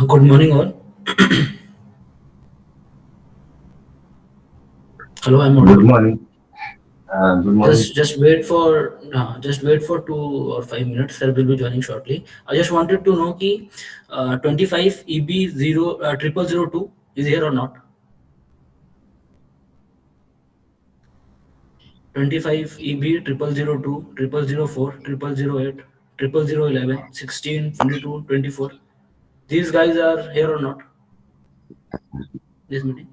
Good morning, all. Hello, I'm Good audible. morning. Good morning. Just wait for 2 or 5 minutes. Sir will be joining shortly. I just wanted to know ki 25 EB 0002 is here or not? 25 EB 0002 0004 0008 0011 16 22 24. These guys are here or not? This meeting.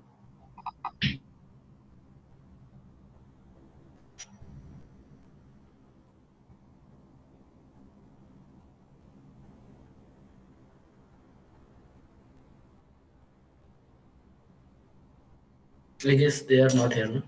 I guess they are not here. No?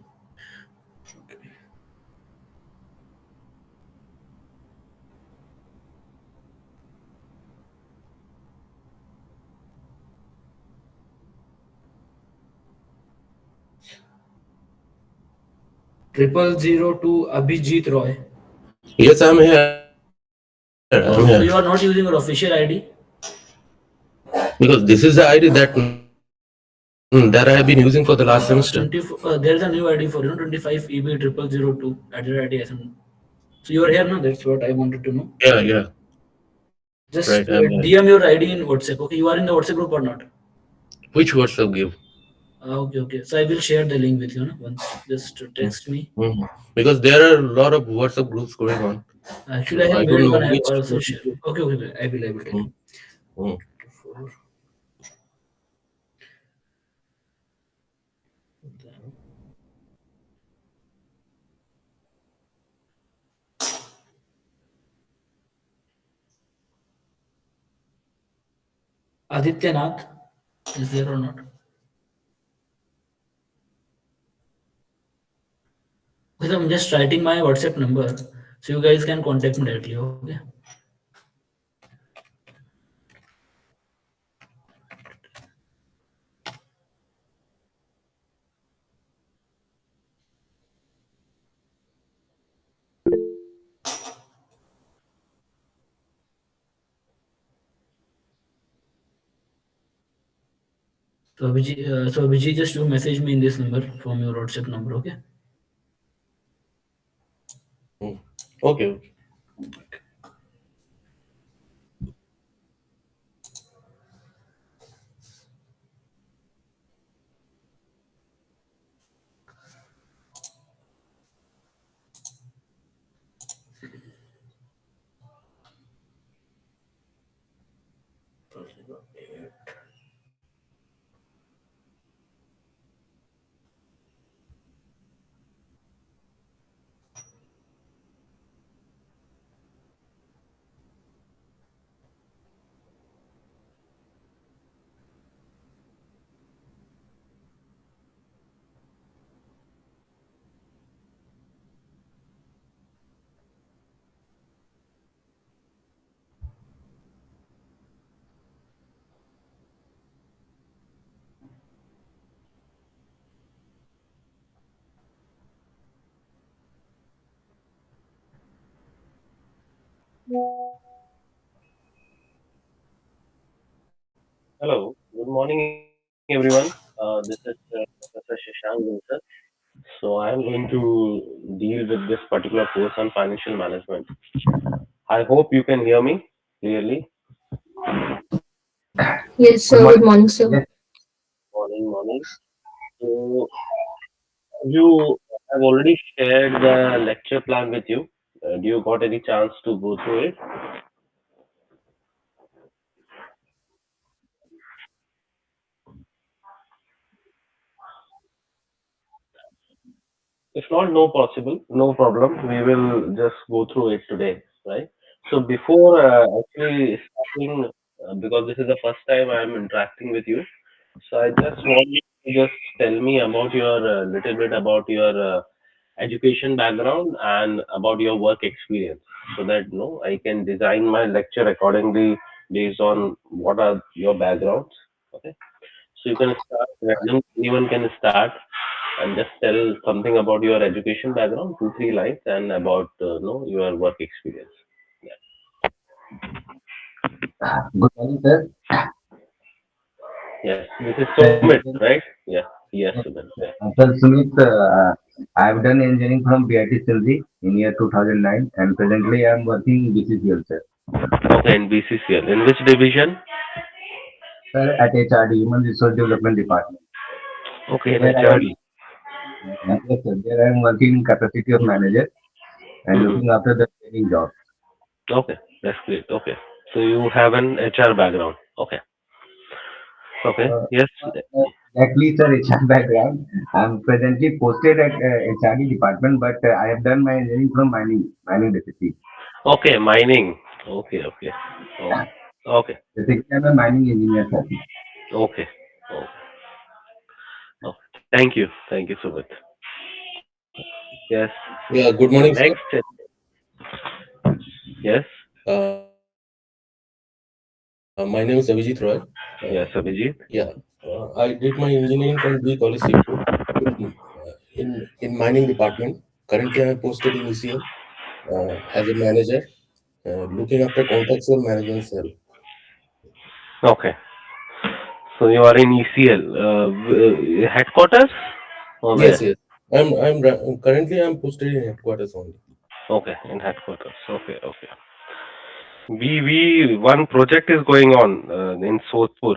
0002 Abhijit Roy. Yes, I'm here. I'm here. So you are not using your official ID? Because this is the ID that I have been using for the last semester. There's a new ID for 25 EB 0002 @IDSM. So you are here now. That's what I wanted to know. Yeah. Just Right, I'm here. DM your ID in WhatsApp. Okay, you are in the WhatsApp group or not? Which WhatsApp give? Okay. So I will share the link with you. No? Once, just text me. Mm-hmm. Because there are a lot of WhatsApp groups going on. Actually, I So have I don't made know one. I which. also share. Okay. I will tell you. Mm. Aditya Nath is there or not? Okay, so I'm just writing my WhatsApp number, so you guys can contact me directly. Okay. So Abhijit, just you message me in this number from your WhatsApp number. Okay. Okay. Hello, good morning everyone. This is Professor Shashank Gulsar. So I am going to deal with this particular course on financial management. I hope you can hear me clearly. Yes, sir. Good morning, sir. Yes, Morning. So you have already shared the lecture plan with you. Do you got any chance to go through it? If not, no problem. We will just go through it today, right? So before actually starting, because this is the first time I am interacting with you, so I just want you to just tell me about your little bit about your education background and about your work experience, so that I can design my lecture accordingly based on what are your backgrounds. Okay, so you can start. Anyone can start and just tell something about your education background, 2 3 lines, and about your work experience. Yeah. good morning, sir. Yes, this is Sir, Sumit, right? Yeah. Yes, Sumit. Yeah. Sir Sumit, I have done engineering from BIT Silvi in year 2009, and presently I am working in BCCL, sir. Okay, in BCCL. In which division? Sir, at HRD, Human Resource Development Department. Okay, in There I am, HRD. yes, sir, there I am working in capacity of manager and Hmm. looking after the training job. Okay, that's great. Okay, so you have an HR background. Okay. Okay. Uh, Yes. exactly, sir, HR background. I am presently posted at HRD department, but I have done my engineering from mining discipline. Okay, mining. Okay. Okay. Okay. Okay. Basically, I am a mining engineer, sir. Okay. Okay. Okay. Thank you so much. Yes. Yeah, good morning, sir. Next. Yes. Uh, my name is Abhijit Roy. Yes, Abhijit. Yeah, I did my engineering from B College Sirpur in mining department. Currently, I am posted in ECL as a manager, looking after contractual management cell. Okay. So you are in ECL headquarters or Yes, where? yes. Currently I'm posted in headquarters only. Okay, in headquarters. Okay, okay. We one project is going on in Sodhpur.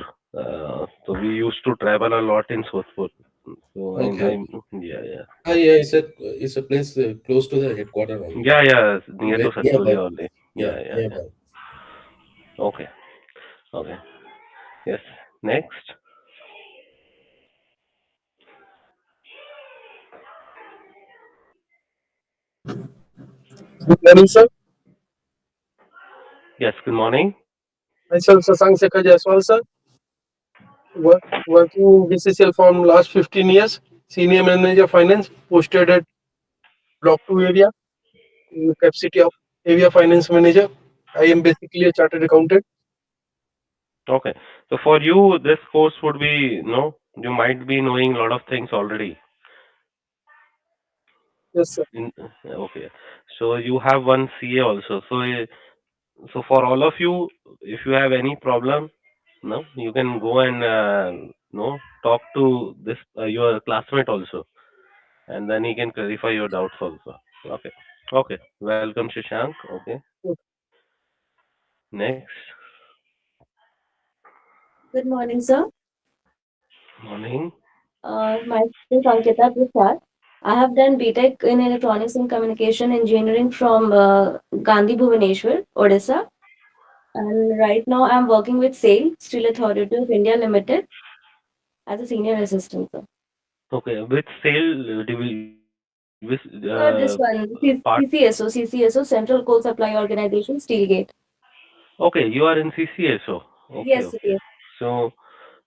So we used to travel a lot in Sodhpur. So Okay. I'm yeah, yeah. Yeah, it's a place close to the headquarters only. Yeah, yeah, near to Very nearby. Satpura only. Yeah, Yeah, yeah, yeah. nearby. Okay, okay. Yes. Next. Good morning, sir. Yes, good morning. Myself, Sasank Sekhar Jaiswal, sir. Working in BCCL from last 15 years. Senior Manager Finance, posted at Block 2 area in the capacity of Area Finance Manager. I am basically a chartered accountant. Okay. So for you, this course would be, you might be knowing a lot of things already. Yes, sir. Okay. So you have one CA also. So for all of you, if you have any problem, you can go and talk to this your classmate also, and then he can clarify your doubts also. Okay. Okay. Welcome, Shashank. Okay. Next. Good morning, sir. Morning. My name is Ankita Prasad. I have done BTech in Electronics and Communication Engineering from Gandhi Bhubaneswar, Odisha. And right now I'm working with SAIL, Steel Authority of India Limited, as a senior assistant, sir. Okay. Which sale do we which This one, part? CCSO, Central Coal Supply Organization, Steelgate. Okay, you are in CCSO. Okay, Yes, okay. yes, So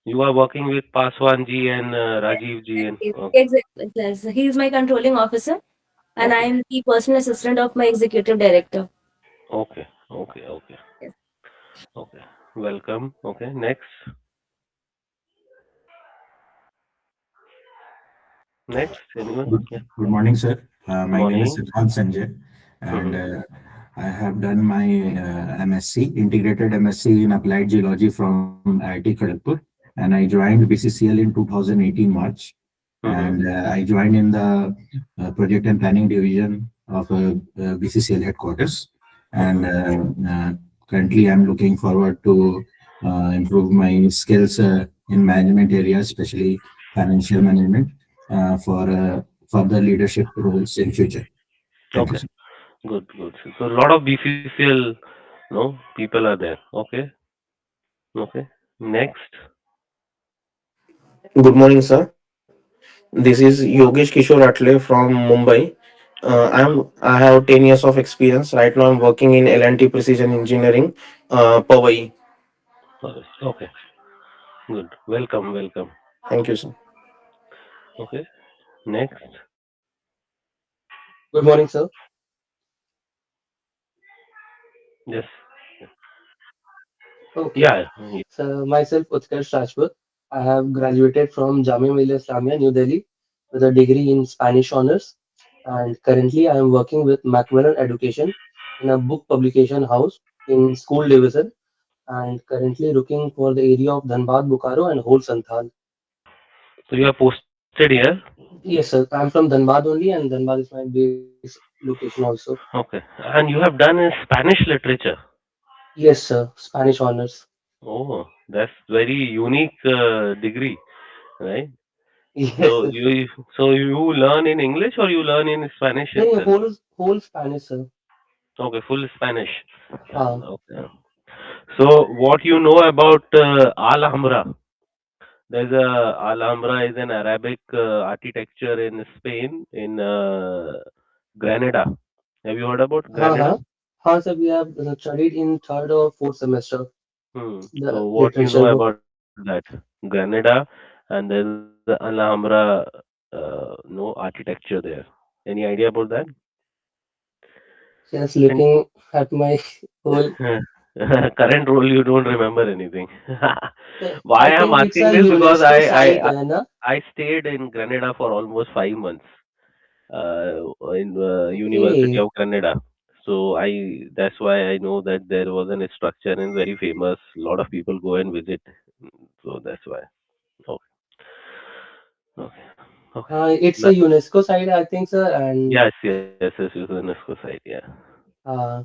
you are working with Paswan ji and Rajiv ji and exactly. Yes. He is my controlling officer, and I okay, am the personal assistant of my executive director. okay, okay, okay, Yes. okay. Welcome. Okay, next, next. Anyone? Good, Yeah. good morning, sir. My name is Morning. Siddhant Sanjay, and Mm-hmm. I have done my MSc, integrated MSc in applied geology from IIT Kharagpur, and I joined BCCL in 2018 March, Mm-hmm. and I joined in the project and planning division of BCCL headquarters, and Mm-hmm. currently I'm looking forward to improve my skills in management areas, especially financial management, for further leadership roles in future. Thank you, Okay, sir. good, good. So a lot of BCCL, no, people are there. Okay, okay. Next. Good morning, sir. This is Yogesh Kishore Atle from Mumbai. I have 10 years of experience. Right now, I'm working in L&T Precision Engineering, Powai. Okay, good. Welcome, welcome. Thank you, sir. Okay, next. Good morning, sir. Yes. Okay. Yeah. So, myself, Utkarsh Rajput. I have graduated from Jamia Millia Islamia, New Delhi, with a degree in Spanish honors. And currently, I am working with Macmillan Education in a book publication house in school division. And currently looking for the area of Dhanbad, Bokaro, and whole Santhal. So you are posted here. Yes, sir. I'm from Dhanbad only, and Dhanbad is my base location also. Okay, and you have done Spanish literature. Yes, sir. Spanish honors. Oh, that's very unique degree, right? Yes, So sir. you learn in English or you learn in Spanish No, itself? whole Spanish, sir. Okay, full Spanish. Ah, Okay. So what you know about Alhambra? There's a Alhambra is an Arabic architecture in Spain in Granada. Have you heard about Granada? huh. Huh, sir. We have studied in third or fourth semester Hmm. the So what you literature know book. about that? Granada, and there's the Alhambra no architecture there. Any idea about that? Just And looking at my whole. current role, you don't remember anything. Why I I'm think it's asking a this because UNESCO site, na? I stayed in Granada for almost 5 months in University Okay. of Granada. So I that's why I know that there was a structure and very famous. A lot of people go and visit. So that's why. Okay, okay, okay. It's a UNESCO site, I think, sir, Yes, it's UNESCO site. Yeah. uh,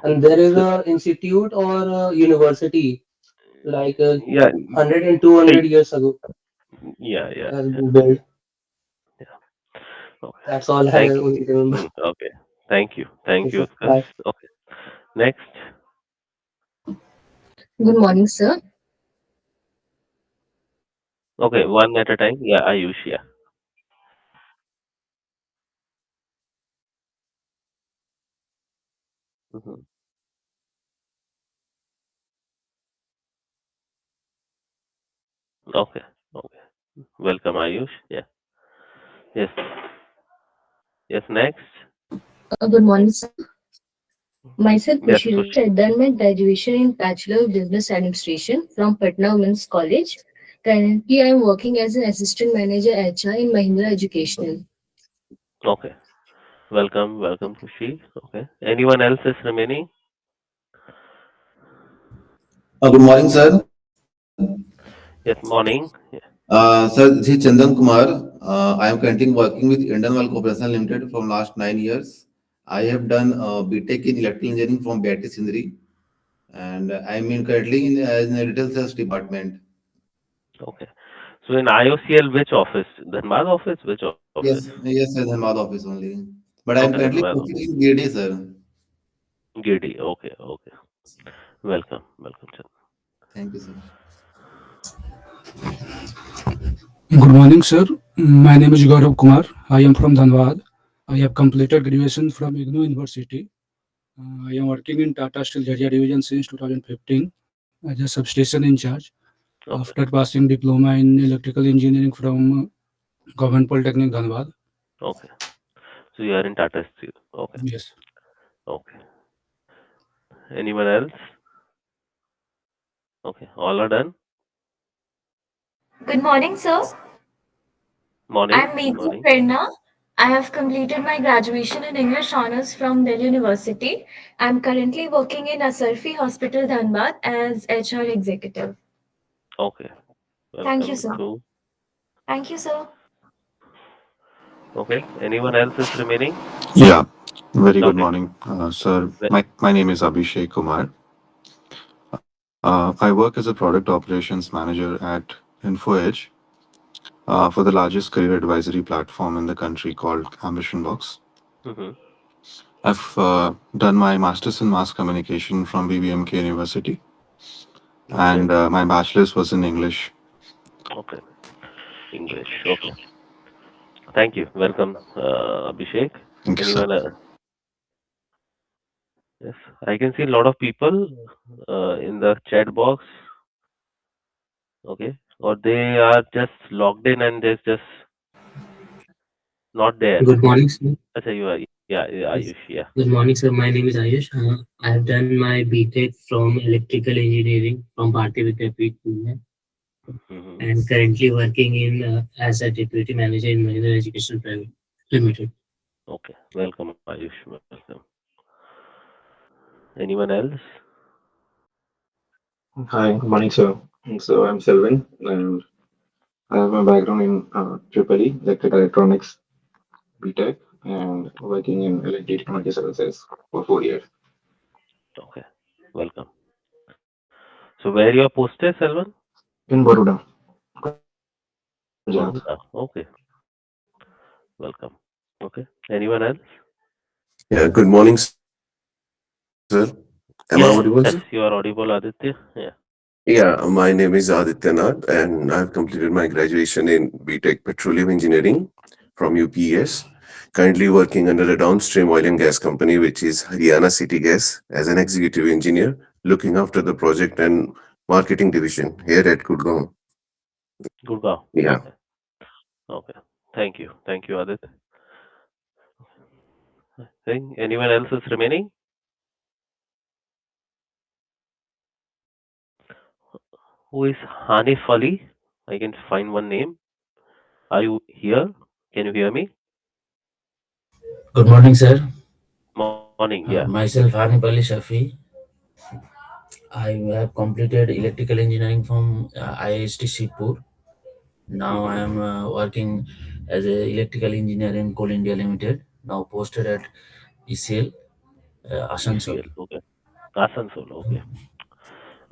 and there is So, a institute or a university like yeah, 100 and 200 years ago yeah, has yeah. been built. Yeah. Okay. That's all I Thank only remember. you. Okay. Thank you. Okay, Thank you, sir. Utkarsh. Bye. Okay. Next. Good morning, sir. Okay, one at a time. Yeah, Ayush. Yeah. Hmm. Okay. Okay. Welcome, Ayush. Yeah. Yes. Yes. Next. Good morning, sir. Myself, Yes, Kushi Kush. Roy. I done my graduation in Bachelor of Business Administration from Patna Women's College. Currently, I am working as an Assistant Manager HR in Mahindra Educational. Okay. Welcome, Kushi. Okay. Anyone else is remaining? Good morning, sir. Yes. Morning. Yeah. Sir, this is Chandan Kumar. I am currently working with Indian Oil Corporation Limited from last 9 years. I have done BTech in electrical engineering from BIT Sindri, and I am currently in the retail sales department. Okay. So in IOCL, which office? Dhanbad office? Which office? Yes, sir, Dhanbad office only. But I am Okay, currently Dhanbad. working in GD, sir. GD. Okay, okay. Welcome, Chandan. Thank you, sir. Good morning, sir. My name is Gaurav Kumar. I am from Dhanbad. I have completed graduation from IGNOU University. I am working in Tata Steel Jharia Division since 2015 as a substation in charge. Okay. After passing diploma in electrical engineering from Government Polytechnic Dhanbad. Okay. So you are in Tata Steel. Okay. Yes. Okay. Anyone else? Okay. All are done. Good morning, sir. Morning. I'm Meeta Morning. Prerna. I have completed my graduation in English honors from Delhi University. I'm currently working in Asarfi Hospital, Dhanbad as HR executive. Okay. Thank you, Welcome sir. too. Thank you, sir. Okay. Anyone else is remaining? Yeah, very good Okay. morning, sir. Well, My name is Abhishek Kumar. I work as a product operations manager at InfoEdge for the largest career advisory platform in the country called Ambition Box. Mm-hmm. I've done my master's in mass communication from BBMK University, Okay. and my bachelor's was in English. Okay. English. Okay. Thank you. Welcome, Abhishek. Thank you, sir. Anyone? Yes, I can see a lot of people in the chat box. Okay, or they are just logged in and they're just not there. Good morning, sir. Acha, you are, yeah, Yes. Ayush, yeah. Good morning, sir. My name is Ayush. I have done my BTech from Electrical Engineering from Bharati Vidyapeeth, Pune, Hmm. and currently working in as a deputy manager in Mahindra Education Private Limited. Okay, welcome, Ayush. Welcome. Anyone else? Hi, good morning, sir. So I'm Selvin, and I have my background in Triple E, Electrical Electronics, BTech, and working in L&T Technology Services for 4 years. Okay, welcome. So where you are posted, Selvan? In Baroda, Gujarat. Baroda. Okay, welcome. Okay, anyone else? Yeah, good morning, sir. Am I audible, Yes, sir? you are audible, Aditya. Yeah. Yeah, my name is Aditya Nath, and I've completed my graduation in BTech Petroleum Engineering from UPES. Currently working under a downstream oil and gas company, which is Haryana City Gas, as an executive engineer, looking after the project and marketing division here at Gurgaon. Gurgaon. Yeah. Okay. Okay. Thank you. Thank you, Aditya. Think anyone else is remaining? Who is Hanif Ali? I can find one name. Are you here? Can you hear me? Good morning, sir. Morning. Yeah. Myself, Hanif Ali Shafi. I have completed electrical engineering from IIST Shibpur. Now I am working as a electrical engineer in Coal India Limited. Now posted at ECL, Asansol. ECL. Okay. Asansol. Okay.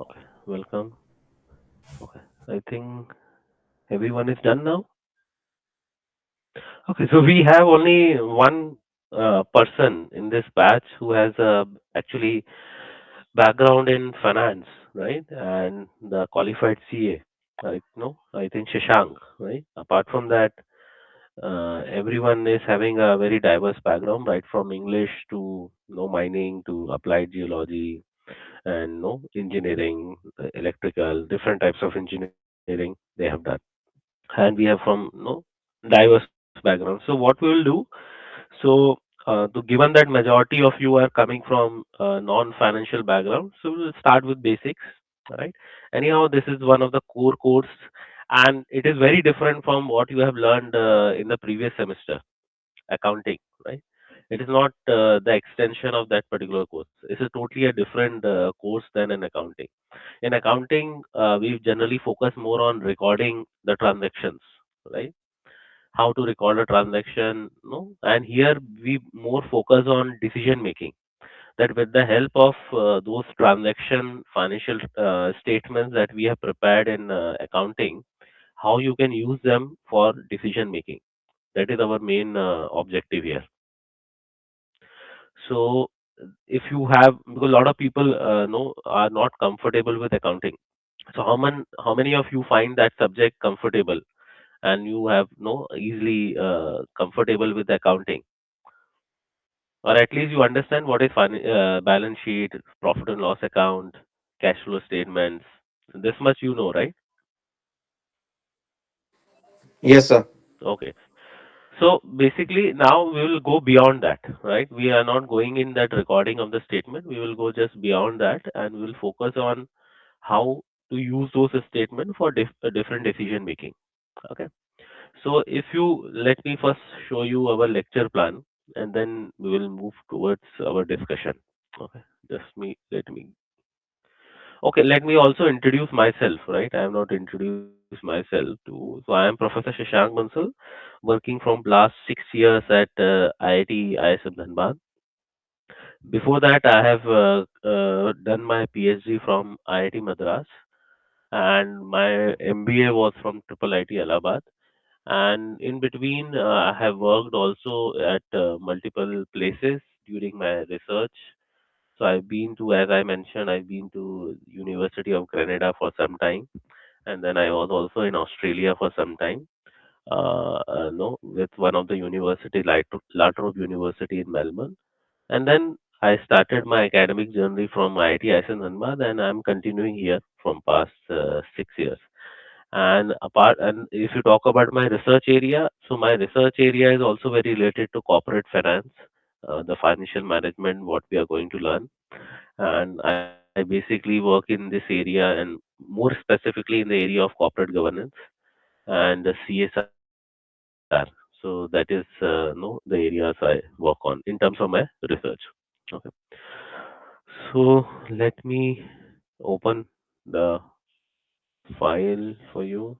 Okay. Welcome. Okay. I think everyone is done now. Okay. So we have only one person in this batch who has actually background in finance, right? And the qualified CA. Right? No, I think Shashank, right? Apart from that, everyone is having a very diverse background, right? From English to mining to applied geology and engineering, electrical, different types of engineering they have done, and we have from diverse backgrounds. So what we will do, so given that majority of you are coming from non-financial background, so we'll start with basics, right? Anyhow, this is one of the core course, and it is very different from what you have learned in the previous semester, accounting, right? It is not the extension of that particular course. This is totally a different course than in accounting. In accounting, we generally focus more on recording the transactions, right? How to record a transaction, no? And here we more focus on decision making. That with the help of those transaction financial statements that we have prepared in accounting, how you can use them for decision making. That is our main objective here. So if you have, because a lot of people know are not comfortable with accounting. So how many of you find that subject comfortable, and you have easily comfortable with accounting, or at least you understand what is balance sheet, profit and loss account, cash flow statements. This much you know, right? Yes, sir. Okay. So basically, now we will go beyond that, right? We are not going in that recording of the statement. We will go just beyond that, and we will focus on how to use those statements for different decision making. Okay. So if you let me first show you our lecture plan, and then we will move towards our discussion. Okay. Let me. Okay. Let me also introduce myself, right? I have not introduced myself to. So I am Professor Shashank Bansal, working from last 6 years at IIT ISM Dhanbad. Before that, I have done my PhD from IIT Madras, and my MBA was from Triple IT Allahabad. And in between, I have worked also at multiple places during my research. So I've been to, as I mentioned, I've been to University of Grenada for some time, and then I was also in Australia for some time. No, with one of the university, La Trobe University in Melbourne. And then I started my academic journey from IIT ISN Dhanbad, and I'm continuing here from past 6 years. And if you talk about my research area, so my research area is also very related to corporate finance, the financial management, what we are going to learn. And I basically work in this area, and more specifically in the area of corporate governance and the CSR. So that is no the areas I work on in terms of my research. Okay. So let me open the file for you.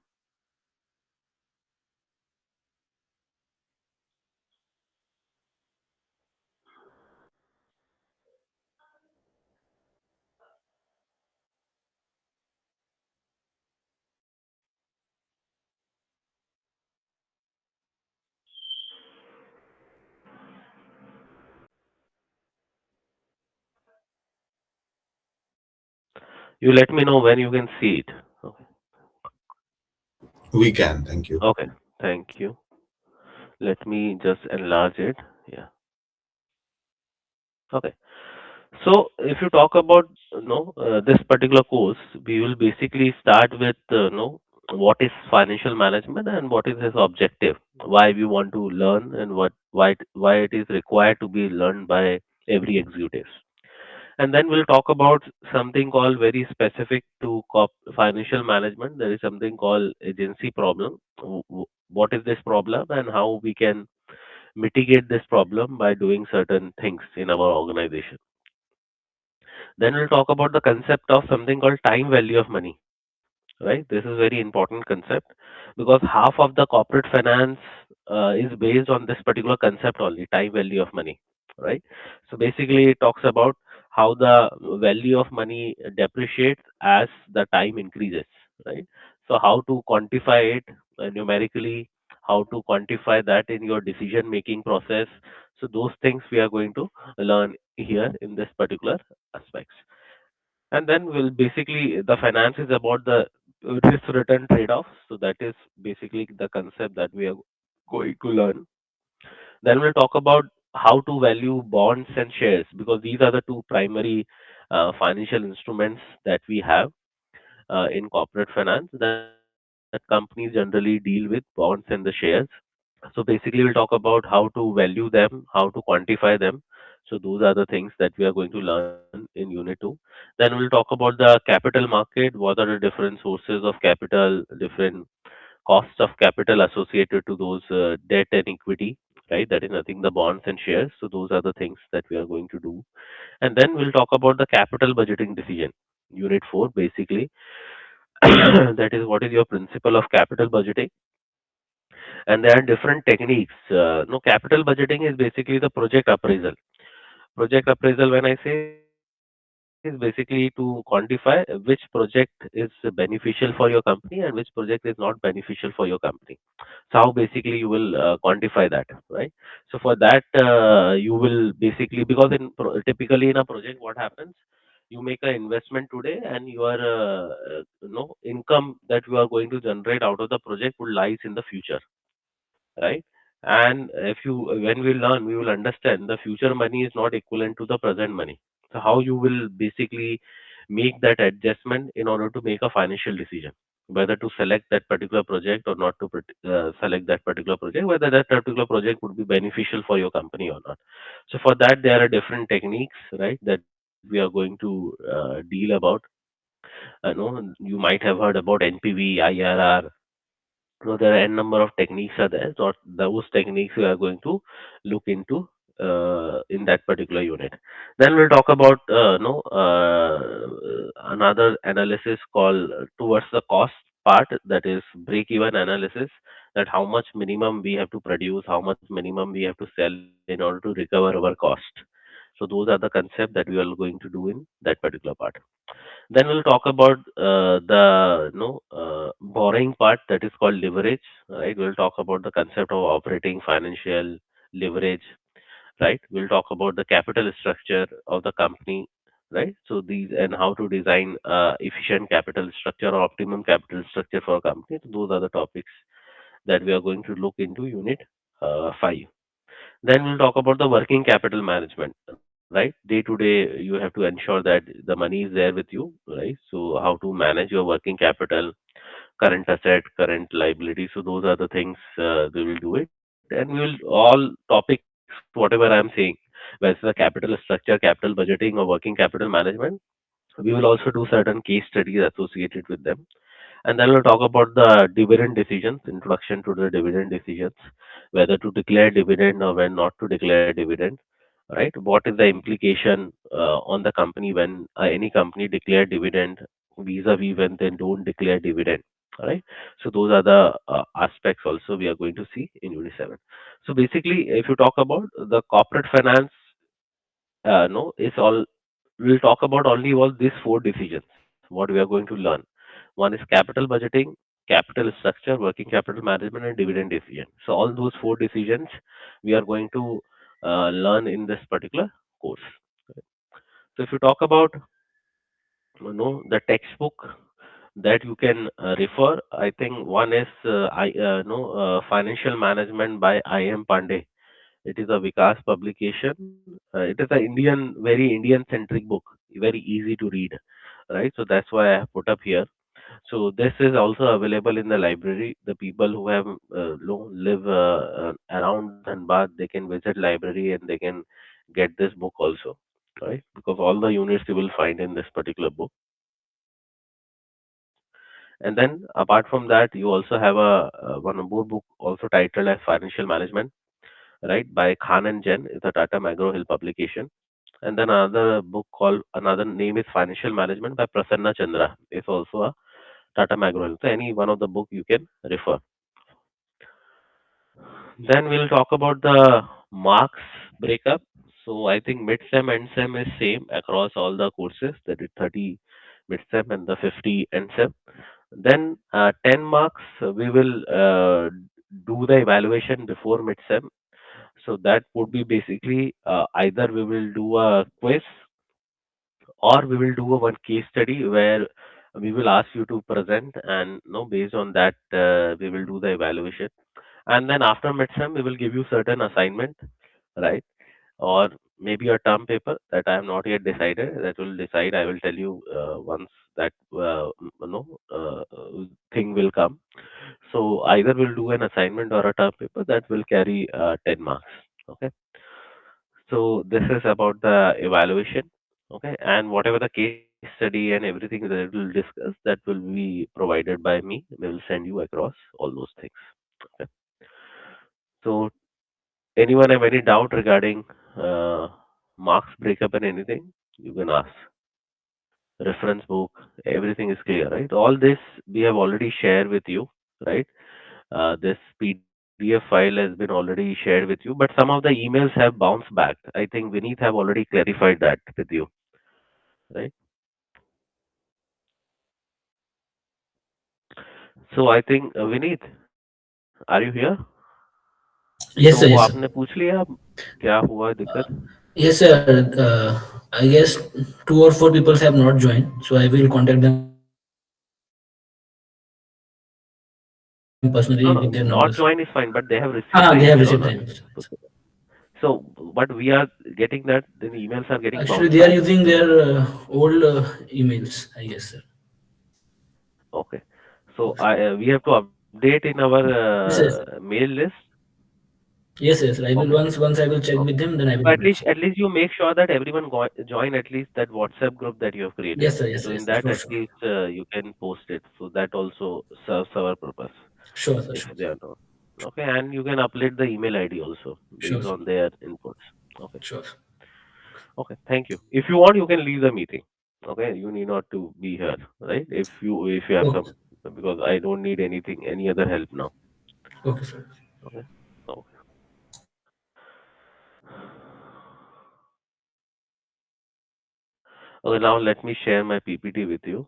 You let me know when you can see it. Okay. We can. Thank you. Okay. Thank you. Let me just enlarge it. Yeah. Okay. So if you talk about this particular course, we will basically start with what is financial management and what is its objective, why we want to learn, and why it is required to be learned by every executive. And then we'll talk about something called very specific to financial management. There is something called agency problem. What is this problem and how we can mitigate this problem by doing certain things in our organization. Then we'll talk about the concept of something called time value of money. Right? This is very important concept because half of the corporate finance is based on this particular concept only, time value of money. Right? So basically, it talks about how the value of money depreciates as the time increases. Right? So how to quantify it numerically, how to quantify that in your decision making process. So those things we are going to learn here in this particular aspects. And then we'll basically the finance is about the risk return trade-off. So that is basically the concept that we are going to learn. Then we'll talk about how to value bonds and shares because these are the two primary financial instruments that we have in corporate finance that companies generally deal with bonds and the shares. So basically, we'll talk about how to value them, how to quantify them. So those are the things that we are going to learn in Unit 2. Then we'll talk about the capital market. What are the different sources of capital, different costs of capital associated to those debt and equity, right? That is nothing the bonds and shares. So those are the things that we are going to do. And then we'll talk about the capital budgeting decision. Unit 4, basically, that is what is your principle of capital budgeting, and there are different techniques. No, capital budgeting is basically the project appraisal. Project appraisal, when I say, is basically to quantify which project is beneficial for your company and which project is not beneficial for your company. So how basically you will quantify that, right? So for that, you will basically, because typically in a project, what happens? You make an investment today, and your income that you are going to generate out of the project would lies in the future, right? And if you when we learn, we will understand the future money is not equivalent to the present money. So how you will basically make that adjustment in order to make a financial decision whether to select that particular project or not to select that particular project, whether that particular project would be beneficial for your company or not. So for that, there are different techniques, right, that we are going to deal about. You might have heard about NPV, IRR. So there are n number of techniques are there. So those techniques we are going to look into in that particular unit. Then we'll talk about another analysis called towards the cost part, that is break even analysis, that how much minimum we have to produce, how much minimum we have to sell in order to recover our cost. So those are the concepts that we are going to do in that particular part. Then we'll talk about the borrowing part, that is called leverage. Right? We'll talk about the concept of operating financial leverage. Right? We'll talk about the capital structure of the company. Right? So these and how to design efficient capital structure or optimum capital structure for a company. So those are the topics that we are going to look into unit 5. Then we'll talk about the working capital management, right? Day to day, you have to ensure that the money is there with you, right? So how to manage your working capital, current asset, current liability. So those are the things we will do it, and we will all topics, whatever I'm saying, whether it's the capital structure, capital budgeting, or working capital management. We will also do certain case studies associated with them. And then we'll talk about the dividend decisions, introduction to the dividend decisions, whether to declare dividend or when not to declare dividend, right? What is the implication on the company when any company declare dividend vis-a-vis when they don't declare dividend, right? So those are the aspects also we are going to see in Unit 7. So basically, if you talk about the corporate finance, no, it's all we'll talk about only all these 4 decisions. What we are going to learn. One is capital budgeting, capital structure, working capital management, and dividend decision. So all those 4 decisions we are going to learn in this particular course. So if you talk about the textbook that you can refer, I think one is Financial Management by I.M. Pandey. It is a Vikas publication. It is an very Indian-centric book, very easy to read, right? So that's why I have put up here. So this is also available in the library. The people who have live around Dhanbad, they can visit library and they can get this book also, right? Because all the units you will find in this particular book. And then apart from that, you also have one more book also titled as Financial Management, right, by Khan and Jen. It's a Tata McGraw Hill publication. And then another name is Financial Management by Prasanna Chandra. It's also a Tata McGraw Hill. So any one of the book you can refer. Then we'll talk about the marks breakup. So I think mid-sem and sem is same across all the courses. That is 30 mid-sem and the 50 end-sem. Then 10 marks, we will do the evaluation before mid-sem. So that would be basically either we will do a quiz or we will do a one case study where we will ask you to present, and based on that we will do the evaluation. And then after midsem we will give you certain assignment, right? Or maybe a term paper that I have not yet decided. That will decide. I will tell you once that thing will come. So either we'll do an assignment or a term paper that will carry 10 marks. Okay. So this is about the evaluation. Okay, and whatever the case study and everything that we'll discuss, that will be provided by me. We will send you across all those things. Okay. So anyone have any doubt regarding marks breakup and anything? You can ask. Reference book, everything is clear, right? All this we have already shared with you, right? This PDF file has been already shared with you, but some of the emails have bounced back. I think Vineet have already clarified that with you, right? So I think Vineet, are you here? Yes, तो sir. वो Yes, sir. आपने पूछ लिया क्या हुआ दिक्कत? Yes, sir. I guess 2 or 4 people have not joined, so I will contact them personally No, with their not numbers. join is fine, but they have received the They have email or received the not? emails. So, but we are getting that the emails are getting Actually, bounced they are back. using their old emails, I guess, sir. Okay. So we have to update in our Yes, yes. mail list. Yes, yes. I will Okay. once I will check Okay. with them, then I will So update, sir. at least you make sure that everyone join at least that WhatsApp group that you have created. Yes, sir. Yes, So in yes. that Sure, at sure. least you can post it. So that also serves our purpose Sure, sir. if Sure. they are not. Okay, and you can upload the email ID also Sure, based sir. on their inputs. Okay. Sure. Okay. Thank you. If you want, you can leave the meeting. Okay. You need not to be here, right? If you have Okay. some, because I don't need any other help now. Okay, sir. Okay. Okay. Okay, now let me share my PPT with you.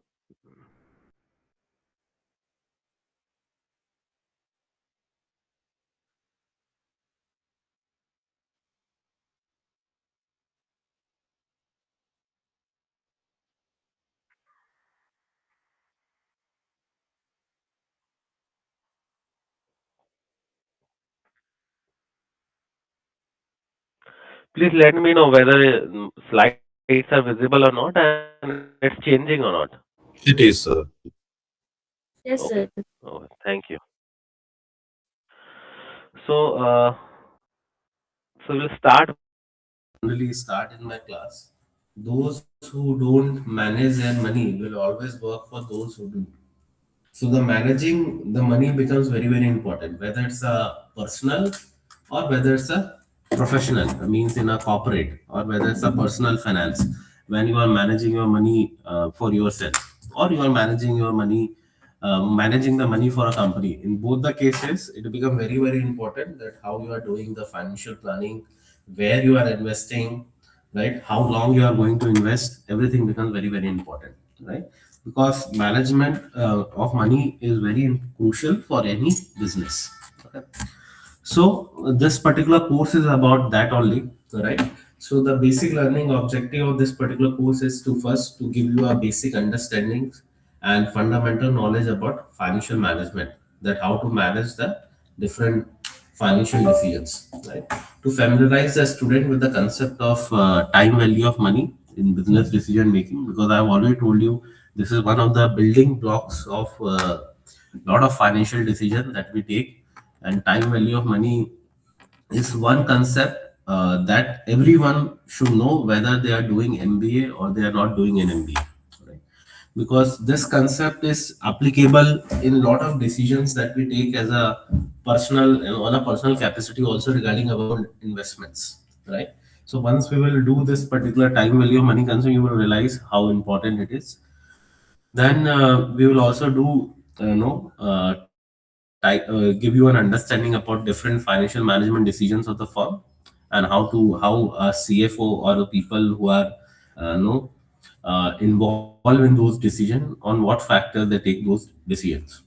Please let me know whether slides are visible or not and it's changing or not. It is, sir. Yes, Okay. sir. Oh, thank you. So, we'll start. Generally start in my class. Those who don't manage their money will always work for those who do. So the managing the money becomes very, very important, whether it's a personal or whether it's a professional, means in a corporate, or whether it's a personal finance. When you are managing your money for yourself, or you are managing your money, managing the money for a company. In both the cases, it become very, very important that how you are doing the financial planning, where you are investing, right? How long you are going to invest, everything becomes very, very important, right? Because management of money is very crucial for any business. Okay. So this particular course is about that only, right? So the basic learning objective of this particular course is to first to give you a basic understanding and fundamental knowledge about financial management, that how to manage the different financial decisions, right? To familiarize the student with the concept of time value of money in business decision making, because I've already told you this is one of the building blocks of lot of financial decisions that we take, and time value of money is one concept that everyone should know, whether they are doing MBA or they are not doing an MBA, right? Because this concept is applicable in a lot of decisions that we take as a personal, on a personal capacity, also regarding about investments, right? So once we will do this particular time value of money concept, you will realize how important it is. Then we will also do, give you an understanding about different financial management decisions of the firm, and how a CFO or the people who are involved in those decisions, on what factors they take those decisions.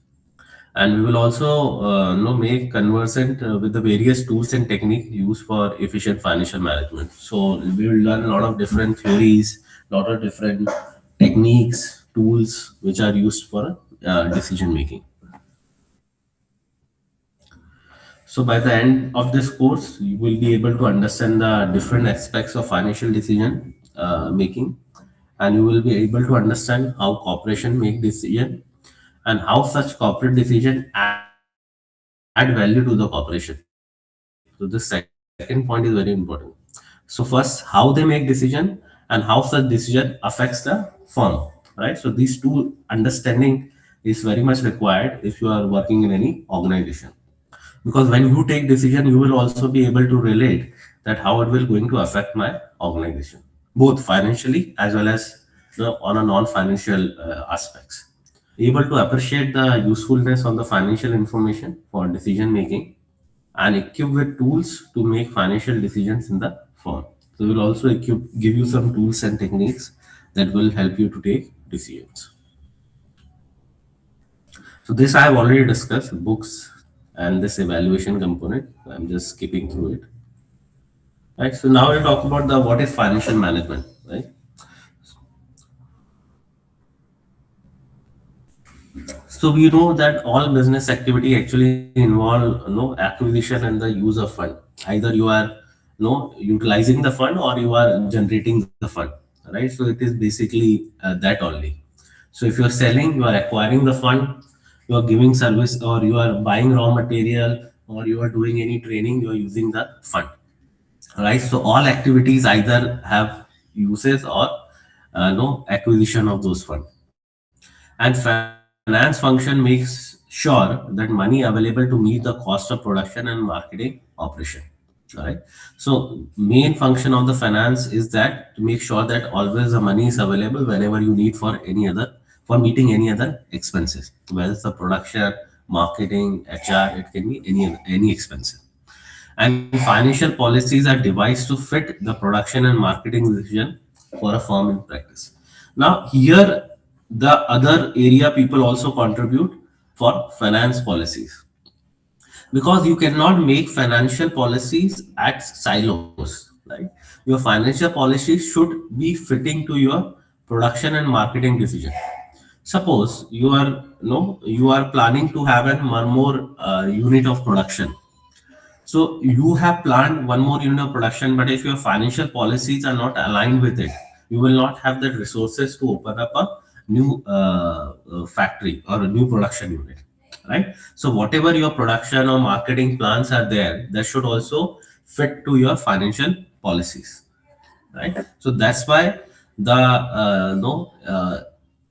And we will also make conversant with the various tools and techniques used for efficient financial management. So we will learn a lot of different theories, lot of different techniques, tools which are used for decision making. So by the end of this course, you will be able to understand the different aspects of financial decision making, and you will be able to understand how corporation make decision, and how such corporate decision add value to the corporation. So this second point is very important. So first, how they make decision, and how such decision affects the firm, right? So these two understanding is very much required if you are working in any organization. Because when you take decision, you will also be able to relate that how it will going to affect my organization, both financially as well as on a non-financial aspects. Able to appreciate the usefulness of the financial information for decision making, and equipped with tools to make financial decisions in the firm. So we'll also give you some tools and techniques that will help you to take decisions. So this I have already discussed, books and this evaluation component. I'm just skipping through it. Right. So now we'll talk about the what is financial management, right? So we know that all business activity actually involve acquisition and the use of fund. Either you are utilizing the fund, or you are generating the fund, right? So it is basically that only. So if you are selling, you are acquiring the fund, you are giving service, or you are buying raw material, or you are doing any training, you are using the fund, right? So all activities either have uses or no acquisition of those funds. And finance function makes sure that money available to meet the cost of production and marketing operation. All right. So main function of the finance is that to make sure that always the money is available whenever you need for any other, for meeting any other expenses, whether it's the production, marketing, HR, it can be any expenses. And financial policies are devised to fit the production and marketing decision for a firm in practice. Now here the other area people also contribute for finance policies, because you cannot make financial policies at silos, right? Your financial policies should be fitting to your production and marketing decision. Suppose you are you are planning to have one more unit of production. So you have planned one more unit of production, but if your financial policies are not aligned with it, you will not have the resources to open up a new factory or a new production unit, right? So whatever your production or marketing plans are there, that should also fit to your financial policies, right? So that's why the no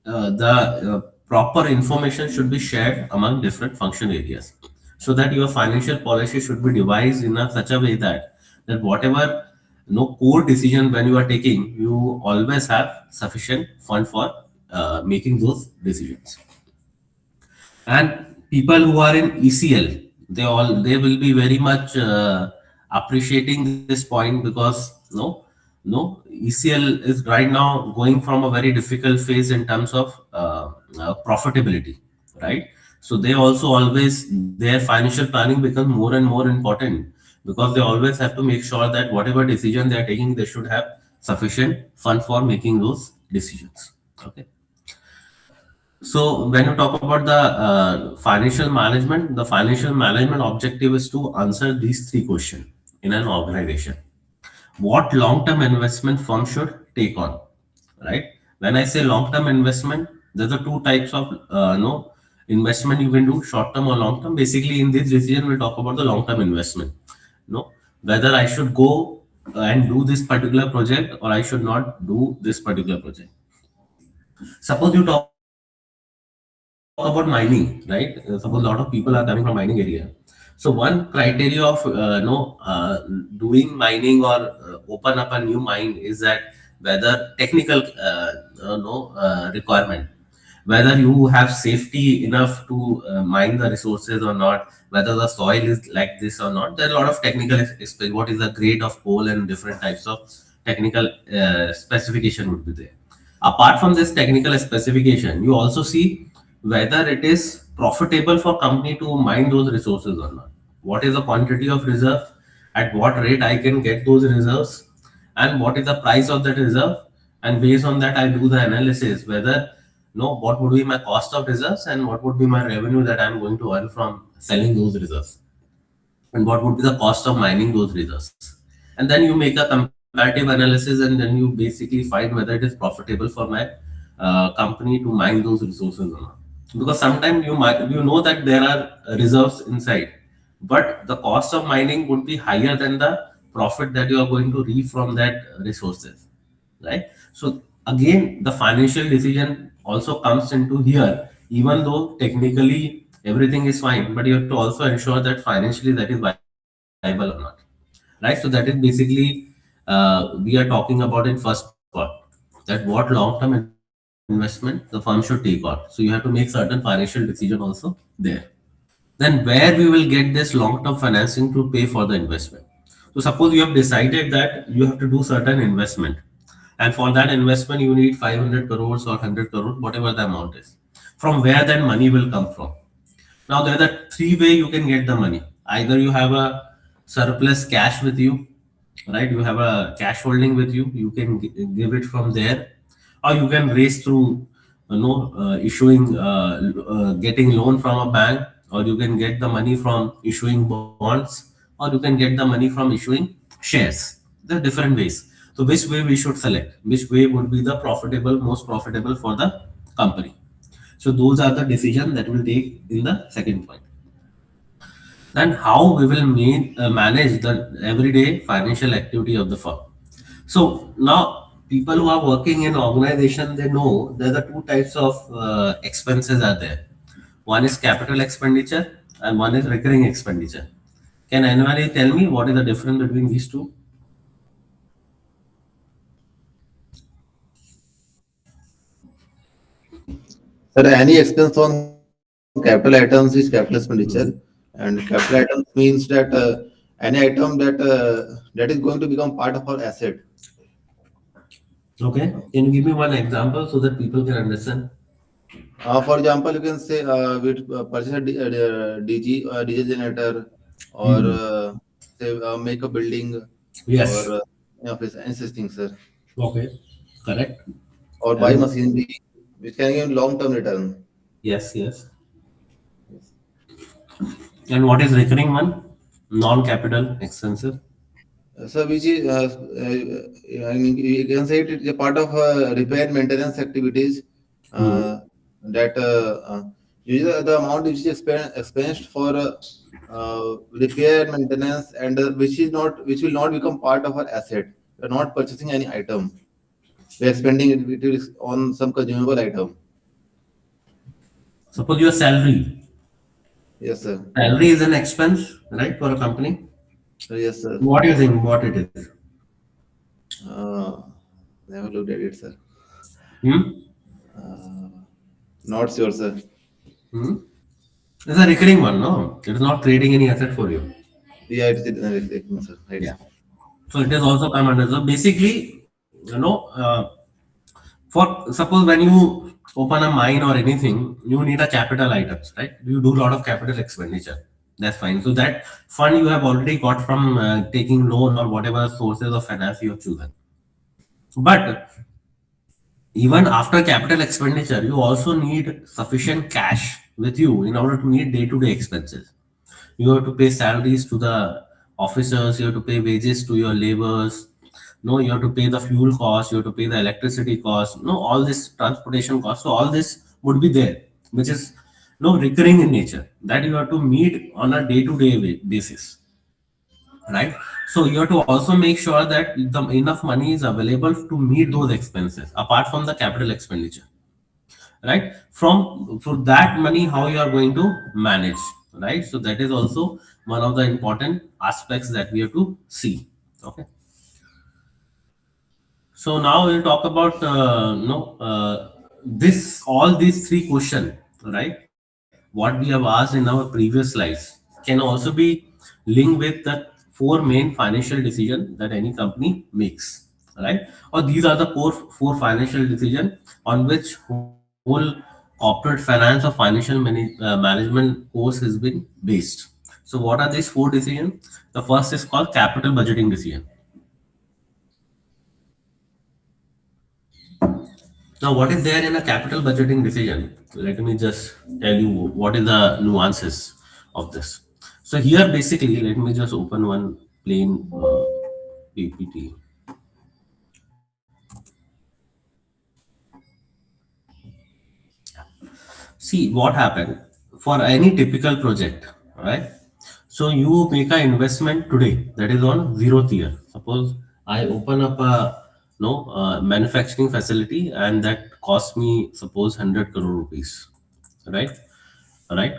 the proper information should be shared among different function areas, so that your financial policy should be devised in such a way that whatever core decision when you are taking, you always have sufficient fund for making those decisions. And people who are in ECL, they will be very much appreciating this point, because ECL is right now going from a very difficult phase in terms of profitability, right? So they also always, their financial planning becomes more and more important, because they always have to make sure that whatever decision they are taking, they should have sufficient fund for making those decisions. Okay. So when you talk about the financial management, the financial management objective is to answer these three questions in an organization. What long-term investment firm should take on, right? When I say long-term investment, there's are two types of investment you can do, short-term or long-term. Basically, in this decision, we'll talk about the long-term investment. Whether I should go and do this particular project or I should not do this particular project. Suppose you talk about mining, right? Suppose a lot of people are coming from mining area. So one criteria of doing mining or open up a new mine is that whether technical requirement, whether you have safety enough to mine the resources or not, whether the soil is like this or not. There are a lot of technical what is the grade of coal and different types of technical specification would be there. Apart from this technical specification, you also see whether it is profitable for company to mine those resources or not. What is the quantity of reserve, at what rate I can get those reserves, and what is the price of that reserve, and based on that I do the analysis whether what would be my cost of reserves and what would be my revenue that I'm going to earn from selling those reserves, and what would be the cost of mining those reserves. And then you make a comparative analysis, and then you basically find whether it is profitable for my company to mine those resources or not. Because sometimes you know that there are reserves inside, but the cost of mining would be higher than the profit that you are going to reap from that resources, right? So again, the financial decision also comes into here. Even though technically everything is fine, but you have to also ensure that financially that is viable or not, right? So that is basically we are talking about in first part, that what long-term investment the firm should take on. So you have to make certain financial decision also there. Then where we will get this long-term financing to pay for the investment. So suppose you have decided that you have to do certain investment, and for that investment you need 500 crores or 100 crores, whatever the amount is. From where that money will come from? Now there are the three ways you can get the money. Either you have a surplus cash with you, right? You have a cash holding with you, you can give it from there, or you can raise through issuing getting loan from a bank, or you can get the money from issuing bonds, or you can get the money from issuing shares. There are different ways. So which way we should select, which way would be the most profitable for the company? So those are the decisions that we'll take in the second point. Then how we will manage the everyday financial activity of the firm. So now people who are working in organization, they know there are two types of expenses are there. One is capital expenditure and one is recurring expenditure. Can anybody tell me what is the difference between these two? Sir, any expense on capital items is capital expenditure, and capital items means that any item that is going to become part of our asset. Okay. Can you give me one example so that people can understand? For example, you can say we purchase a DG diesel generator, or say make a building, Yes. or office and such things, sir. Okay. Correct. Or buy And machinery, which can give long-term return. yes, yes. And what is recurring one? Non-capital expenses. So which is, I mean, you can say it is a part of repair and maintenance activities. That usually the amount which is expensed for repair and maintenance, and which will not become part of our asset. We are not purchasing any item. We are spending it on some consumable item. Suppose your salary. Yes, sir. Salary is an expense, right, for a company? Yes, sir. What do you think? What it is? Never looked at it, sir. Hmm? Not sure, sir. It's a recurring one, no? It is not creating any asset for you. Yeah, it is, sir. Right. Yeah. So it is also come under. So basically, for suppose when you open a mine or anything, you need a capital items, right? You do a lot of capital expenditure. That's fine. So that fund you have already got from taking loan or whatever sources of finance you have chosen. But even after capital expenditure, you also need sufficient cash with you in order to meet day-to-day expenses. You have to pay salaries to the officers, you have to pay wages to your laborers, you have to pay the fuel cost, you have to pay the electricity cost, all this transportation cost. So all this would be there, which is recurring in nature, that you have to meet on a day-to-day basis, right? So you have to also make sure that enough money is available to meet those expenses apart from the capital expenditure, right? For that money, how you are going to manage, right? So that is also one of the important aspects that we have to see. Okay. So now we'll talk about all these three questions, right? What we have asked in our previous slides can also be linked with the four main financial decisions that any company makes, right? Or these are the four financial decisions on which whole corporate finance or financial management course has been based. So what are these four decisions? The first is called capital budgeting decision. Now, what is there in a capital budgeting decision? Let me just tell you what is the nuances of this. So here, basically, let me just open one plain PPT. See what happened for any typical project, right? So you make an investment today that is on 0th year. Suppose I open up a manufacturing facility and that costs me suppose 100 crore rupees, right?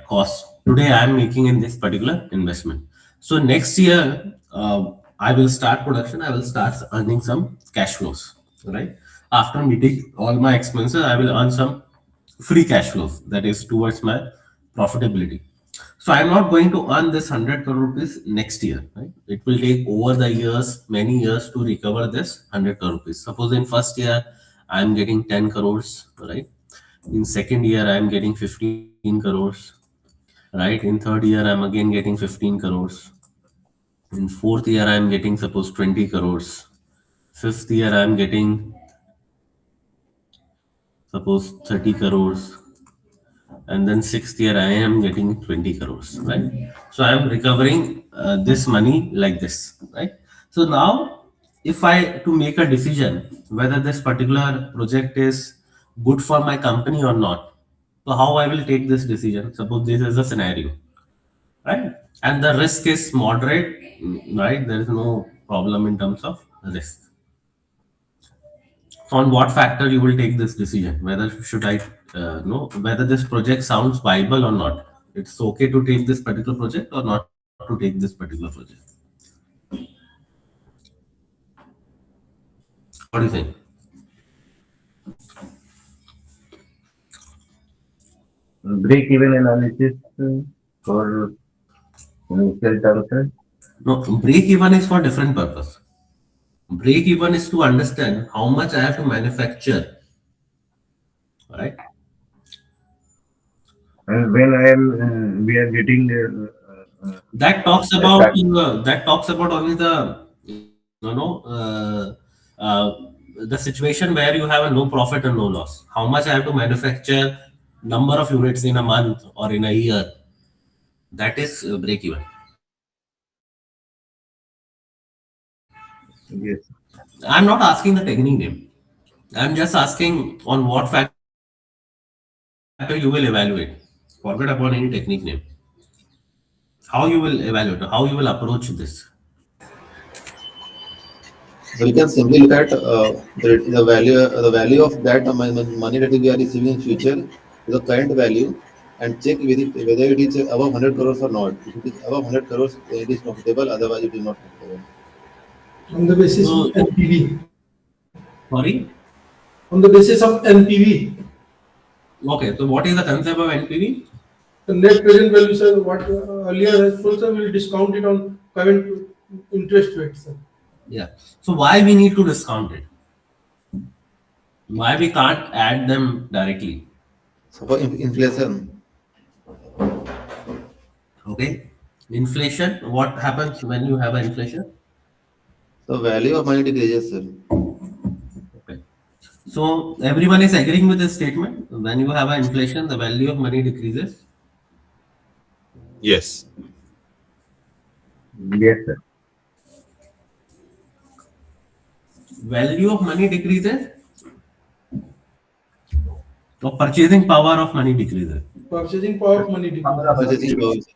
Cost today I am making in this particular investment. So next year I will start production. I will start earning some cash flows, right? After meeting all my expenses, I will earn some free cash flows, that is towards my profitability. So I'm not going to earn this 100 crore rupees next year, right? It will take over the years, many years to recover this 100 crore rupees. Suppose in first year I'm getting 10 crores, right? In second year I'm getting 15 crores, right? In third year I'm again getting 15 crores. In fourth year I'm getting suppose 20 crores. Fifth year I'm getting suppose 30 crores. And then sixth year I am getting 20 crores, right? So I am recovering this money like this, right? So now if I to make a decision whether this particular project is good for my company or not, so how I will take this decision? Suppose this is a scenario, right? And the risk is moderate, right? There is no problem in terms of risk. So on what factor you will take this decision? Whether should I know whether this project sounds viable or not? It's okay to take this particular project or not to take this particular project. What do you think? Break-even analysis for initial terms, sir? No, break even is for different purpose. Break even is to understand how much I have to manufacture, right? And when we are getting That talks about only the the situation where you have a no profit and no loss. How much I have to manufacture, number of units in a month or in a year. That is break even. yes. I'm not asking the technique name. I'm just asking on what factor you will evaluate. Forget about any technique name. How you will evaluate, how you will approach this. So we can simply look at the value of that money that we are receiving in future to the current value and check whether it is above 100 crores or not. If it is above 100 crores, then it is profitable. Otherwise, it is not profitable. On the basis of So, NPV. sorry? On the basis of NPV. Okay, so what is the concept of NPV? The net present value, sir, what earlier has told, sir, will discount it on current interest rate, sir. Yeah. So why we need to discount it? Why we can't add them directly? So for inflation, Okay. Inflation. What happens when you have an inflation? the value of money decreases, sir. Okay. So everyone is agreeing with this statement. When you have an inflation, the value of money decreases. Yes. Yes, sir. Value of money decreases. So purchasing power of money decreases. Purchasing power of money decreases.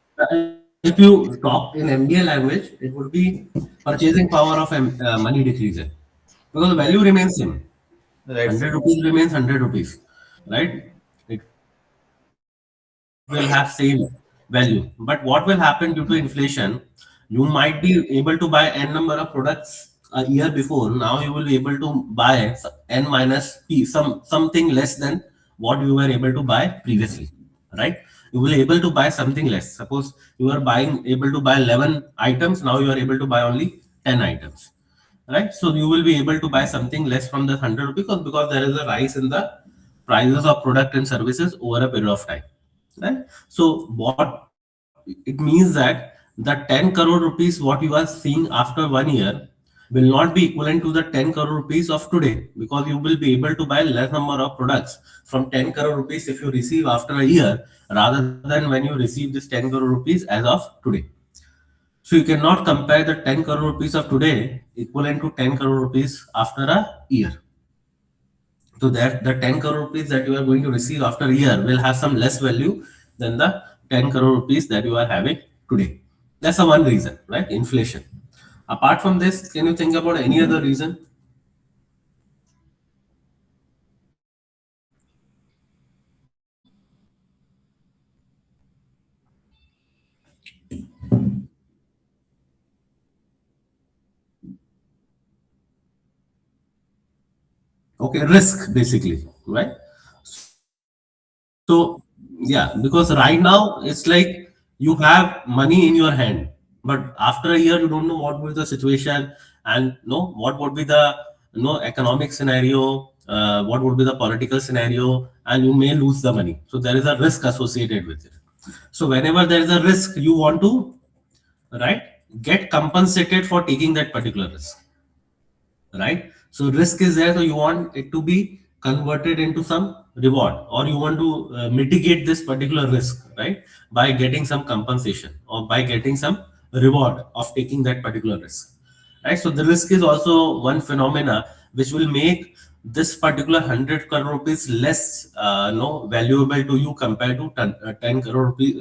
If you talk in MBA language, it would be purchasing power of money decreases because the value remains same. Right. 100 rupees remains 100 rupees, right? It will have same value. But what will happen due to inflation? You might be able to buy n number of products a year before. Now you will be able to buy n minus p, something less than what you were able to buy previously, right? You will be able to buy something less. Suppose you are able to buy 11 items. Now you are able to buy only 10 items, right? So you will be able to buy something less from the 100 rupees because there is a rise in the prices of product and services over a period of time, right? So what it means that the 10 crore rupees what you are seeing after 1 year will not be equivalent to the 10 crore rupees of today because you will be able to buy less number of products from 10 crore rupees if you receive after a year rather than when you receive this 10 crore rupees as of today. So you cannot compare the 10 crore rupees of today equivalent to 10 crore rupees after a year. So that the 10 crore rupees that you are going to receive after a year will have some less value than the 10 crore rupees that you are having today. That's the one reason, right? Inflation. Apart from this, can you think about any other reason? Okay, risk basically, right? So yeah, because right now it's like you have money in your hand, but after a year you don't know what will be the situation and no what would be the economic scenario, what would be the political scenario, and you may lose the money. So there is a risk associated with it. So whenever there is a risk, you want to right get compensated for taking that particular risk, right? So risk is there, so you want it to be converted into some reward, or you want to mitigate this particular risk, right? By getting some compensation or by getting some reward of taking that particular risk, right? So the risk is also one phenomena which will make this particular 100 crore rupees less no valuable to you compared to 10 crore rupees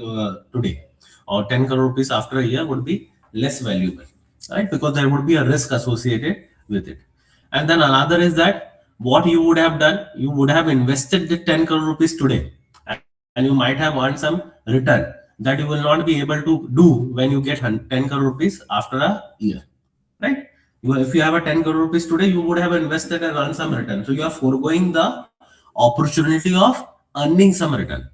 today, or 10 crore rupees after a year would be less valuable, right? Because there would be a risk associated with it. And then another is that what you would have done, you would have invested the 10 crore rupees today, and you might have earned some return that you will not be able to do when you get 10 crore rupees after a year, right? If you have a 10 crore rupees today, you would have invested and earned some return. So you are foregoing the opportunity of earning some return.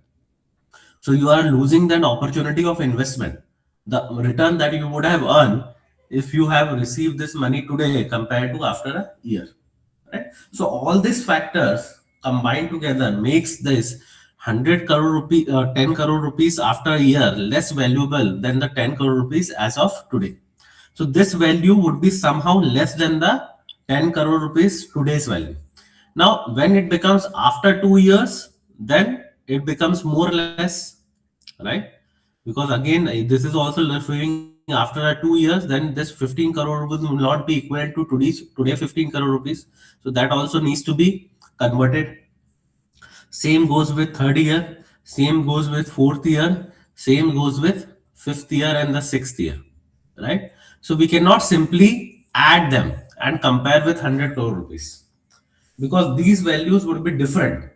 So you are losing that opportunity of investment. The return that you would have earned if you have received this money today compared to after a year, right? So all these factors combined together makes this 100 crore rupee, 10 crore rupees after a year less valuable than the 10 crore rupees as of today. So this value would be somehow less than the 10 crore rupees today's value. Now, when it becomes after 2 years, then it becomes more or less, right? Because again, this is also referring after 2 years, then this 15 crore rupees will not be equivalent to today 15 crore rupees. So that also needs to be converted. Same goes with third year, same goes with fourth year, same goes with fifth year and the sixth year, right? So we cannot simply add them and compare with 100 crore rupees because these values would be different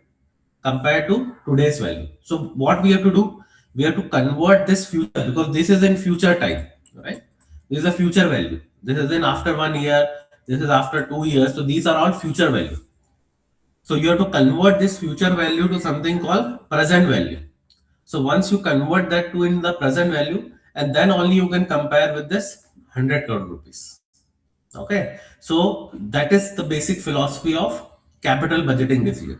compared to today's value. So what we have to do, we have to convert this future because this is in future time, right? This is a future value. This is in after 1 year. This is after 2 years. So these are all future value. So you have to convert this future value to something called present value. So once you convert that to in the present value, and then only you can compare with this 100 crore rupees. Okay. So that is the basic philosophy of capital budgeting decision,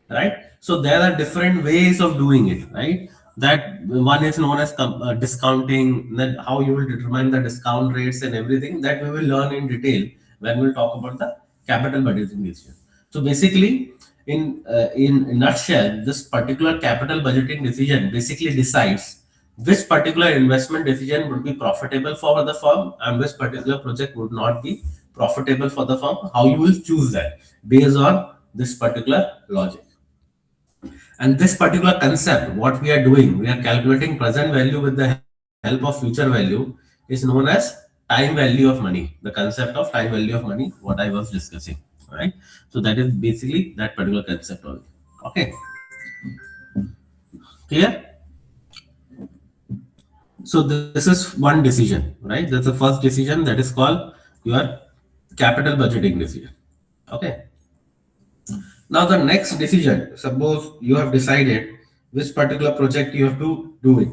right? So there are different ways of doing it, right? That one is known as discounting, then how you will determine the discount rates and everything that we will learn in detail when we'll talk about the capital budgeting decision. So basically, in a nutshell, this particular capital budgeting decision basically decides which particular investment decision would be profitable for the firm and which particular project would not be profitable for the firm. How you will choose that based on this particular logic. And this particular concept, what we are doing, we are calculating present value with the help of future value, is known as time value of money. The concept of time value of money, what I was discussing, right? So that is basically that particular concept only. Okay. Clear? So this is one decision, right? That's the first decision, that is called your capital budgeting decision. Okay. Now the next decision, suppose you have decided which particular project you have to do it.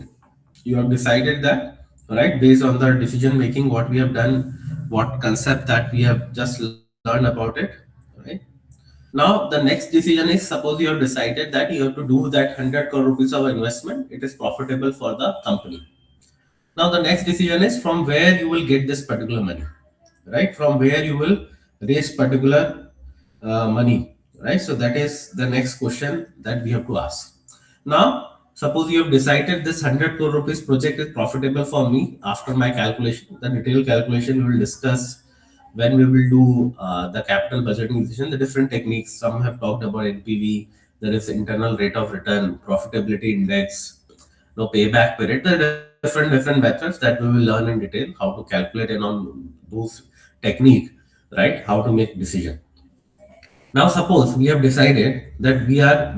You have decided that, right, based on the decision making, what we have done, what concept that we have just learned about it, right? Now the next decision is, suppose you have decided that you have to do that 100 crore rupees of investment, it is profitable for the company. Now the next decision is from where you will get this particular money, right? From where you will raise particular money, right? So that is the next question that we have to ask. Now, suppose you have decided this 100 crore rupees project is profitable for me after my calculation. The detailed calculation we will discuss when we will do the capital budgeting decision, the different techniques. Some have talked about NPV, there is internal rate of return, profitability index, no payback period. There are different methods that we will learn in detail, how to calculate and on those technique, right? How to make decision. Now, suppose we have decided that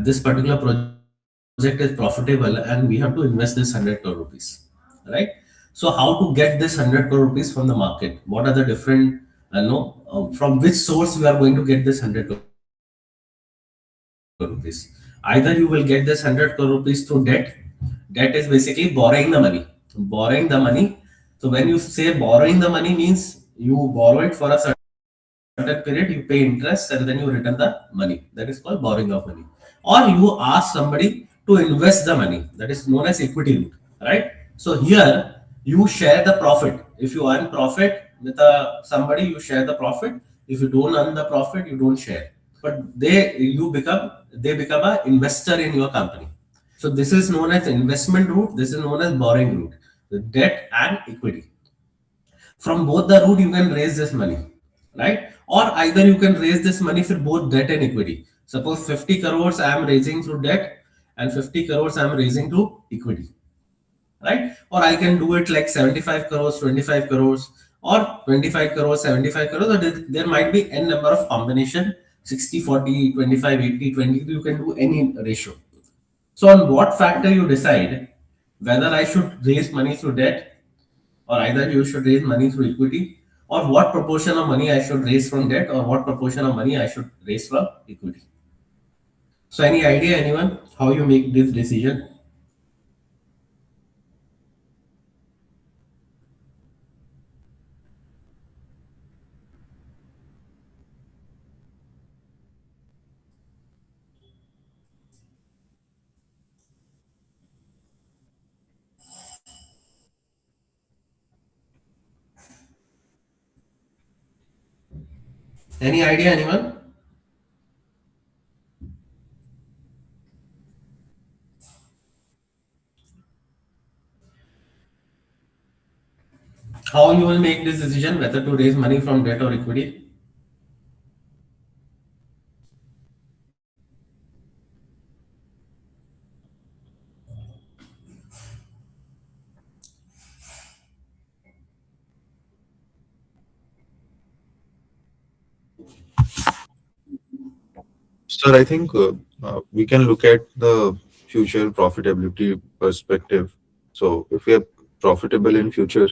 this particular project is profitable and we have to invest this 100 crore rupees, right? So how to get this 100 crore rupees from the market? What are the different, from which source we are going to get this 100 crore rupees? Either you will get this 100 crore rupees through debt. Debt is basically borrowing the money. Borrowing the money. So when you say borrowing the money means you borrow it for a certain period, you pay interest and then you return the money. That is called borrowing of money. Or you ask somebody to invest the money. That is known as equity route, right? So here you share the profit. If you earn profit with somebody, you share the profit. If you don't earn the profit, you don't share. But they become an investor in your company. So this is known as investment route. This is known as borrowing route. The debt and equity. From both the route, you can raise this money, right? Or either you can raise this money for both debt and equity. Suppose 50 crores I am raising through debt and 50 crores I am raising through equity, right? Or I can do it like 75 crores, 25 crores, or 25 crores, 75 crores. Or there might be n number of combination, 60, 40, 25, 80, 20. You can do any ratio. So on what factor you decide whether I should raise money through debt or either you should raise money through equity, or what proportion of money I should raise from debt or what proportion of money I should raise from equity. So any idea, anyone, how you make this decision? Any idea, anyone? How you will make this decision whether to raise money from debt or equity? Sir, I think we can look at the future profitability perspective. So if we are profitable in future,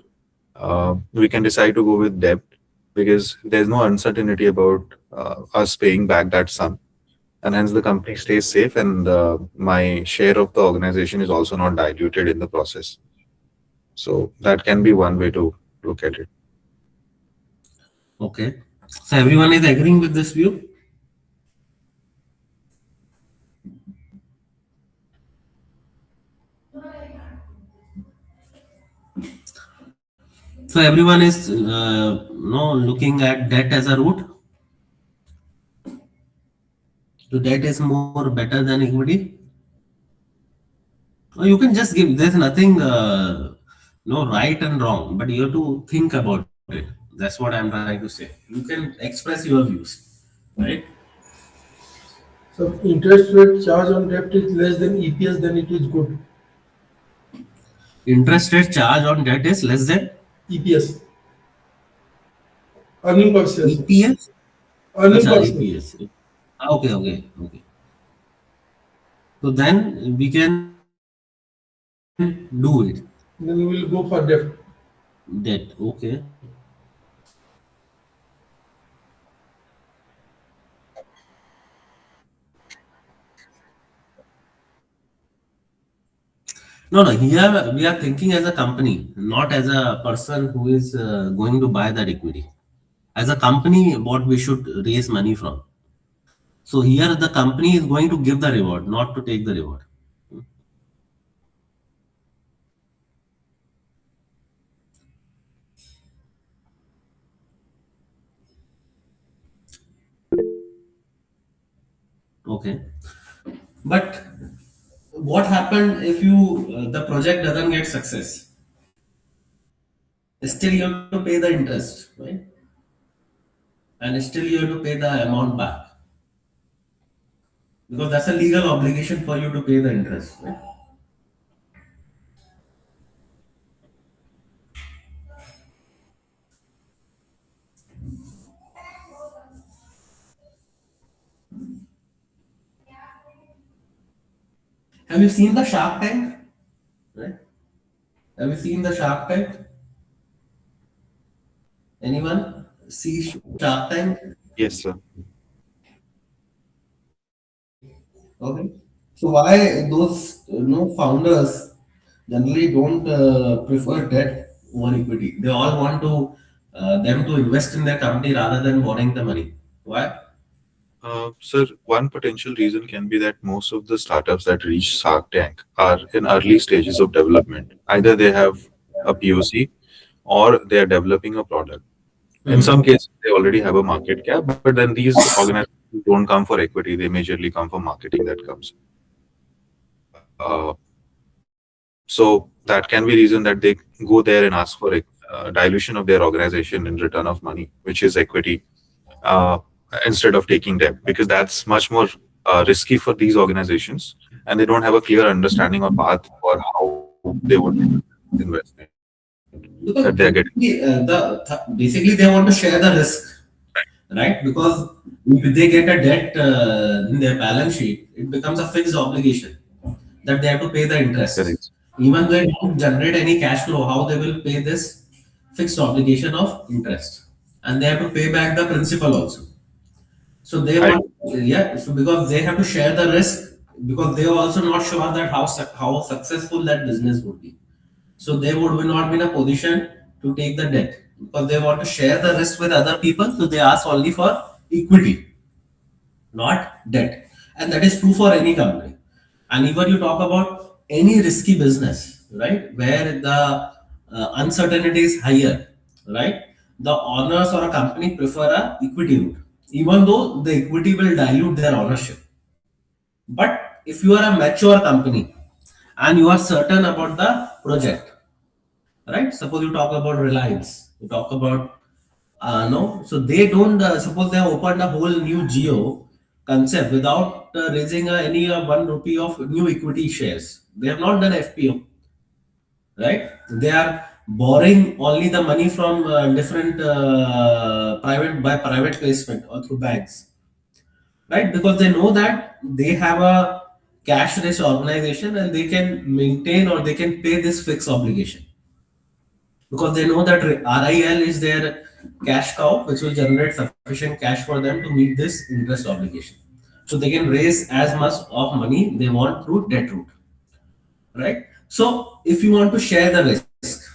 we can decide to go with debt because there's no uncertainty about us paying back that sum. And hence the company stays safe and my share of the organization is also not diluted in the process. So that can be one way to look at it. Okay. So everyone is agreeing with this view? So everyone is looking at debt as a route. So debt is more better than equity. Or you can just give. There's nothing no right and wrong, but you have to think about it. That's what I'm trying to say. You can express your views, right? So interest rate charge on debt is less than EPS, then it is good. Interest rate charge on debt is less than EPS. Earning per share. EPS. Earning Acha, per share. EPS. Okay. So then we can do it. Then we will go for debt. Debt. Okay. No. Here we are thinking as a company, not as a person who is going to buy that equity. As a company, what we should raise money from. So here the company is going to give the reward, not to take the reward. Okay. But what happened if the project doesn't get success? Still you have to pay the interest, right? And still you have to pay the amount back. Because that's a legal obligation for you to pay the interest, right? Have you seen the Shark Tank? Right? Have you seen the Shark Tank? Anyone see Shark Tank? Yes, sir. Okay. So why those founders generally don't prefer debt over equity? They all want them to invest in their company rather than borrowing the money. Why? Sir, one potential reason can be that most of the startups that reach Shark Tank are in early stages of development. Either they have a POC or they are developing a product. In some cases, they already have a market cap, but then these organizations don't come for equity. They majorly come for marketing that comes. So that can be reason that they go there and ask for a dilution of their organization in return of money, which is equity, instead of taking debt, because that's much more risky for these organizations, and they don't have a clear understanding or path for how they would invest that they're getting. Basically, they want to share the risk, right? Because if they get a debt in their balance sheet, it becomes a fixed obligation that they have to pay the interest. Correct. Even though they don't generate any cash flow, how they will pay this fixed obligation of interest, and they have to pay back the principal also. So they want, so because they have to share the risk, because they are also not sure that how successful that business would be. So they would not be in a position to take the debt because they want to share the risk with other people. So they ask only for equity, not debt, and that is true for any company. And even you talk about any risky business, right, where the uncertainty is higher, right? The owners or a company prefer a equity route. even though the equity will dilute their ownership. But if you are a mature company and you are certain about the project, right? Suppose you talk about Reliance, you talk about no, so they don't suppose they have opened a whole new geo concept without raising any 1 rupee of new equity shares. They have not done FPO, right? They are borrowing only the money from different private placement or through banks, right? Because they know that they have a cash rich organization and they can maintain or they can pay this fixed obligation, because they know that RIL is their cash cow, which will generate sufficient cash for them to meet this interest obligation. So they can raise as much of money they want through debt route, right? So if you want to share the risk,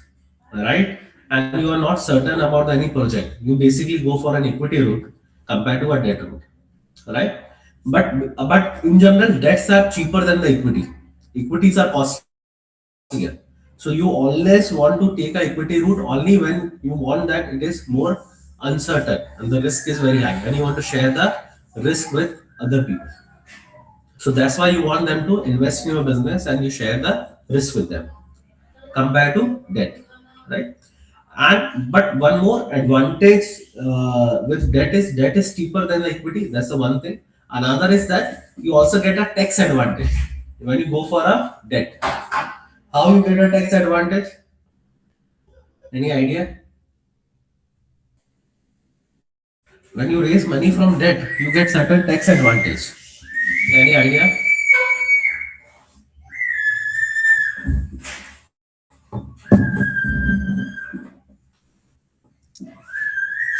right, and you are not certain about any project, you basically go for an equity route compared to a debt route, right? But in general, debts are cheaper than the equity. Equities are costlier. So you always want to take a equity route only when you want that it is more uncertain and the risk is very high, and you want to share the risk with other people. So that's why you want them to invest in your business and you share the risk with them compared to debt, right? And but one more advantage with debt is cheaper than the equity. That's the one thing. Another is that you also get a tax advantage when you go for a debt. How you get a tax advantage? Any idea? When you raise money from debt, you get certain tax advantage. Any idea?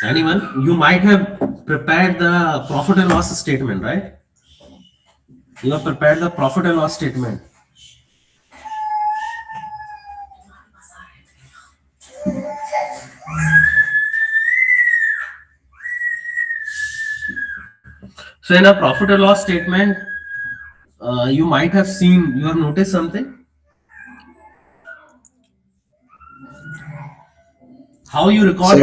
Anyone? You might have prepared the profit and loss statement, right? You have prepared the profit and loss statement. So in a profit and loss statement, you might have seen, you have noticed something. How you record?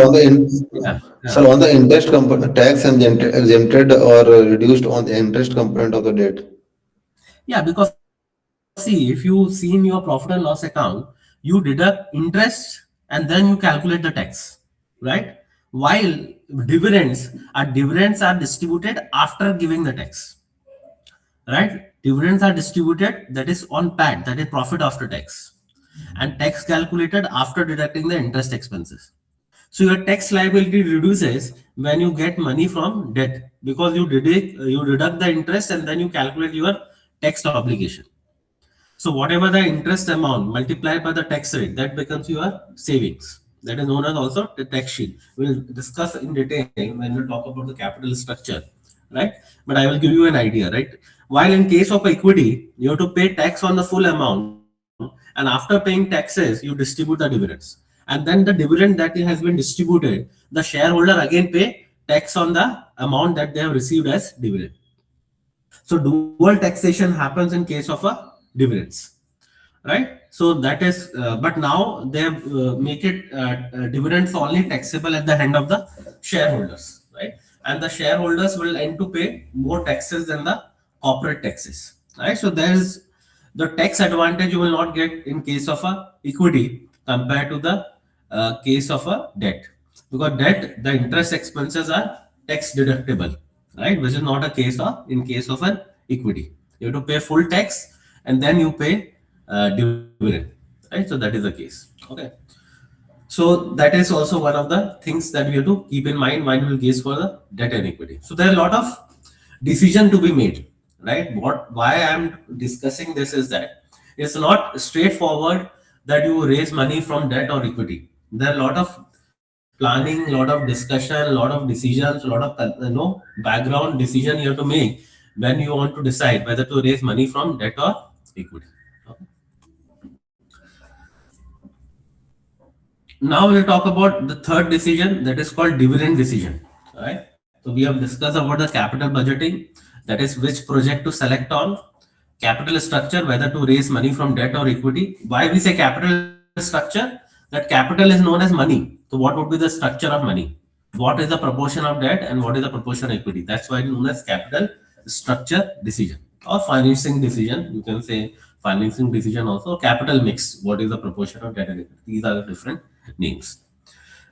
So on the interest component, tax exempted or reduced on the interest component of the debt. Yeah, because see, if you see in your profit and loss account, you deduct interest and then you calculate the tax, right? While dividends are distributed after giving the tax, right? Dividends are distributed, that is on PAT, that is profit after tax, and tax calculated after deducting the interest expenses. So your tax liability reduces when you get money from debt, because you deduct the interest and then you calculate your tax obligation. So whatever the interest amount multiplied by the tax rate, that becomes your savings. That is known as also the tax sheet. We'll discuss in detail when we talk about the capital structure, right? But I will give you an idea, right? While in case of equity, you have to pay tax on the full amount, and after paying taxes, you distribute the dividends. And then the dividend that has been distributed, the shareholder again pay tax on the amount that they have received as dividend. So dual taxation happens in case of a dividends, right? So that is, but now they have make it dividends only taxable at the hand of the shareholders, right? And the shareholders will end to pay more taxes than the corporate taxes, right? So there is the tax advantage you will not get in case of a equity compared to the case of a debt, because debt, the interest expenses are tax deductible, right? Which is not a case of in case of an equity. You have to pay full tax and then you pay dividend, right? So that is the case. Okay. So that is also one of the things that we have to keep in mind when we will case for the debt and equity. So there are a lot of decision to be made, right? Why I am discussing this is that it's not straightforward that you raise money from debt or equity. There are a lot of planning, a lot of discussion, a lot of decisions, a lot of background decision you have to make when you want to decide whether to raise money from debt or equity. Okay. Now we'll talk about the third decision, that is called dividend decision. Right. So we have discussed about the capital budgeting, that is which project to select on, capital structure, whether to raise money from debt or equity. Why we say capital structure? That capital is known as money. So what would be the structure of money? what is the proportion of debt and what is the proportion of equity. That's why it's known as capital structure decision or financing decision. You can say financing decision also, capital mix. What is the proportion of debt and equity? These are the different names.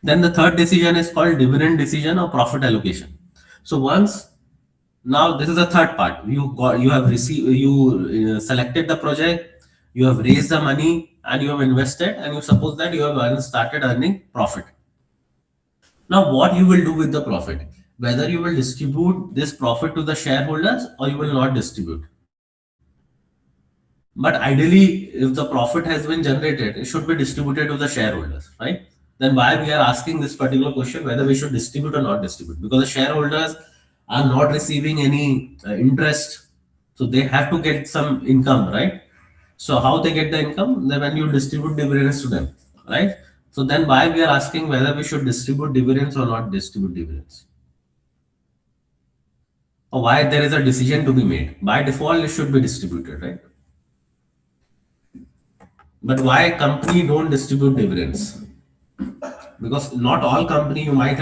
Then the third decision is called dividend decision or profit allocation. So once, now this is the third part. You have received, you selected the project, you have raised the money and you have invested, and you suppose that you have started earning profit. Now what you will do with the profit? Whether you will distribute this profit to the shareholders or you will not distribute. But ideally, if the profit has been generated, it should be distributed to the shareholders, right? Then why we are asking this particular question, whether we should distribute or not distribute? Because the shareholders are not receiving any interest, so they have to get some income, right? So how they get the income? Then when you distribute dividends to them, right? So then why we are asking whether we should distribute dividends or not distribute dividends? Or why there is a decision to be made? By default, it should be distributed, right? But why company don't distribute dividends? Because not all company you might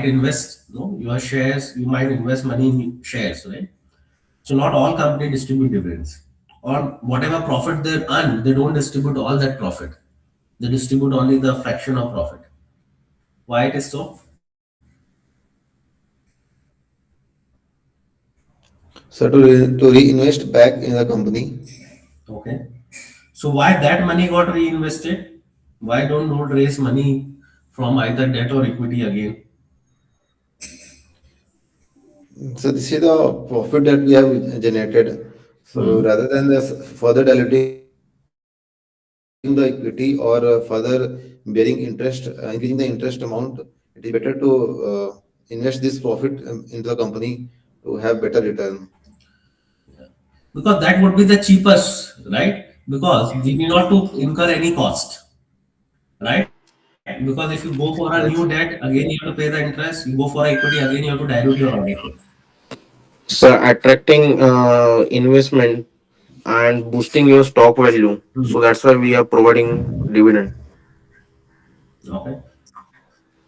invest, your shares, you might invest money in shares, right? So not all company distribute dividends, or whatever profit they earn, they don't distribute all that profit. They distribute only the fraction of profit. Why it is so? So to reinvest back in the company. Okay. So why that money got reinvested? Why don't raise money from either debt or equity again? So this is the profit that we have generated. So rather than this further diluting the equity or further bearing interest, increasing the interest amount, it is better to invest this profit into the company to have better return. Because that would be the cheapest, right? Because we need not to incur any cost, right? Because if you go for a new debt, again you have to pay the interest. You go for equity, again you have to dilute your ownership. So attracting investment and boosting your stock value. So that's why we are providing dividend. Okay.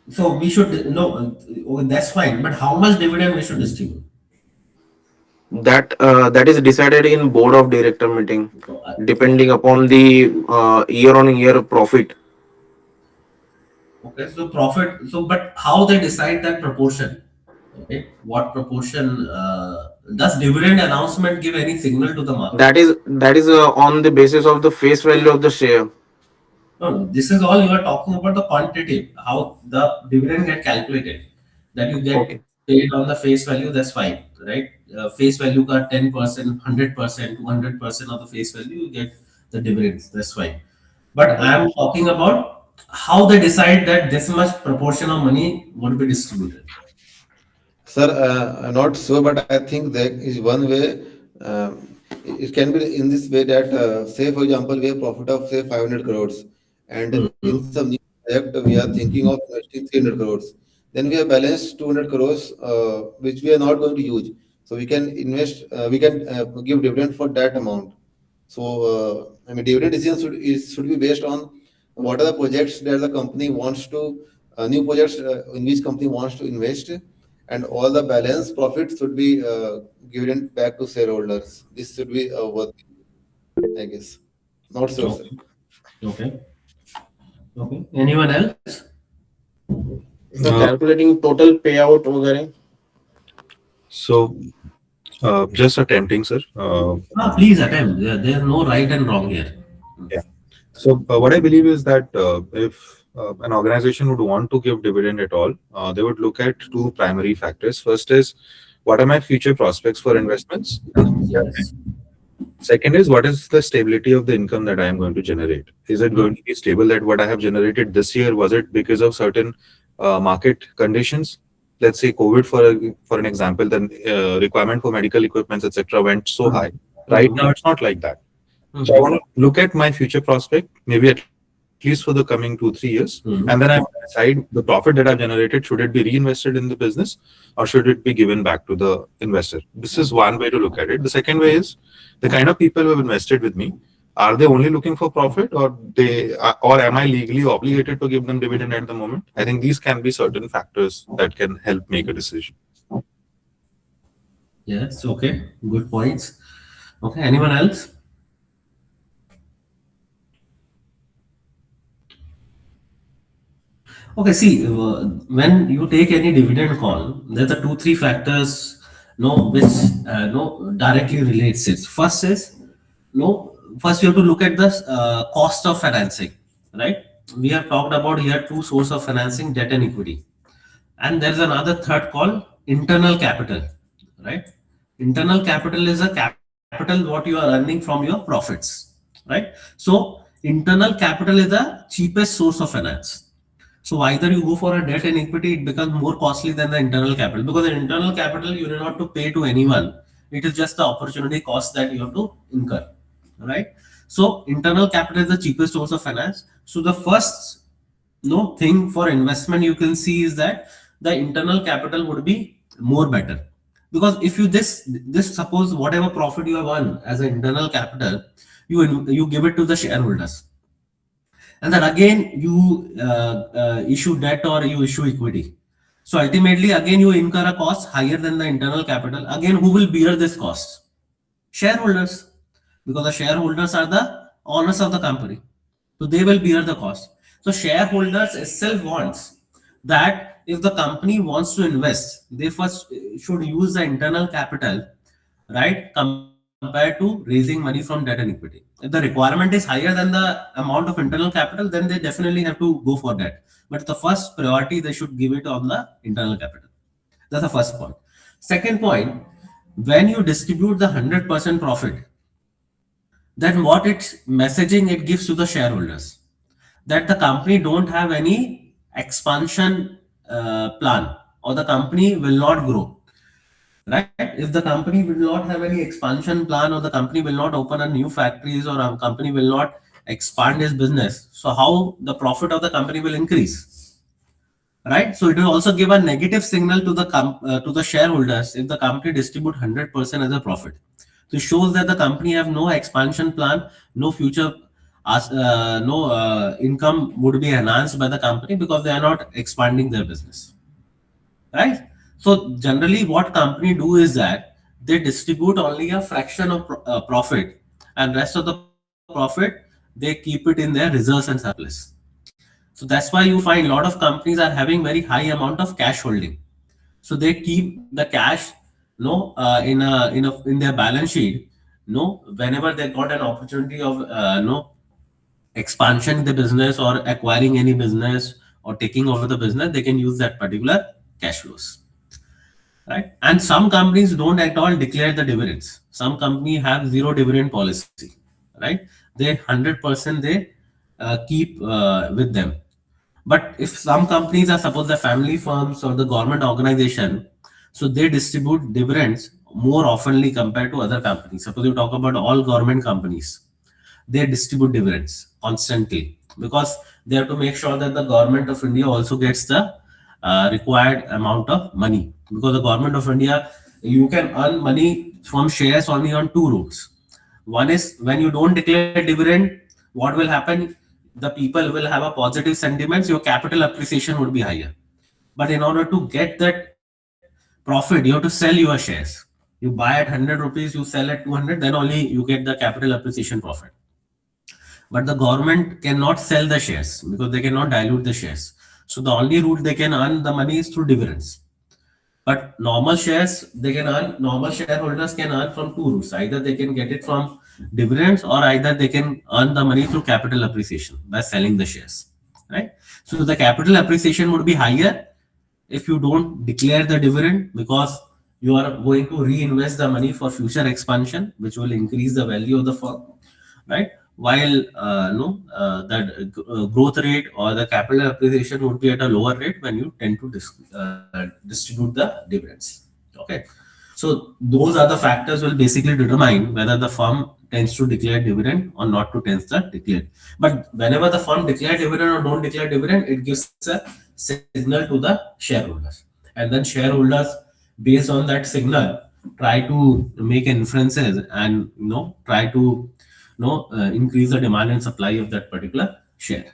So we should no, that's fine. But how much dividend we should distribute? That is decided in board of director meeting, depending upon the year-on-year profit. Okay, so profit. So, but how they decide that proportion? Okay, what proportion? Does dividend announcement give any signal to the market? That is on the basis of the face value of the share. No, this is all you are talking about the quantitative, how the dividend get calculated. That you get paid on the face value, that's fine, right? Face value ka 10%, 100%, 200% of the face value, you get the dividends, that's fine. But I am talking about how they decide that this much proportion of money would be distributed. Sir, not so, but I think there is one way. It can be in this way that, say, for example, we have profit of say 500 crores, and in some new project we are thinking of investing 300 crores. Then we have balanced 200 crores, which we are not going to use. So we can invest, we can give dividend for that amount. So I mean, dividend decision should be based on what are the projects that the company wants to, new projects in which company wants to invest, and all the balance profit should be given back to shareholders. This should be worthy, I guess. Not so, sir. Okay. Okay. Anyone else? So calculating total payout वगैरह. So, just attempting, sir. Please attempt. There is no right and wrong here. Yeah. So, what I believe is that if an organization would want to give dividend at all, they would look at two primary factors. First is, what are my future prospects for investments? Yes. Second is, what is the stability of the income that I am going to generate? Is it going to be stable that what I have generated this year, was it because of certain market conditions? Let's say COVID for an example, then requirement for medical equipments, etc. went so high. Right now, it's not like that. So I want to look at my future prospect, maybe at least for the coming 2-3 years, and then I decide the profit that I've generated, should it be reinvested in the business or should it be given back to the investor? This is one way to look at it. The second way is the kind of people who have invested with me. are they only looking for profit, or or am I legally obligated to give them dividend at the moment? I think these can be certain factors that can help make a decision. Yes, okay, good points. Okay, anyone else? Okay, see, when you take any dividend call, there's a 2-3 factors, which directly relates it. First is, first you have to look at the cost of financing, right? We have talked about here two sources of financing, debt and equity. And there's another third called internal capital, right? Internal capital is a capital what you are earning from your profits, right? So internal capital is the cheapest source of finance. So either you go for a debt and equity, it becomes more costly than the internal capital, because the internal capital you do not to pay to anyone. It is just the opportunity cost that you have to incur, right? So internal capital is the cheapest source of finance. So the first thing for investment you can see is that the internal capital would be more better, because if you this suppose whatever profit you have earned as an internal capital, you give it to the shareholders, and then again you issue debt or you issue equity. So ultimately again you incur a cost higher than the internal capital. Again, who will bear this cost? Shareholders, because the shareholders are the owners of the company, so they will bear the cost. So shareholders itself wants that if the company wants to invest, they first should use the internal capital, right, compared to raising money from debt and equity. If the requirement is higher than the amount of internal capital, then they definitely have to go for that. But the first priority, they should give it on the internal capital. That's the first point. Second point, when you distribute the 100% profit, then what it's messaging it gives to the shareholders, that the company don't have any expansion plan, or the company will not grow, right? If the company will not have any expansion plan, or the company will not open a new factories, or a company will not expand its business, so how the profit of the company will increase, right? So it will also give a negative signal to the shareholders if the company distribute 100% as a profit. So it shows that the company have no expansion plan, no future income would be enhanced by the company, because they are not expanding their business, right? So generally what company do is that they distribute only a fraction of profit, and rest of the profit they keep it in their reserves and surplus. So that's why you find a lot of companies are having very high amount of cash holding. So they keep the cash in their balance sheet, whenever they got an opportunity of expansion in the business, or acquiring any business, or taking over the business, they can use that particular cash flows, right? And some companies don't at all declare the dividends. Some company have zero dividend policy, right? They 100% they keep with them. But if some companies are, suppose the family firms or the government organization, so they distribute dividends more oftenly compared to other companies. Suppose you talk about all government companies, they distribute dividends constantly, because they have to make sure that the government of India also gets the required amount of money. Because the government of India, you can earn money from shares only on two routes. One is when you don't declare dividend, what will happen? The people will have a positive sentiments, your capital appreciation would be higher. But in order to get that profit, you have to sell your shares. You buy at 100 rupees, you sell at 200, then only you get the capital appreciation profit. But the government cannot sell the shares, because they cannot dilute the shares. So the only route they can earn the money is through dividends. But normal shares, normal shareholders can earn from two routes. Either they can get it from dividends, or either they can earn the money through capital appreciation by selling the shares, right? So the capital appreciation would be higher if you don't declare the dividend, because you are going to reinvest the money for future expansion, which will increase the value of the firm, right? While that growth rate or the capital appreciation would be at a lower rate when you tend to distribute the dividends. Okay, so those are the factors will basically determine whether the firm tends to declare dividend or not to tends to declare. But whenever the firm declare dividend or don't declare dividend, it gives a signal to the shareholders, and then shareholders, based on that signal, try to make inferences and try to increase the demand and supply of that particular share.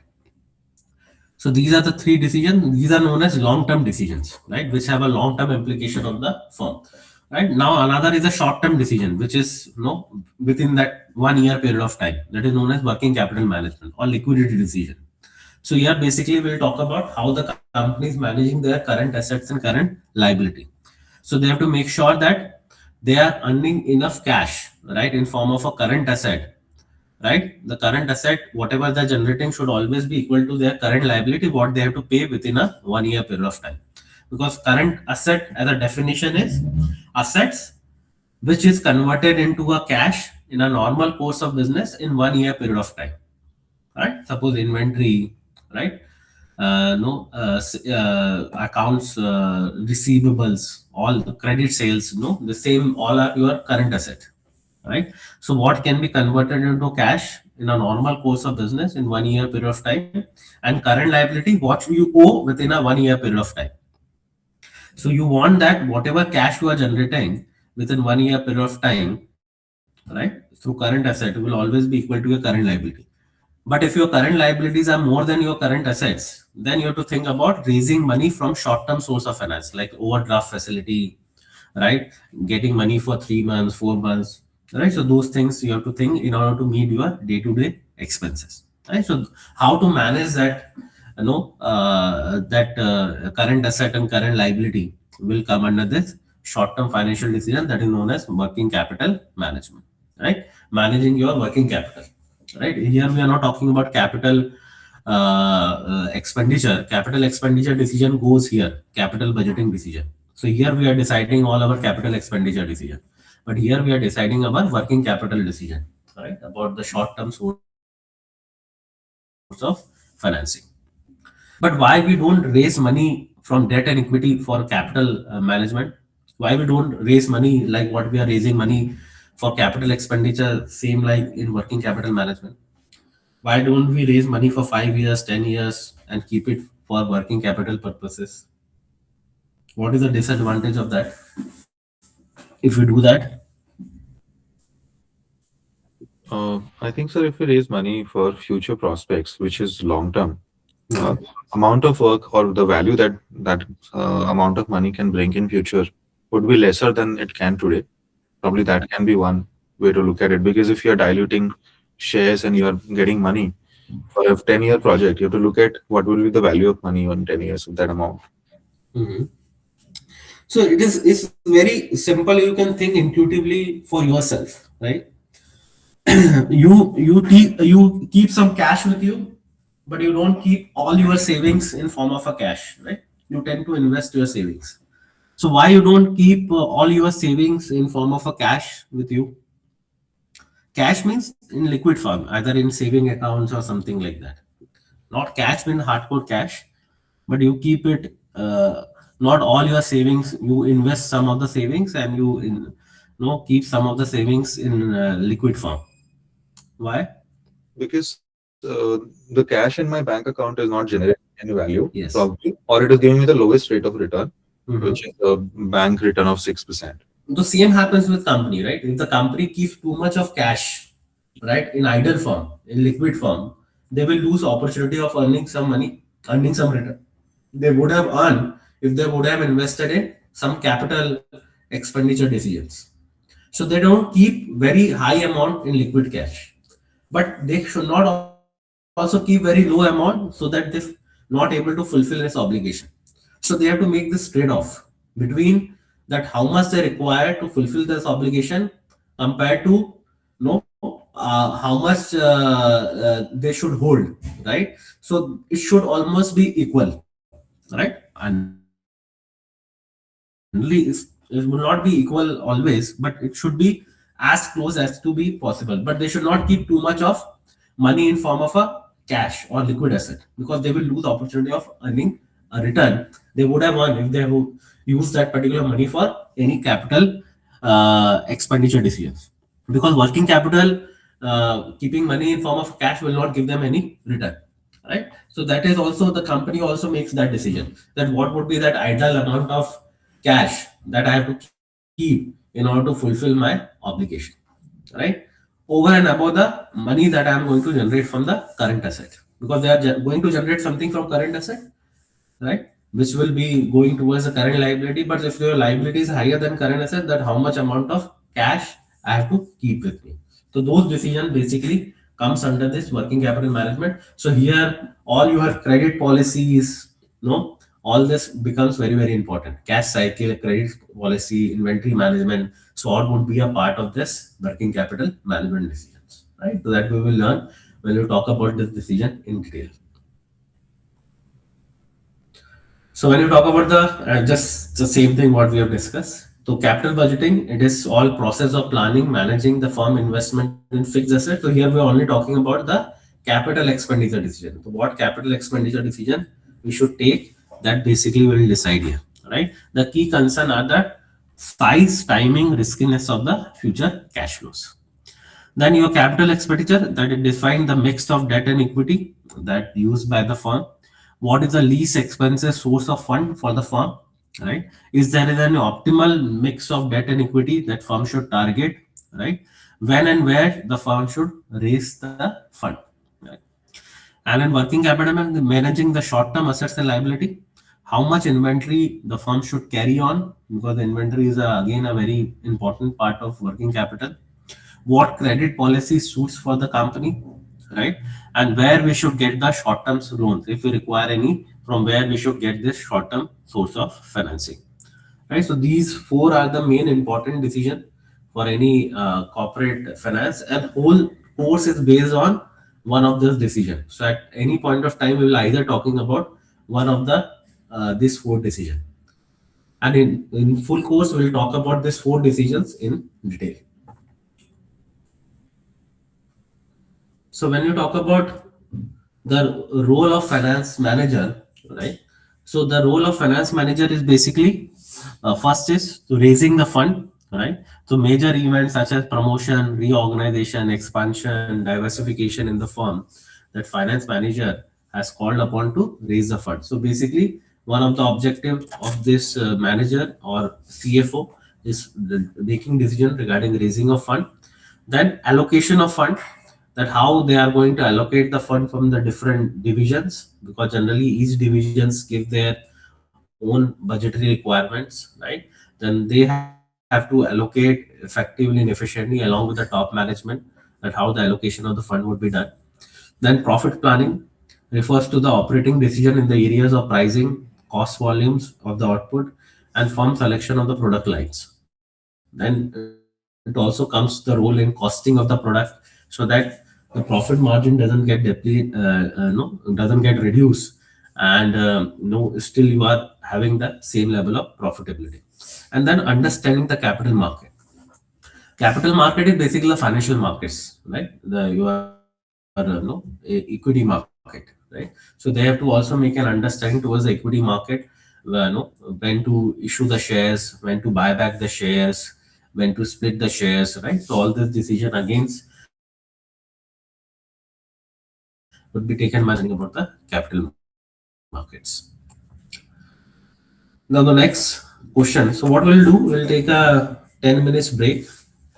So these are the three decisions. These are known as long-term decisions, right, which have a long-term implication on the firm. Right now, another is a short-term decision, which is within that 1 year period of time. That is known as working capital management or liquidity decision. So here, basically, we'll talk about how the company is managing their current assets and current liability. So they have to make sure that they are earning enough cash, right, in form of a current asset. Right, the current asset, whatever they're generating, should always be equal to their current liability, what they have to pay within a 1 year period of time. Because current asset, as a definition, is assets which is converted into a cash in a normal course of business in 1 year period of time. Right, suppose inventory, right, accounts receivables, all the credit sales, the same, all are your current asset. Right, so what can be converted into cash in a normal course of business in 1 year period of time, and current liability, what you owe within a 1 year period of time. So you want that whatever cash you are generating within 1 year period of time, right, through current asset, will always be equal to your current liability. But if your current liabilities are more than your current assets, then you have to think about raising money from short-term source of finance, like overdraft facility, right, getting money for 3 months, 4 months. Right, so those things you have to think in order to meet your day-to-day expenses. Right, so how to manage that, current asset and current liability will come under this short-term financial decision, that is known as working capital management. Right, managing your working capital. Right, here we are not talking about capital expenditure. Capital expenditure decision goes here, capital budgeting decision. So here we are deciding all our capital expenditure decision. But here we are deciding our working capital decision, right, about the short-term source of financing. But why we don't raise money from debt and equity for capital management? Why we don't raise money like what we are raising money for capital expenditure, same like in working capital management? Why don't we raise money for 5 years, 10 years and keep it for working capital purposes? What is the disadvantage of that if we do that? I think, sir, if we raise money for future prospects, which is long term, amount of work or the value that amount of money can bring in future would be lesser than it can today. Probably that can be one way to look at it, because if you're diluting shares and you're getting money for a 10-year project, you have to look at what will be the value of money on 10 years of that amount. So it's very simple. You can think intuitively for yourself, right? you keep some cash with you, but you don't keep all your savings in form of a cash, right? You tend to invest your savings. So why you don't keep all your savings in form of a cash with you? Cash means in liquid form, either in saving accounts or something like that. Not cash means hardcore cash, but you keep it, not all your savings. You invest some of the savings and you keep some of the savings in liquid form. Why? Because the cash in my bank account is not generating any value, probably, or it is giving me the lowest rate of return, which is a bank return of 6%. The same happens with company, right? If the company keeps too much of cash, right, in idle form, in liquid form, they will lose opportunity of earning some money, earning some return. They would have earned if they would have invested in some capital expenditure decisions. So they don't keep very high amount in liquid cash, but they should not also keep very low amount so that they're not able to fulfill this obligation. So they have to make this trade-off between that how much they require to fulfill this obligation compared to how much they should hold, right? So it should almost be equal, right? And it will not be equal always, but it should be as close as to be possible. But they should not keep too much of money in form of a cash or liquid asset, because they will lose the opportunity of earning a return they would have earned if they have used that particular money for any capital expenditure decisions. Because working capital, keeping money in form of cash will not give them any return, right? So that is also, the company also makes that decision, that what would be that idle amount of cash that I have to keep in order to fulfill my obligation, right? over and above the money that I am going to generate from the current asset, because they are going to generate something from current asset, right? Which will be going towards the current liability. But if your liability is higher than current asset, that how much amount of cash I have to keep with me. So those decisions basically comes under this working capital management. So here all your credit policies, no, all this becomes very, very important. Cash cycle, credit policy, inventory management. So all would be a part of this working capital management decisions, right? So that we will learn when we talk about this decision in detail. So when you talk about the just the same thing what we have discussed. So capital budgeting, it is all process of planning, managing the firm investment in fixed assets. So here we are only talking about the capital expenditure decision. So what capital expenditure decision we should take, that basically will decide here, right? The key concern are the size, timing, riskiness of the future cash flows. Then your capital expenditure, that it define the mix of debt and equity that used by the firm. What is the least expensive source of fund for the firm, right? Is there an optimal mix of debt and equity that firm should target, right? When and where the firm should raise the fund, right? And in working capital, managing the short-term assets and liability, how much inventory the firm should carry on, because the inventory is again a very important part of working capital. What credit policy suits for the company, right? And where we should get the short-term loans, if we require any, from where we should get this short-term source of financing, right? So these four are the main important decision for any corporate finance, and whole course is based on one of those decisions. So at any point of time, we will either talking about one of the these four decisions, and in full course, we will talk about these four decisions in detail. So when you talk about the role of finance manager, right? So the role of finance manager is basically first is to raising the fund, right? So major events such as promotion, reorganization, expansion, diversification in the firm, that finance manager has called upon to raise the fund. So basically, one of the objective of this manager or CFO is making decision regarding raising of fund, then allocation of fund, that how they are going to allocate the fund from the different divisions, because generally each divisions give their own budgetary requirements, right? Then they have to allocate effectively and efficiently along with the top management, that how the allocation of the fund would be done. Then profit planning refers to the operating decision in the areas of pricing, cost volumes of the output, and firm selection of the product lines. Then it also comes the role in costing of the product, so that the profit margin doesn't get doesn't get reduced, and still you are having the same level of profitability. And then understanding the capital market. Capital market is basically the financial markets, right? Equity market, right? So they have to also make an understanding towards the equity market, when to issue the shares, when to buy back the shares, when to split the shares, right? So all this decision against would be taken by thinking about the capital markets. Now the next question. So what we'll do, we'll take a 10 minutes break,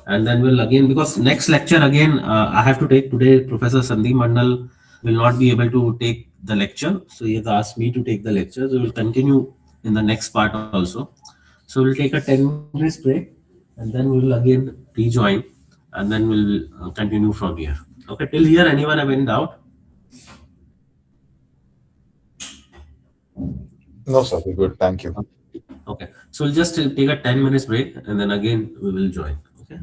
and then we'll again, because next lecture again I have to take today. Professor Sandeep Mandal will not be able to take the lecture, so he has asked me to take the lecture. So we'll continue in the next part also. So we'll take a 10 minutes break, and then we will again rejoin, and then we'll continue from here. Okay, till here, anyone have any doubt? No, sir, we're good. Thank you. Okay, so we'll just take a 10 minutes break, and then again we will join. Okay.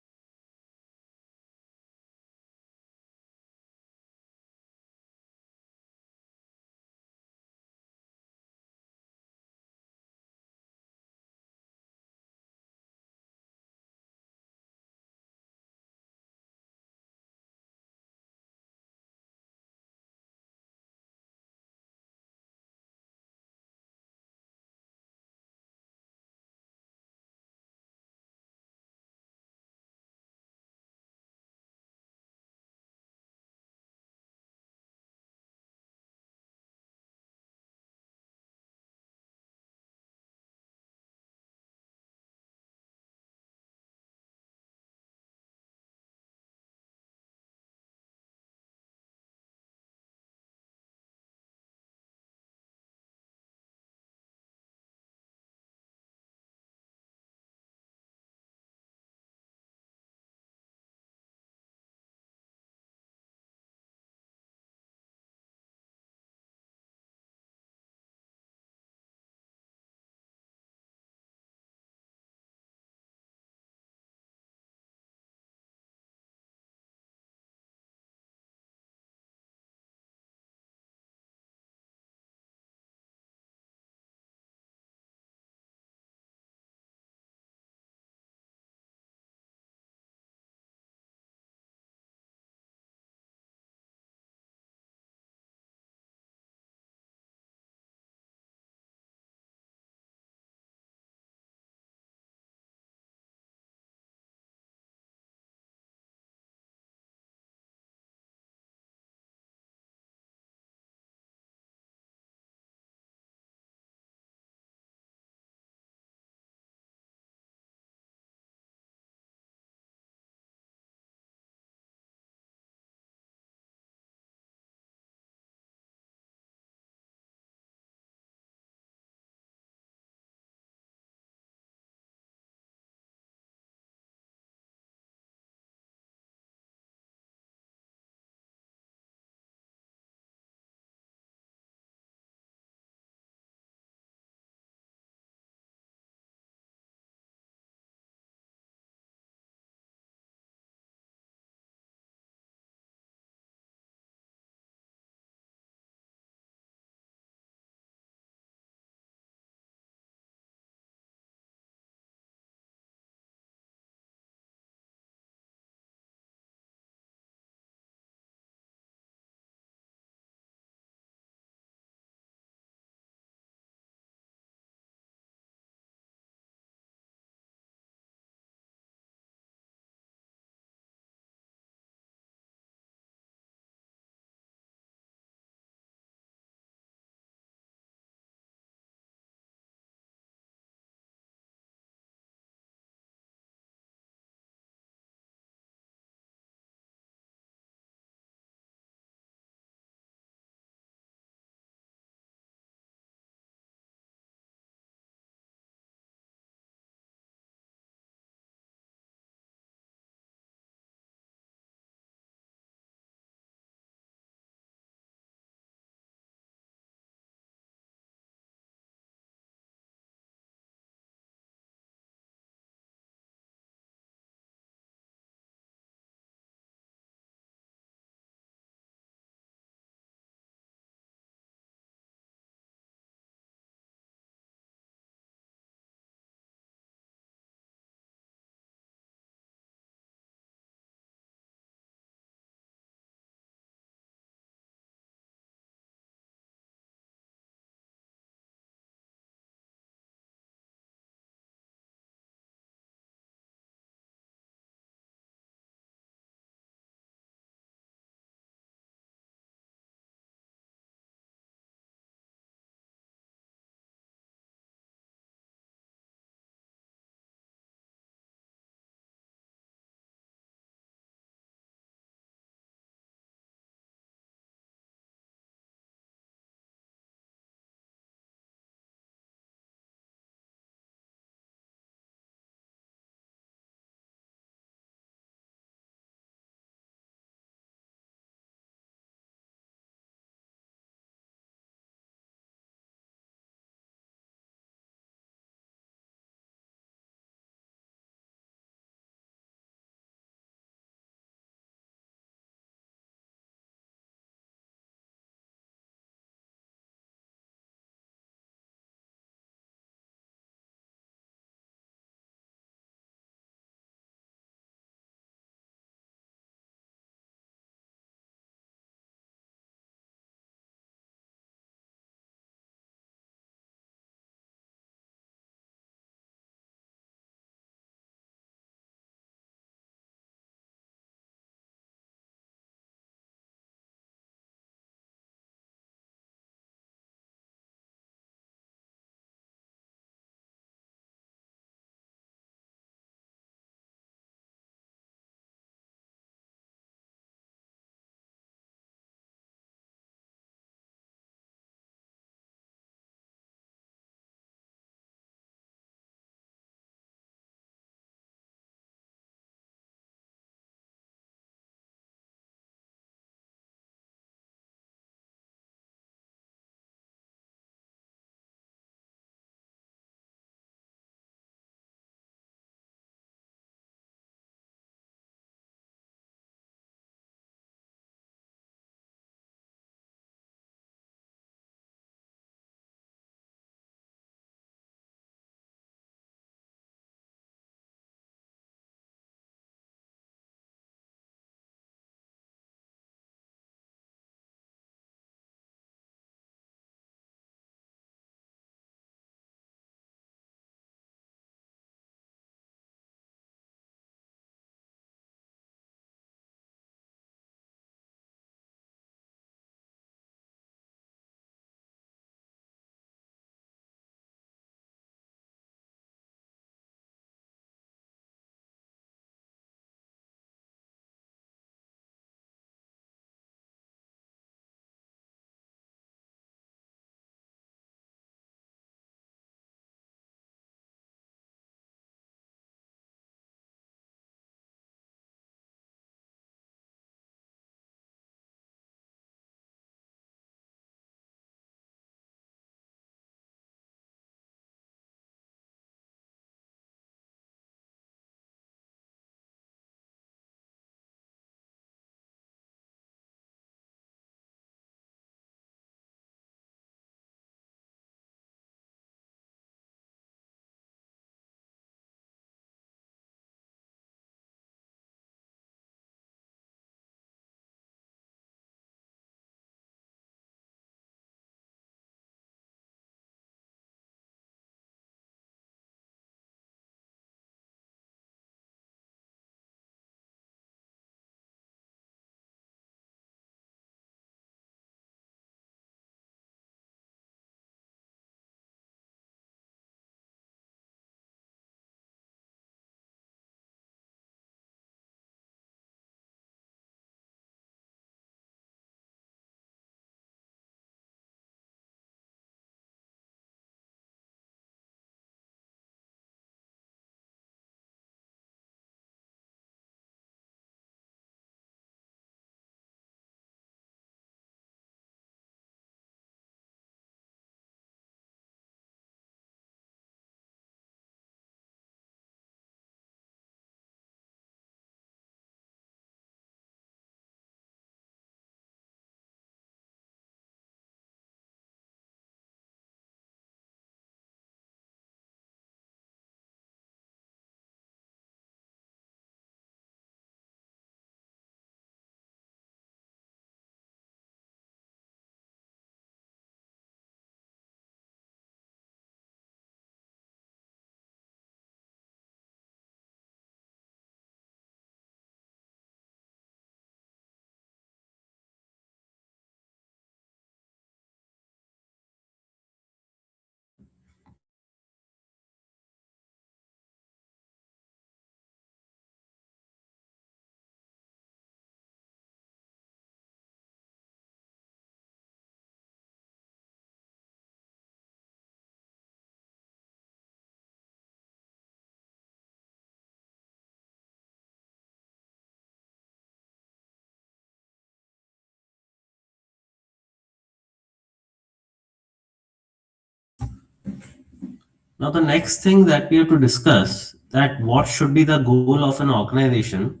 Now, the next thing that we have to discuss, that what should be the goal of an organization,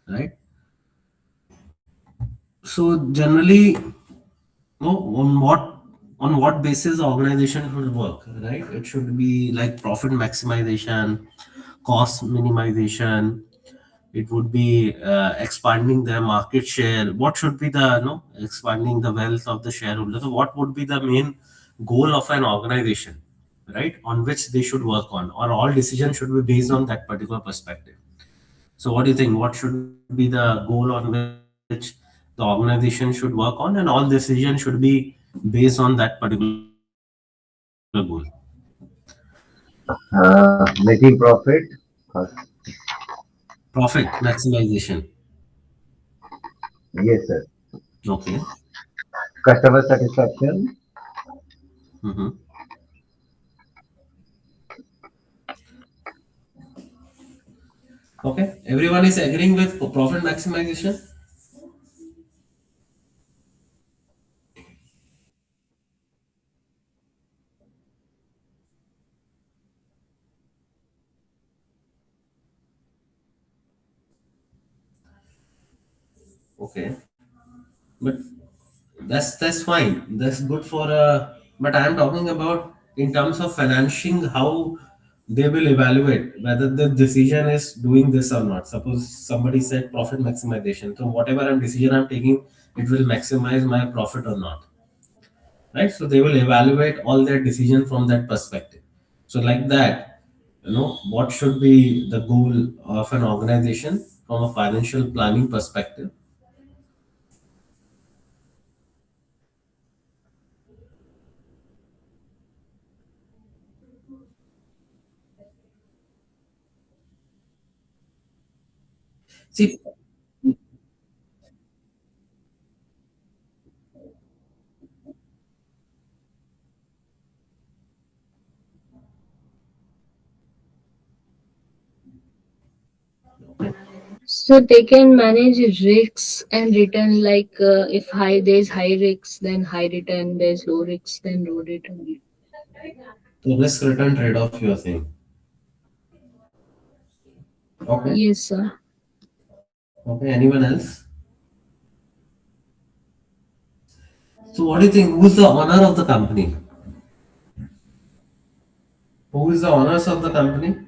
right? So generally, on what basis the organization should work, right? It should be like profit maximization, cost minimization. It would be expanding their market share. What should be the expanding the wealth of the shareholders? So what would be the main goal of an organization, right? On which they should work on, or all decisions should be based on that particular perspective. So what do you think? What should be the goal on which the organization should work on, and all decisions should be based on that particular goal? Making profit. Profit maximization. Yes, sir. Okay. Customer satisfaction. Mm-hmm. Okay. Everyone is agreeing with profit maximization? Okay. But that's fine. That's good for but I'm talking about in terms of financing, how they will evaluate whether the decision is doing this or not. Suppose somebody said profit maximization. So whatever decision I'm taking, it will maximize my profit or not. Right? So they will evaluate all their decision from that perspective. So like that, what should be the goal of an organization from a financial planning perspective? See, So they can manage risks and return, like if there's high risks, then high return, there's low risks, then low return. so risk return trade-off you are saying. Okay. Yes, sir. Okay. Anyone else? So what do you think? Who's the owner of the company? Who is the owners of the company?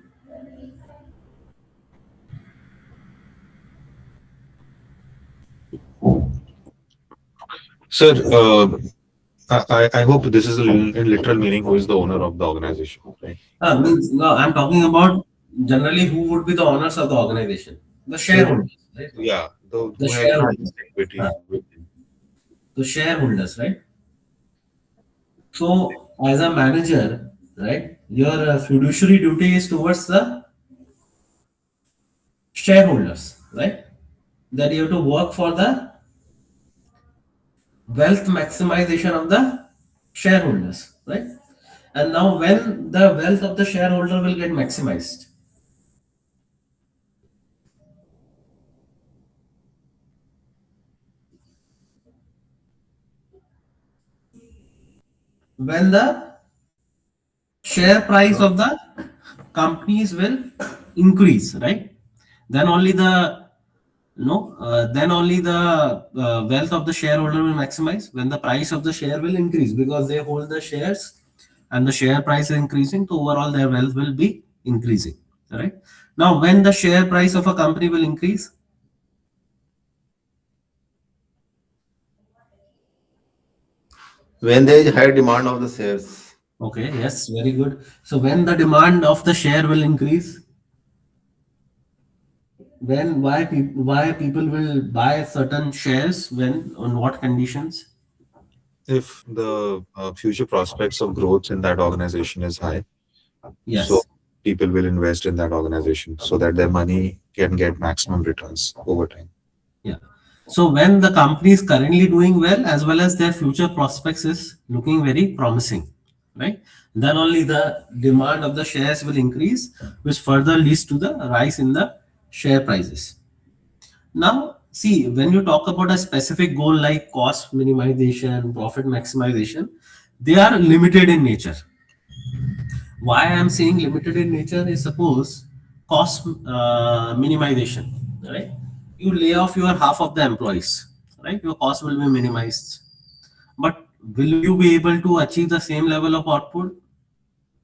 Sir, I hope this is the literal meaning. Who is the owner of the organization? Right? No, I'm talking about generally who would be the owners of the organization? The shareholders, right? Yeah, The shareholders. The shareholders, right? So as a manager, right, your fiduciary duty is towards the shareholders, right? That you have to work for the wealth maximization of the shareholders, right? And now when the wealth of the shareholder will get maximized? When the share price of the companies will increase, right? Then only the wealth of the shareholder will maximize when the price of the share will increase, because they hold the shares and the share price is increasing, so overall their wealth will be increasing, right? Now when the share price of a company will increase? When there is high demand of the shares. Okay, yes, very good. So when the demand of the share will increase? When why people will buy certain shares, when, on what conditions? If the future prospects of growth in that organization is high, Yes. so people will invest in that organization so that their money can get maximum returns over time. Yeah. So when the company is currently doing well, as well as their future prospects is looking very promising, right? Then only the demand of the shares will increase, which further leads to the rise in the share prices. Now, see, when you talk about a specific goal like cost minimization, profit maximization, they are limited in nature, Why I am saying limited in nature is, suppose cost minimization, right? You lay off your half of the employees, right? Your cost will be minimized. But will you be able to achieve the same level of output?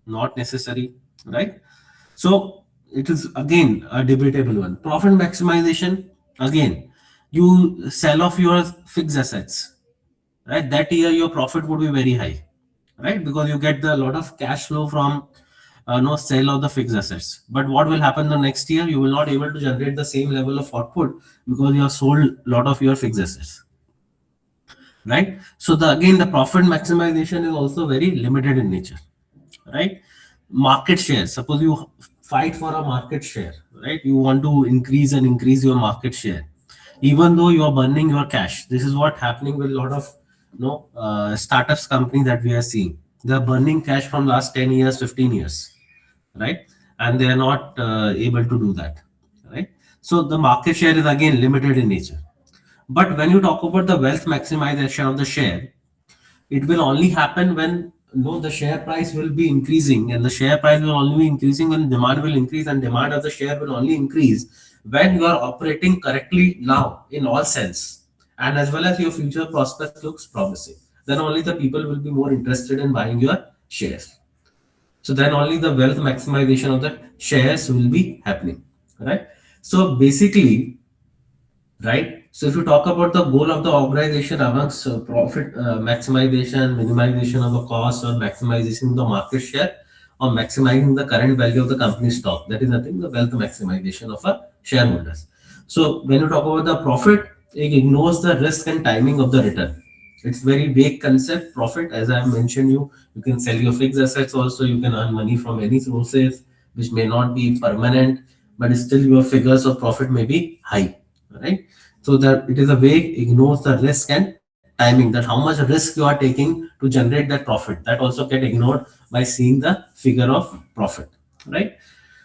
Not necessary, right? So it is again a debatable one. Profit maximization, again, you sell off your fixed assets, right? That year your profit would be very high, right? Because you get the lot of cash flow from no sale of the fixed assets. But what will happen the next year? You will not able to generate the same level of output because you have sold a lot of your fixed assets, right? So the again the profit maximization is also very limited in nature, right? Market share, suppose you fight for a market share, right? You want to increase and increase your market share even though you are burning your cash. This is what happening with a lot of startups company that we are seeing. They are burning cash from last 10 years, 15 years, right? And they are not able to do that, right? So the market share is again limited in nature. But when you talk about the wealth maximization of the share, it will only happen when the share price will be increasing, and the share price will only be increasing when demand will increase, and demand of the share will only increase when you are operating correctly now in all sense, and as well as your future prospects looks promising. Then only the people will be more interested in buying your shares. So then only the wealth maximization of the shares will be happening, right? So basically, right? So if you talk about the goal of the organization amongst profit maximization, minimization of the cost, or maximizing the market share, or maximizing the current value of the company stock, that is nothing the wealth maximization of a shareholders. So when you talk about the profit, it ignores the risk and timing of the return. It's very vague concept. Profit, as I mentioned, you can sell your fixed assets also. You can earn money from any sources, which may not be permanent, but still your figures of profit may be high, right? So that it is a way ignores the risk and timing, that how much risk you are taking to generate that profit. That also get ignored by seeing the figure of profit, right?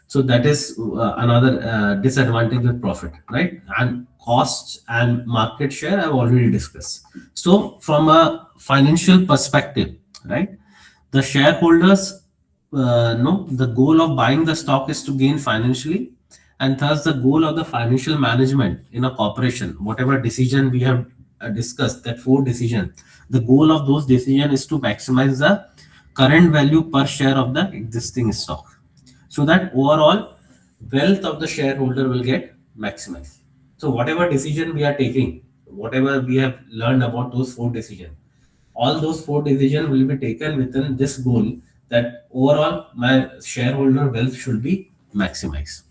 So that is another disadvantage with profit, right? And costs and market share I've already discussed. So from a financial perspective, right, the shareholders know the goal of buying the stock is to gain financially, and thus the goal of the financial management in a corporation, whatever decision we have discussed, that 4 decision, the goal of those decision is to maximize the current value per share of the existing stock, so that overall wealth of the shareholder will get maximized. So whatever decision we are taking, whatever we have learned about those 4 decisions, all those 4 decisions will be taken within this goal, that overall my shareholder wealth should be maximized.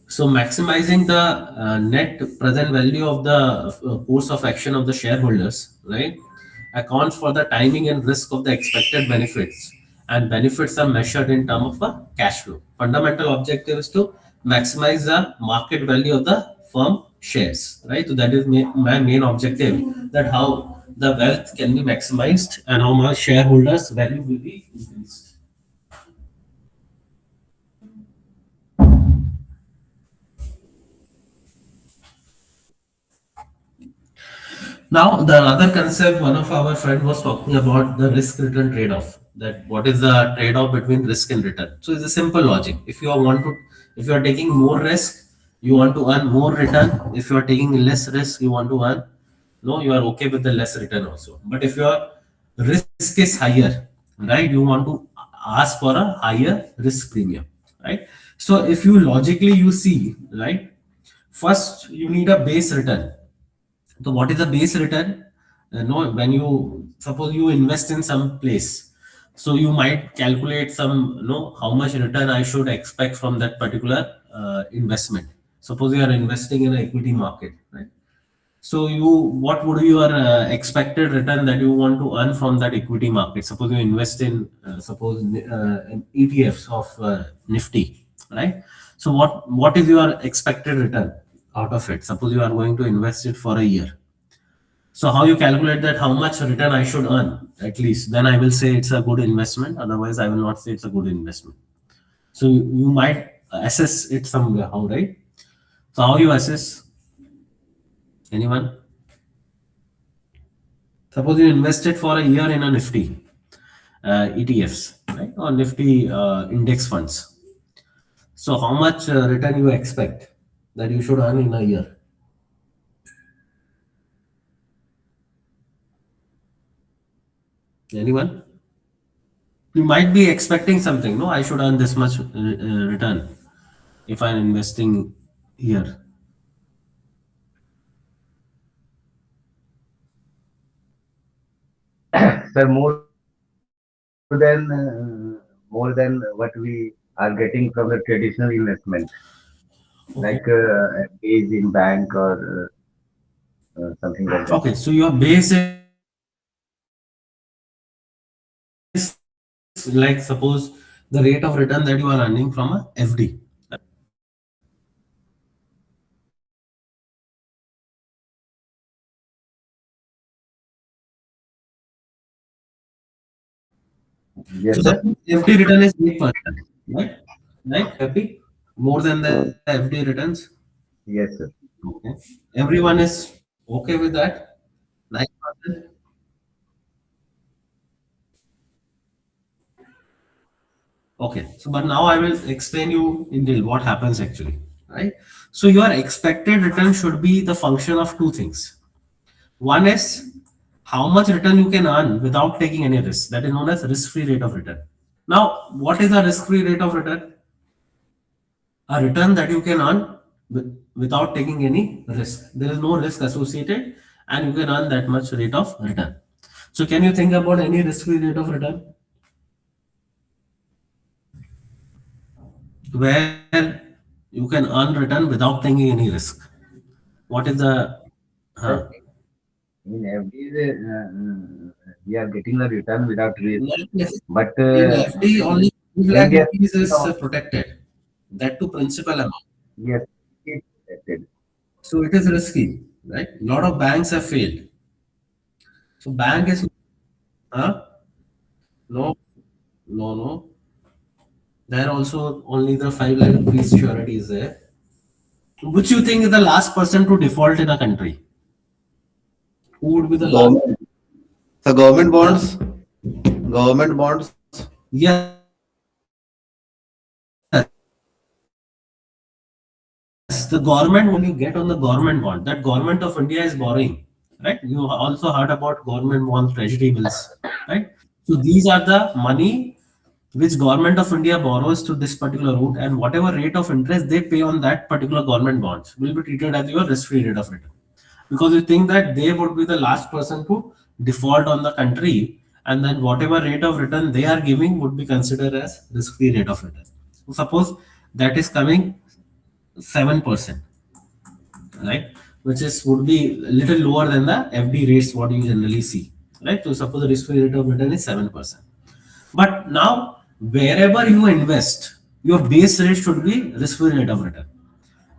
So maximizing the net present value of the course of action of the shareholders, right, accounts for the timing and risk of the expected benefits, and benefits are measured in terms of a cash flow. Fundamental objective is to maximize the market value of the firm shares, right? So that is my main objective, that how the wealth can be maximized and how much shareholders value will be increased. Now, the other concept, one of our friend was talking about the risk return trade-off. That what is the trade-off between risk and return? So it's a simple logic. If you are taking more risk, you want to earn more return. If you are taking less risk, you want to earn, no, you are okay with the less return also. But if your risk is higher, right, you want to ask for a higher risk premium, right? So if you logically you see, right, first you need a base return. So what is the base return? No, when you suppose you invest in some place, so you might calculate some, how much return I should expect from that particular investment. Suppose you are investing in an equity market, right? So what would be your expected return that you want to earn from that equity market? Suppose you invest in in ETFs of Nifty, right? So what is your expected return out of it? Suppose you are going to invest it for a year. So how you calculate that how much return I should earn at least? Then I will say it's a good investment. Otherwise, I will not say it's a good investment. So you might assess it somewhere, how, right? So how you assess? Anyone? Suppose you invested for a year in a Nifty. ETFs, right, or Nifty index funds. So how much return you expect that you should earn in a year? Anyone? You might be expecting something. No, I should earn this much return if I'm investing here. Sir, more than what we are getting from the traditional investment, like FDs in bank or something like that. Okay, so your base is like, suppose the rate of return that you are earning from a FD. Yes, So sir. that FD return is 8%, right? Right, happy? More than the FD returns? Yes, sir. Okay. Everyone is okay with that? 9%? Okay, so but now I will explain you in detail what happens actually, right? So your expected return should be the function of two things. One is how much return you can earn without taking any risk. That is known as risk-free rate of return. Now, what is a risk-free rate of return? A return that you can earn without taking any risk. There is no risk associated, and you can earn that much rate of return. So can you think about any risk-free rate of return where you can earn return without taking any risk? What is the In FDs, we are getting the return without risk. But in FD only 2 lakh India, rupees is protected. That to principal amount. yes, it's protected. So it is risky, right? A lot of banks have failed. So bank is, no, no. There also only the 5 lakh rupees surety is there. Which you think is the last person to default in a country? Who would be the last? The government bonds. Government bonds. Yes. The government, when you get on the government bond, that government of India is borrowing, right? You also heard about government bonds, treasury bills, right? So these are the money which government of India borrows to this particular route, and whatever rate of interest they pay on that particular government bonds will be treated as your risk-free rate of return. Because you think that they would be the last person to default on the country, and then whatever rate of return they are giving would be considered as risk-free rate of return. So suppose that is coming 7%, right? Which is would be a little lower than the FD rates what you generally see, right? So suppose the risk-free rate of return is 7%. But now wherever you invest, your base rate should be risk-free rate of return.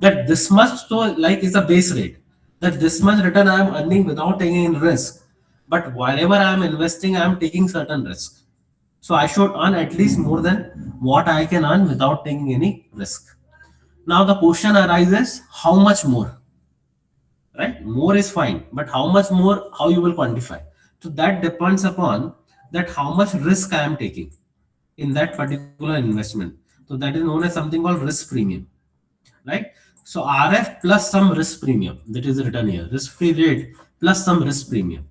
That this much, so like is a base rate. That this much return I am earning without taking any risk. But wherever I am investing, I am taking certain risk. So I should earn at least more than what I can earn without taking any risk. Now the question arises, how much more? Right? More is fine, but how much more, how you will quantify? So that depends upon that how much risk I am taking in that particular investment. So that is known as something called risk premium, right? So RF plus some risk premium, that is written here, risk-free rate plus some risk premium.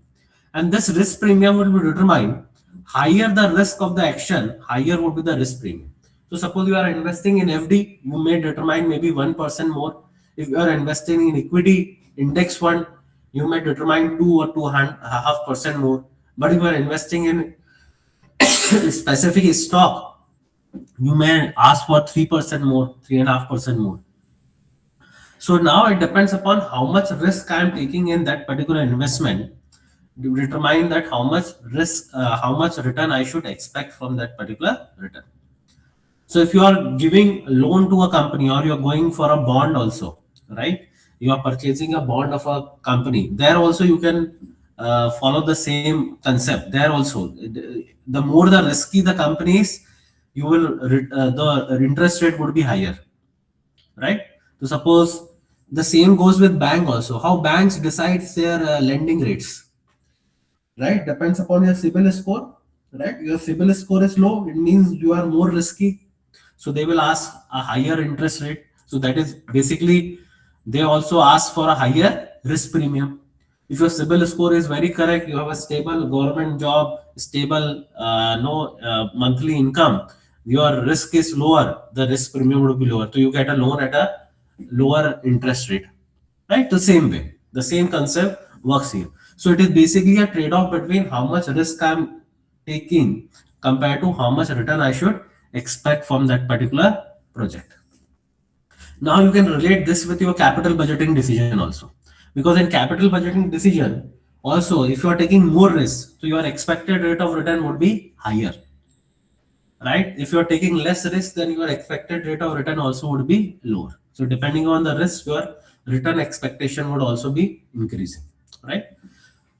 And this risk premium will be determined, higher the risk of the action, higher would be the risk premium. So suppose you are investing in FD, you may determine maybe 1% more. If you are investing in equity index fund, you may determine 2 or 2.5% more. But if you are investing in specific stock, you may ask for 3% more, 3.5% more. So now it depends upon how much risk I am taking in that particular investment to determine that how much risk, how much return I should expect from that particular return. So if you are giving loan to a company or you're going for a bond also, right? You are purchasing a bond of a company. There also you can follow the same concept. There also, the more the risky the company is, you will the interest rate would be higher, right? So suppose the same goes with bank also. How banks decides their lending rates, right? Depends upon your CIBIL score. right? Your CIBIL score is low, it means you are more risky. So they will ask a higher interest rate. So that is basically, they also ask for a higher risk premium. If your CIBIL score is very correct, you have a stable government job, stable no monthly income, your risk is lower, the risk premium would be lower. So you get a loan at a lower interest rate, right? The same way, the same concept works here. So it is basically a trade-off between how much risk I'm taking compared to how much return I should expect from that particular project. Now you can relate this with your capital budgeting decision also, because in capital budgeting decision also, if you are taking more risk, so your expected rate of return would be higher, right? If you are taking less risk, then your expected rate of return also would be lower. So depending on the risk, your return expectation would also be increasing, right?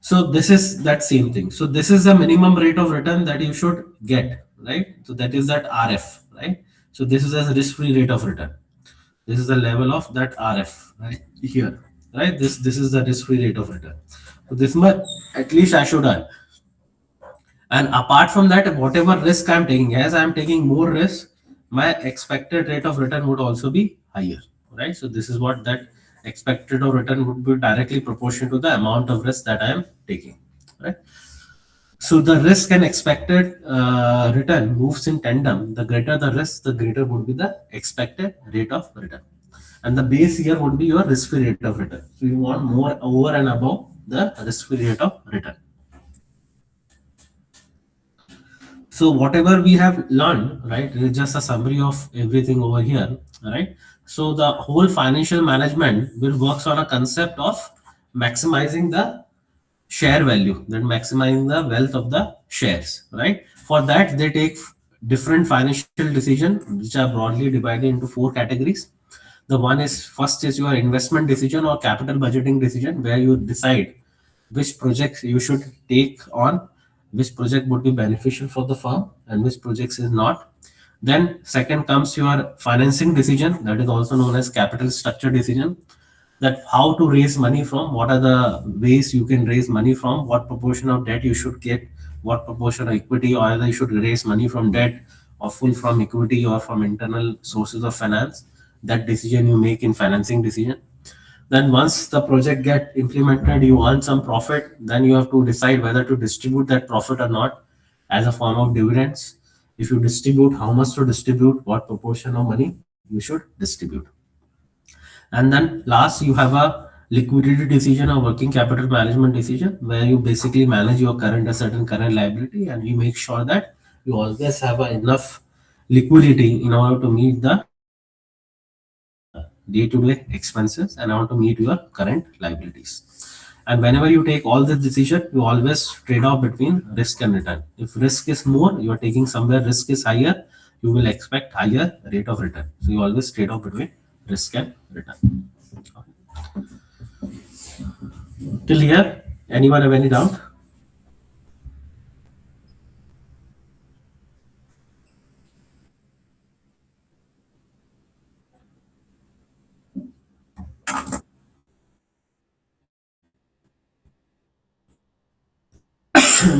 So this is that same thing. So this is the minimum rate of return that you should get, right? So that is that RF, right? So this is a risk-free rate of return. This is the level of that RF, right here, right? This is the risk-free rate of return. So this much at least I should earn. And apart from that, whatever risk I'm taking, as I'm taking more risk, my expected rate of return would also be higher, right? So this is what that expected of return would be directly proportional to the amount of risk that I am taking, right? So the risk and expected return moves in tandem. The greater the risk, the greater would be the expected rate of return. And the base here would be your risk-free rate of return. So you want more over and above the risk-free rate of return. So whatever we have learned, right, is just a summary of everything over here, right? So the whole financial management will works on a concept of maximizing the share value, then maximizing the wealth of the shares, right? For that, they take different financial decisions, which are broadly divided into 4 categories. The one is, first is your investment decision or capital budgeting decision, where you decide which projects you should take on, which project would be beneficial for the firm and which projects is not. Then second comes your financing decision, that is also known as capital structure decision, that how to raise money from, what are the ways you can raise money from, what proportion of debt you should get, what proportion of equity, or either you should raise money from debt or full from equity or from internal sources of finance. That decision you make in financing decision. Then once the project get implemented, you earn some profit, then you have to decide whether to distribute that profit or not as a form of dividends. If you distribute, how much to distribute, what proportion of money you should distribute. And then last, you have a liquidity decision or working capital management decision, where you basically manage your current asset and current liability, and you make sure that you always have enough liquidity in order to meet the day-to-day expenses and how to meet your current liabilities. And whenever you take all this decision, you always trade off between risk and return. If risk is more, you are taking somewhere risk is higher, you will expect higher rate of return. So you always trade off between risk and return. Till here, anyone have any doubt?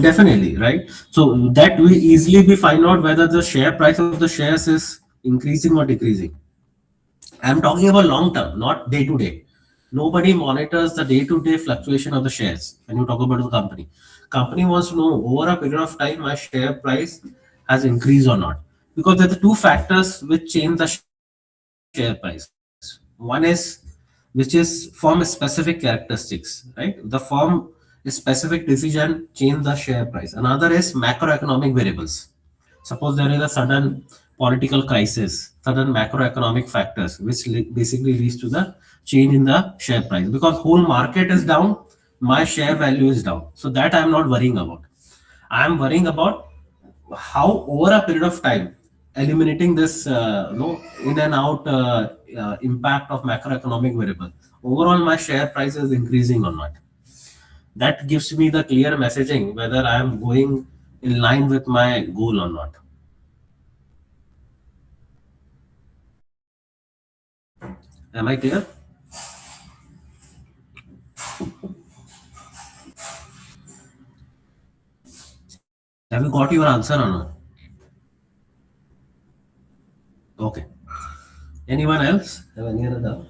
Definitely, right? So that will easily be find out whether the share price of the shares is increasing or decreasing. I'm talking about long term, not day to day. Nobody monitors the day to day fluctuation of the shares when you talk about the company. Company wants to know over a period of time my share price has increased or not, because there are 2 factors which change the share price. One is which is firm specific characteristics, right? The firm specific decision change the share price. Another is macroeconomic variables. Suppose there is a sudden political crisis, sudden macroeconomic factors, which basically leads to the change in the share price. Because whole market is down, my share value is down. So that I am not worrying about. I am worrying about how over a period of time, eliminating this in and out impact of macroeconomic variable, overall my share price is increasing or not. That gives me the clear messaging whether I am going in line with my goal or not. Am I clear? Have you got your answer or not? Okay. Anyone else have any other doubt?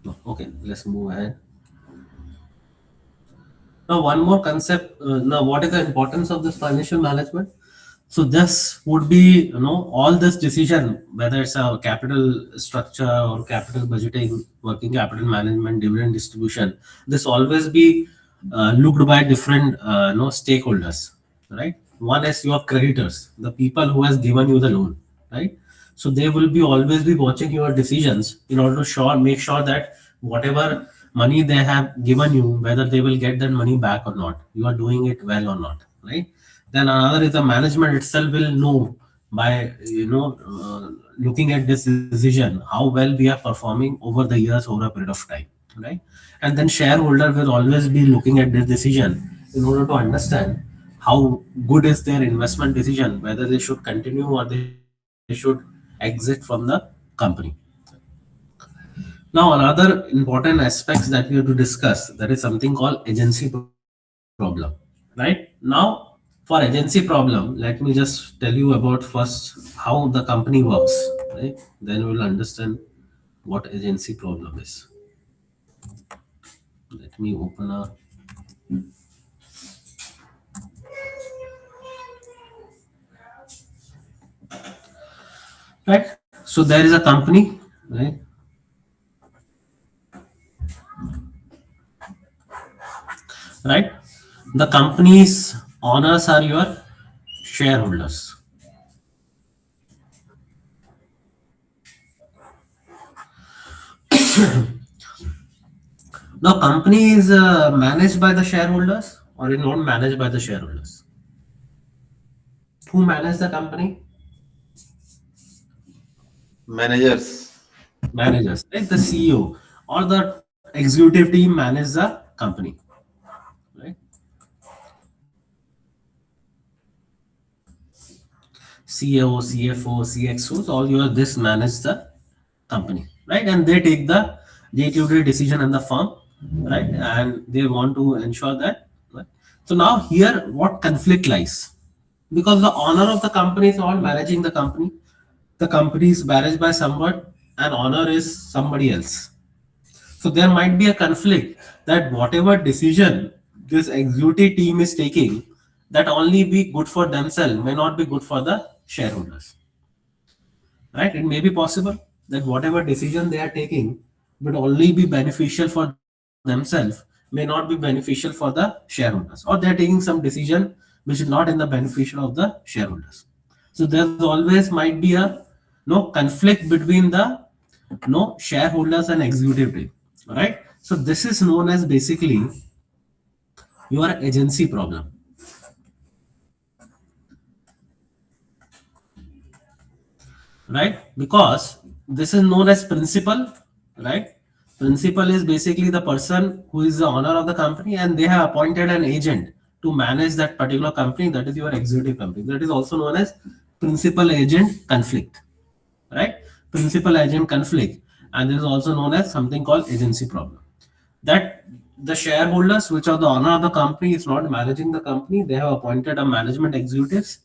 No. Okay, let's move ahead. Now, one more concept. Now, what is the importance of this financial management? So this would be, all this decision, whether it's a capital structure or capital budgeting, working capital management, dividend distribution, this always be looked by different, stakeholders, right? One is your creditors, the people who has given you the loan, right? So they will be always be watching your decisions in order to make sure that whatever money they have given you, whether they will get that money back or not, you are doing it well or not, right? Then another is the management itself will know by looking at this decision how well we are performing over the years, over a period of time, right? And then shareholder will always be looking at this decision in order to understand how good is their investment decision, whether they should continue or they should exit from the company. Now, another important aspects that we have to discuss, that is something called agency problem, right? Now, for agency problem, let me just tell you about first how the company works, right? Then we'll understand what agency problem is. Let me open a right. So there is a company, right? Right. The company's owners are your shareholders. Now, company is managed by the shareholders or is not managed by the shareholders? Who manage the company? Managers. Managers, like the CEO or the executive team manage the company, right? CEO, CFO, CXOs, all this manage the company, right? And they take the day-to-day decision in the firm, right? And they want to ensure that, right? So now here, what conflict lies? Because the owner of the company is all managing the company. The company is managed by someone and owner is somebody else. So there might be a conflict that whatever decision this executive team is taking, that only be good for themselves, may not be good for the shareholders. Right? It may be possible that whatever decision they are taking would only be beneficial for themselves, may not be beneficial for the shareholders, or they're taking some decision which is not in the beneficial of the shareholders. So there's always might be a conflict between the shareholders and executive team, right? So this is known as basically your agency problem, right? Because this is known as principal, right? Principal is basically the person who is the owner of the company, and they have appointed an agent to manage that particular company, that is your executive company. That is also known as principal agent conflict, right? Principal agent conflict, and this is also known as something called agency problem. That the shareholders, which are the owner of the company, is not managing the company. They have appointed a management executives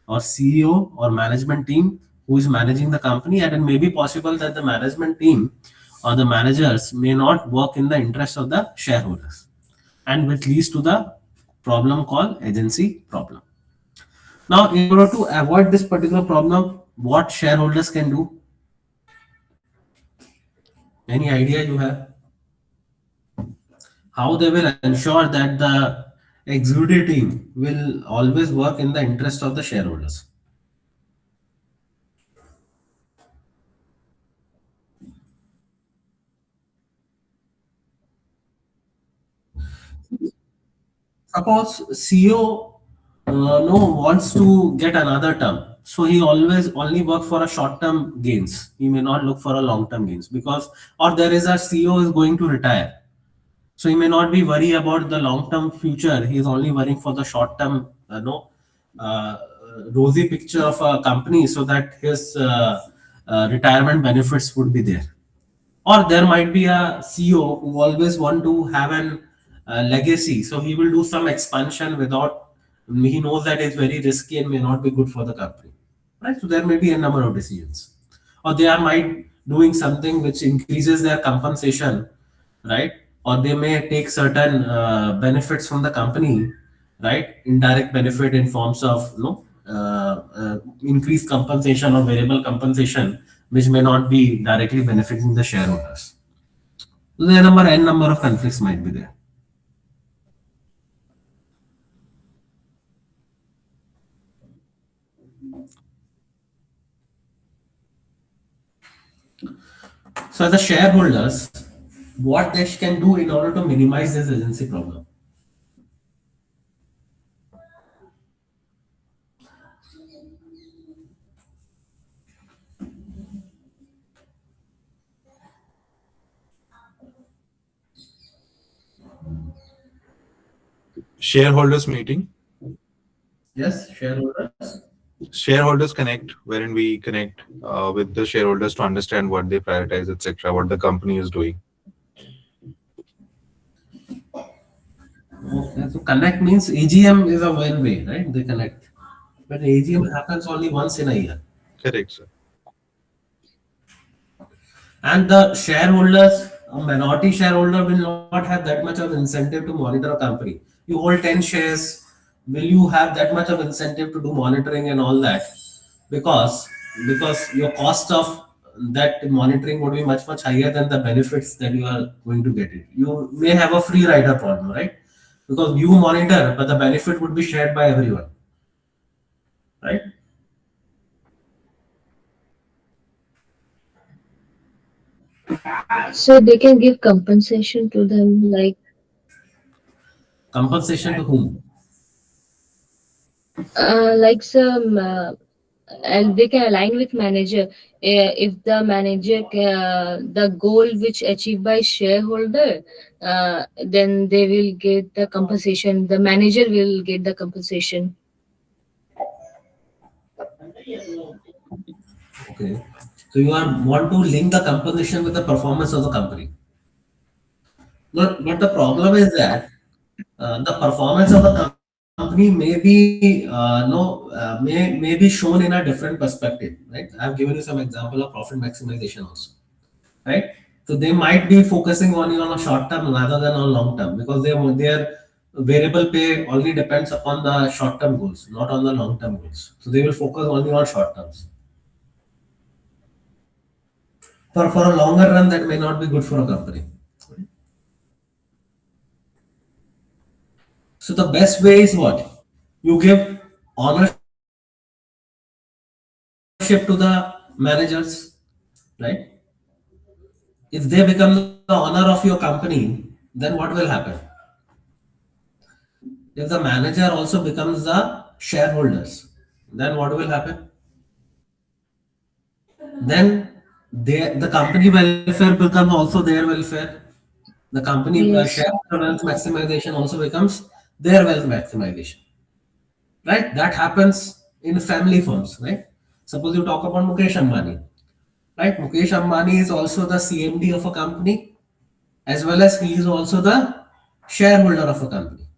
or CEO or management team who is managing the company, and it may be possible that the management team or the managers may not work in the interest of the shareholders, and which leads to the problem called agency problem. Now, in order to avoid this particular problem, what shareholders can do? Any idea you have? How they will ensure that the executive team will always work in the interest of the shareholders? Suppose CEO wants to get another term, so he always only work for a short-term gains. He may not look for a long-term gains, because or there is a CEO is going to retire, so he may not be worried about the long-term future. He is only worrying for the short-term, rosy picture of a company, so that his retirement benefits would be there, Or there might be a CEO who always want to have an legacy, so he will do some expansion without, he knows that it's very risky and may not be good for the company, right? So there may be a number of decisions. Or they are might doing something which increases their compensation, right? Or they may take certain benefits from the company, right? Indirect benefit in forms of increased compensation or variable compensation, which may not be directly benefiting the shareholders. So there are n number of conflicts might be there. So the shareholders, what they can do in order to minimize this agency problem? Shareholders meeting. Yes, shareholders. Shareholders connect, wherein we connect with the shareholders to understand what they prioritize, etc., what the company is doing. Okay, so connect means AGM is a one way, right? They connect. But AGM happens only once in a year. Correct, sir. And the shareholders, a minority shareholder will not have that much of incentive to monitor a company. You hold 10 shares, will you have that much of incentive to do monitoring and all that? Because your cost of that monitoring would be much higher than the benefits that you are going to get it. You may have a free rider problem, right? Because you monitor, but the benefit would be shared by everyone, right? So they can give compensation to them, like Compensation to whom? like some and they can align with manager. If the manager the goal which achieved by shareholder, then they will get the compensation, the manager will get the compensation. Okay. So you want to link the compensation with the performance of the company. But the problem is that the performance of the company may be may be shown in a different perspective, right? I have given you some example of profit maximization also, right? So they might be focusing only on a short term rather than on long term, because their variable pay only depends upon the short term goals, not on the long term goals. So they will focus only on short terms. For a longer run, that may not be good for a company. So the best way is what? You give ownership to the managers, right? If they become the owner of your company, then what will happen? If the manager also becomes the shareholders, then what will happen? Then the company welfare becomes also their welfare. The company Yes. shareholder wealth maximization also becomes their wealth maximization, right? That happens in family firms, right? Suppose you talk about Mukesh Ambani, right? Mukesh Ambani is also the CMD of a company, as well as he is also the shareholder of a company,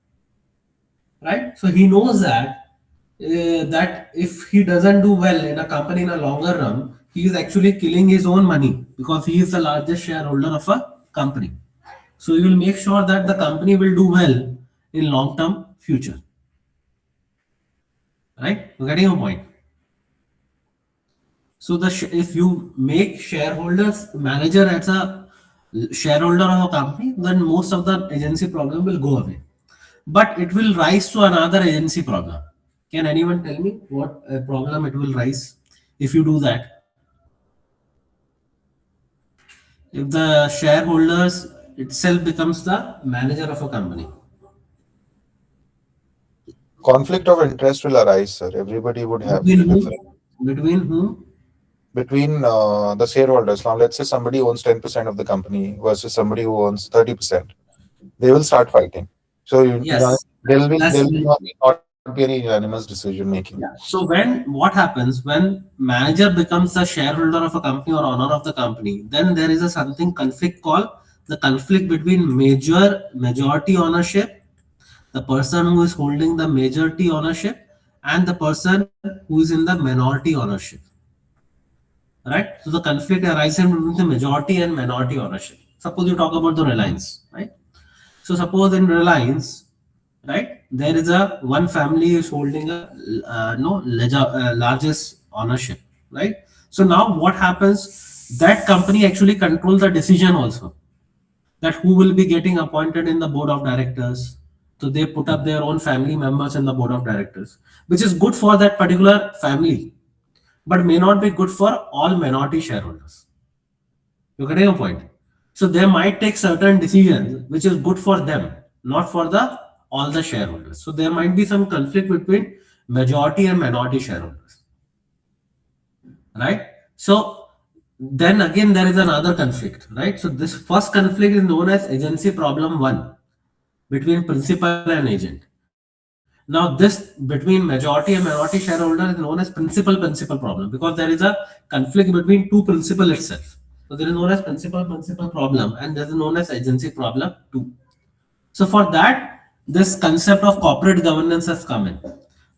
right? So he knows that if he doesn't do well in a company in a longer run, he is actually killing his own money, because he is the largest shareholder of a company. So he will make sure that the company will do well in long term future, right? You're getting your point. So if you make shareholders manager as a shareholder of a company, then most of the agency problem will go away. But it will rise to another agency problem. Can anyone tell me what problem it will rise if you do that? If the shareholders itself becomes the manager of a company. Conflict of interest will arise, sir. Everybody would have Between whom? different. Between whom? Between the shareholders. Now, let's say somebody owns 10% of the company versus somebody who owns 30%. They will start fighting. So Yes. there will be not be any unanimous decision making. So when what happens when manager becomes a shareholder of a company or owner of the company, then there is a something conflict called the conflict between majority ownership, the person who is holding the majority ownership, and the person who is in the minority ownership. Right? So the conflict arises between the majority and minority ownership. Suppose you talk about the Reliance, right? So suppose in Reliance, right, there is a one family is holding a largest ownership, right? So now what happens? That company actually controls the decision also, that who will be getting appointed in the board of directors. So they put up their own family members in the board of directors, which is good for that particular family, but may not be good for all minority shareholders. You getting a point? So they might take certain decisions which is good for them, not for the all the shareholders. So there might be some conflict between majority and minority shareholders. Right? So then again there is another conflict, right? So this first conflict is known as agency problem 1 between principal and agent. Now this between majority and minority shareholder is known as principal problem, because there is a conflict between two principal itself. So there is known as principal problem, and there is known as agency problem 2. So for that, this concept of corporate governance has come in,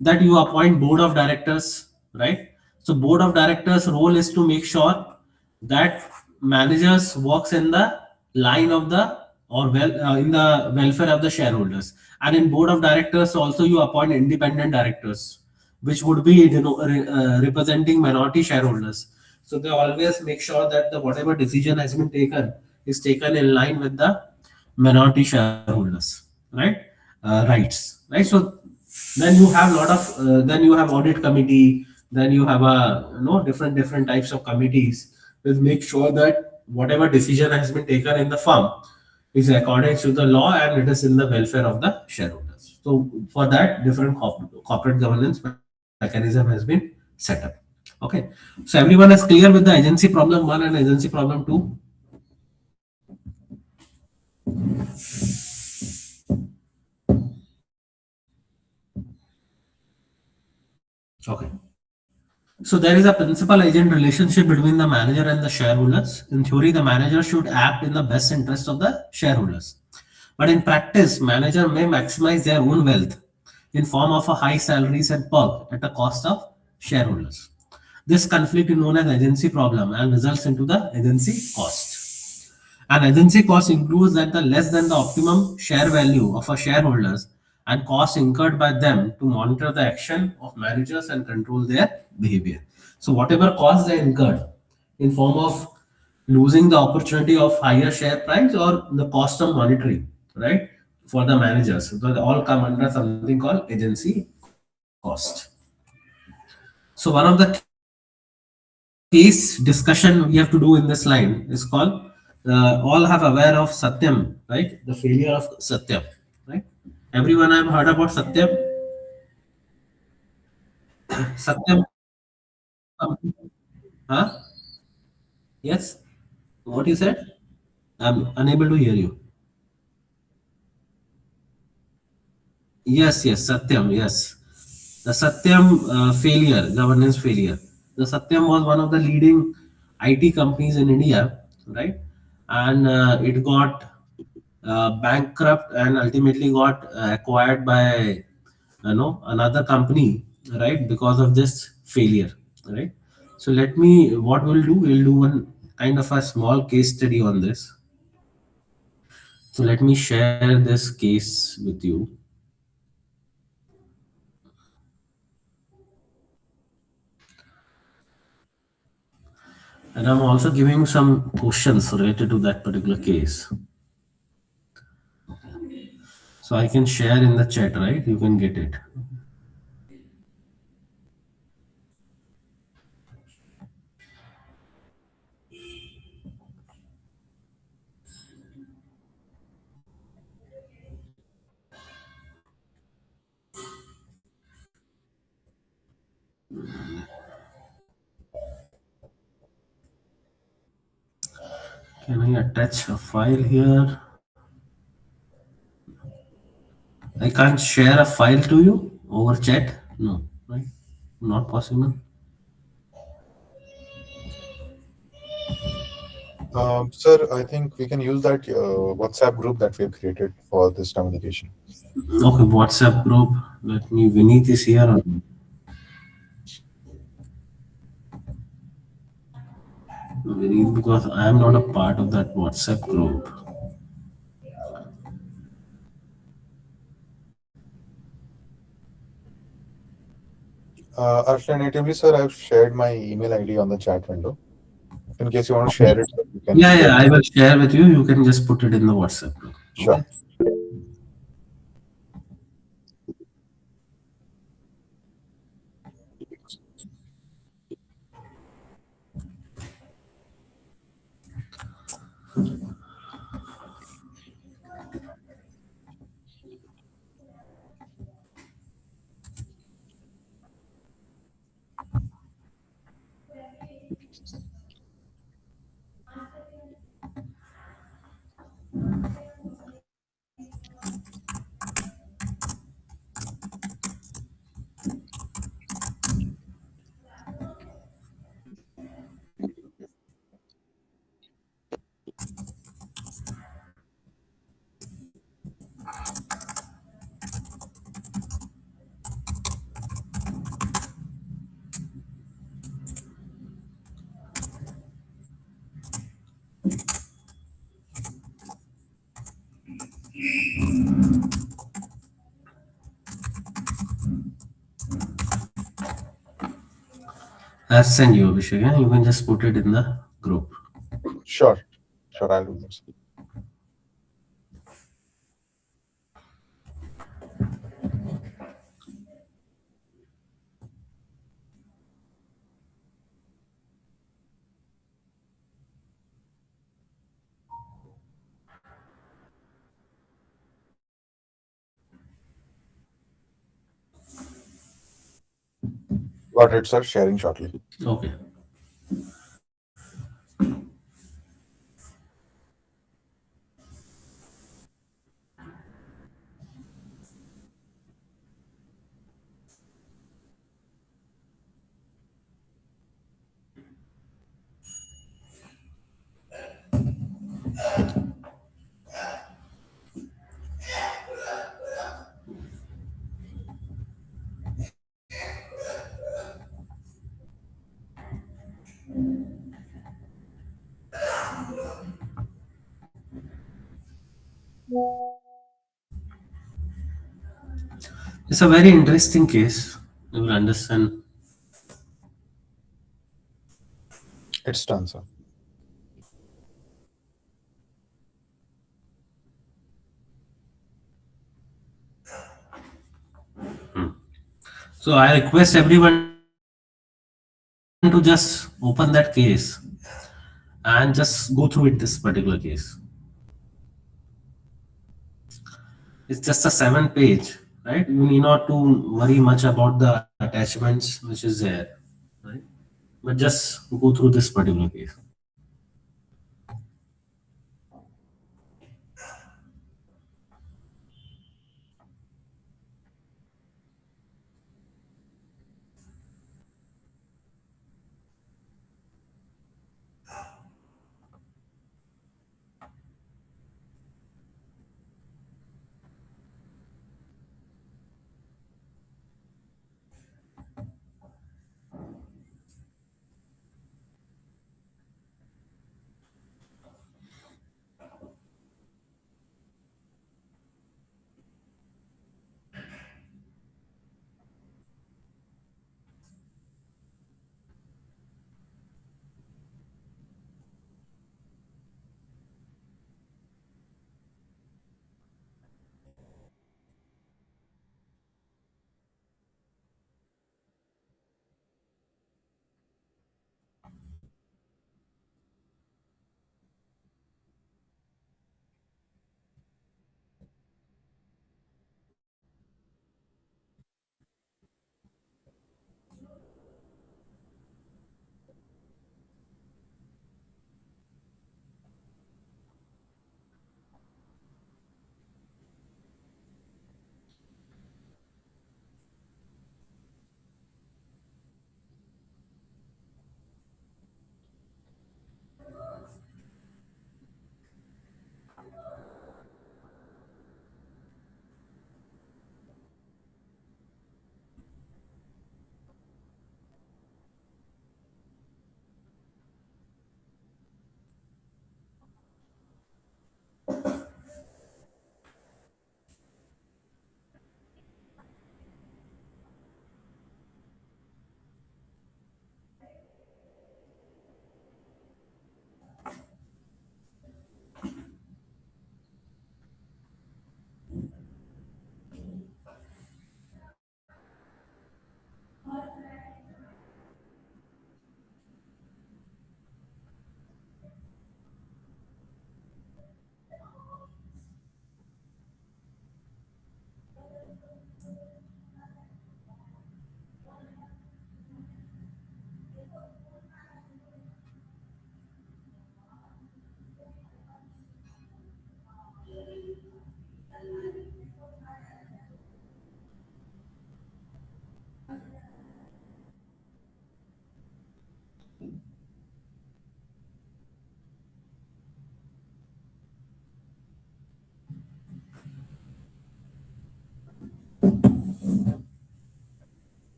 that you appoint board of directors, right? So board of directors role is to make sure that managers works in the line of the in the welfare of the shareholders. And in board of directors also you appoint independent directors, which would be representing minority shareholders. So they always make sure that the whatever decision has been taken is taken in line with the minority shareholders, right? Rights, right? So then you have lot of then you have audit committee, then you have a different types of committees that make sure that whatever decision has been taken in the firm is according to the law and it is in the welfare of the shareholders. So for that, different corporate governance mechanism has been set up. Okay, so everyone is clear with the agency problem 1 and agency problem 2. Okay. So there is a principal agent relationship between the manager and the shareholders. In theory, the manager should act in the best interest of the shareholders. But in practice, manager may maximize their own wealth in form of a high salaries and perk at the cost of shareholders. This conflict is known as agency problem and results into the agency cost. And agency cost includes that the less than the optimum share value of a shareholders and costs incurred by them to monitor the action of managers and control their behavior. So whatever costs they incurred in form of losing the opportunity of higher share price or the cost of monitoring, right, for the managers, so they all come under something called agency cost. So one of the case discussion we have to do in this line is called all have aware of Satyam, right? The failure of Satyam, right? Everyone have heard about Satyam? Satyam? Huh? Yes? What you said? I'm unable to hear you. Yes, Satyam, yes. The Satyam failure, governance failure. The Satyam was one of the leading IT companies in India, right? And it got bankrupt and ultimately got acquired by another company, right, because of this failure, right? So what we'll do one kind of a small case study on this. So let me share this case with you. And I'm also giving some questions related to that particular case. So I can share in the chat, right? You can get it. Can I attach a file here? I can't share a file to you. Over chat? No, right? Not possible. Sir, I think we can use that WhatsApp group that we have created for this communication. Okay, WhatsApp group. Let me. Vineet is here. Vineet, because I am not a part of that WhatsApp group. Alternatively, sir, I've shared my email ID on the chat window. In case you want to share it, you can. Yeah, yeah, I will share with you. You can just put it in the WhatsApp group. Sure. Okay? I'll send you, Abhishek. Yeah? You can just put it in the group. Sure. Sure, I'll do this. Got it, sir. Sharing shortly. Okay. It's a very interesting case. You will understand. It's done, sir. So I request everyone to just open that case and just go through it, this particular case. It's just a 7 page, right? You need not to worry much about the attachments which is there, right? But just go through this particular case.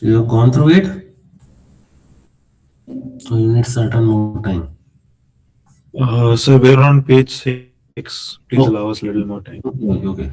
So you have gone through it? So you need certain more time. So we're on page 6. Please Oh. allow us a little more time. Okay.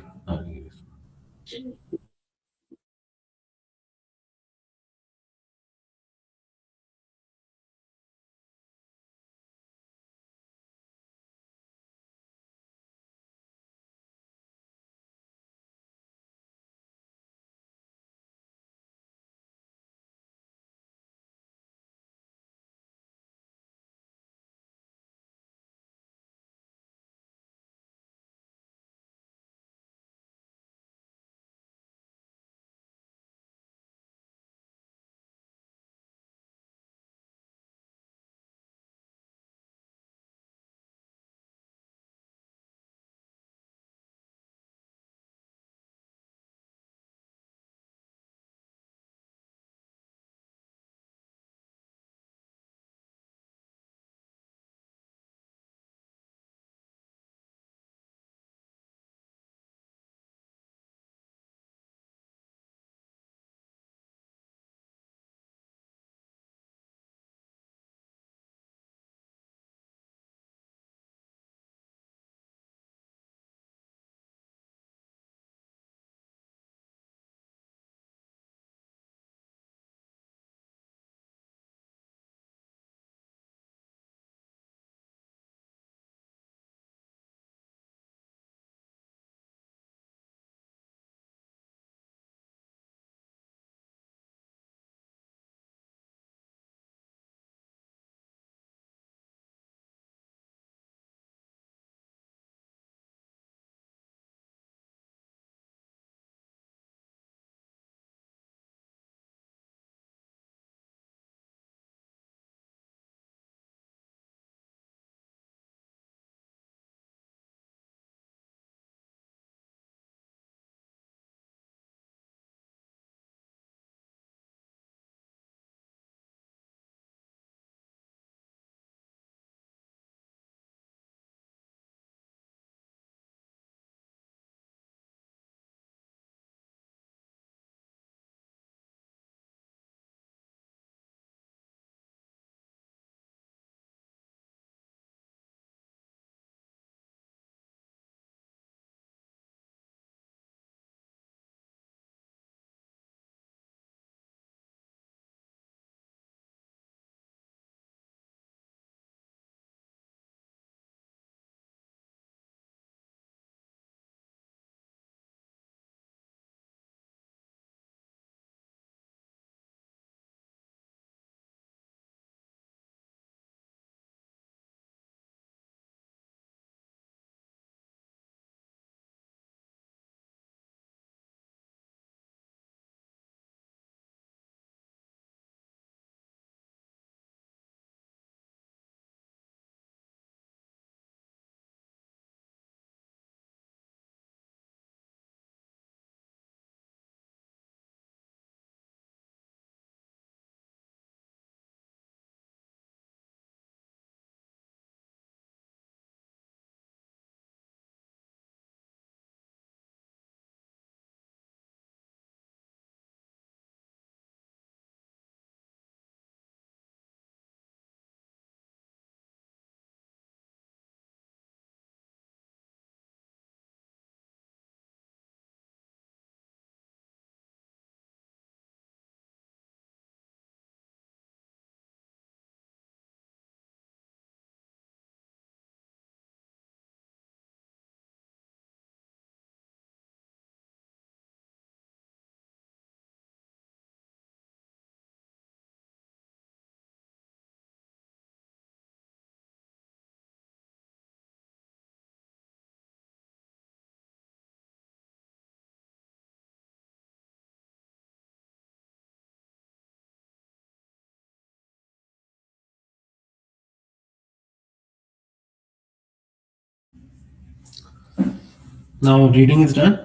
Now reading is done.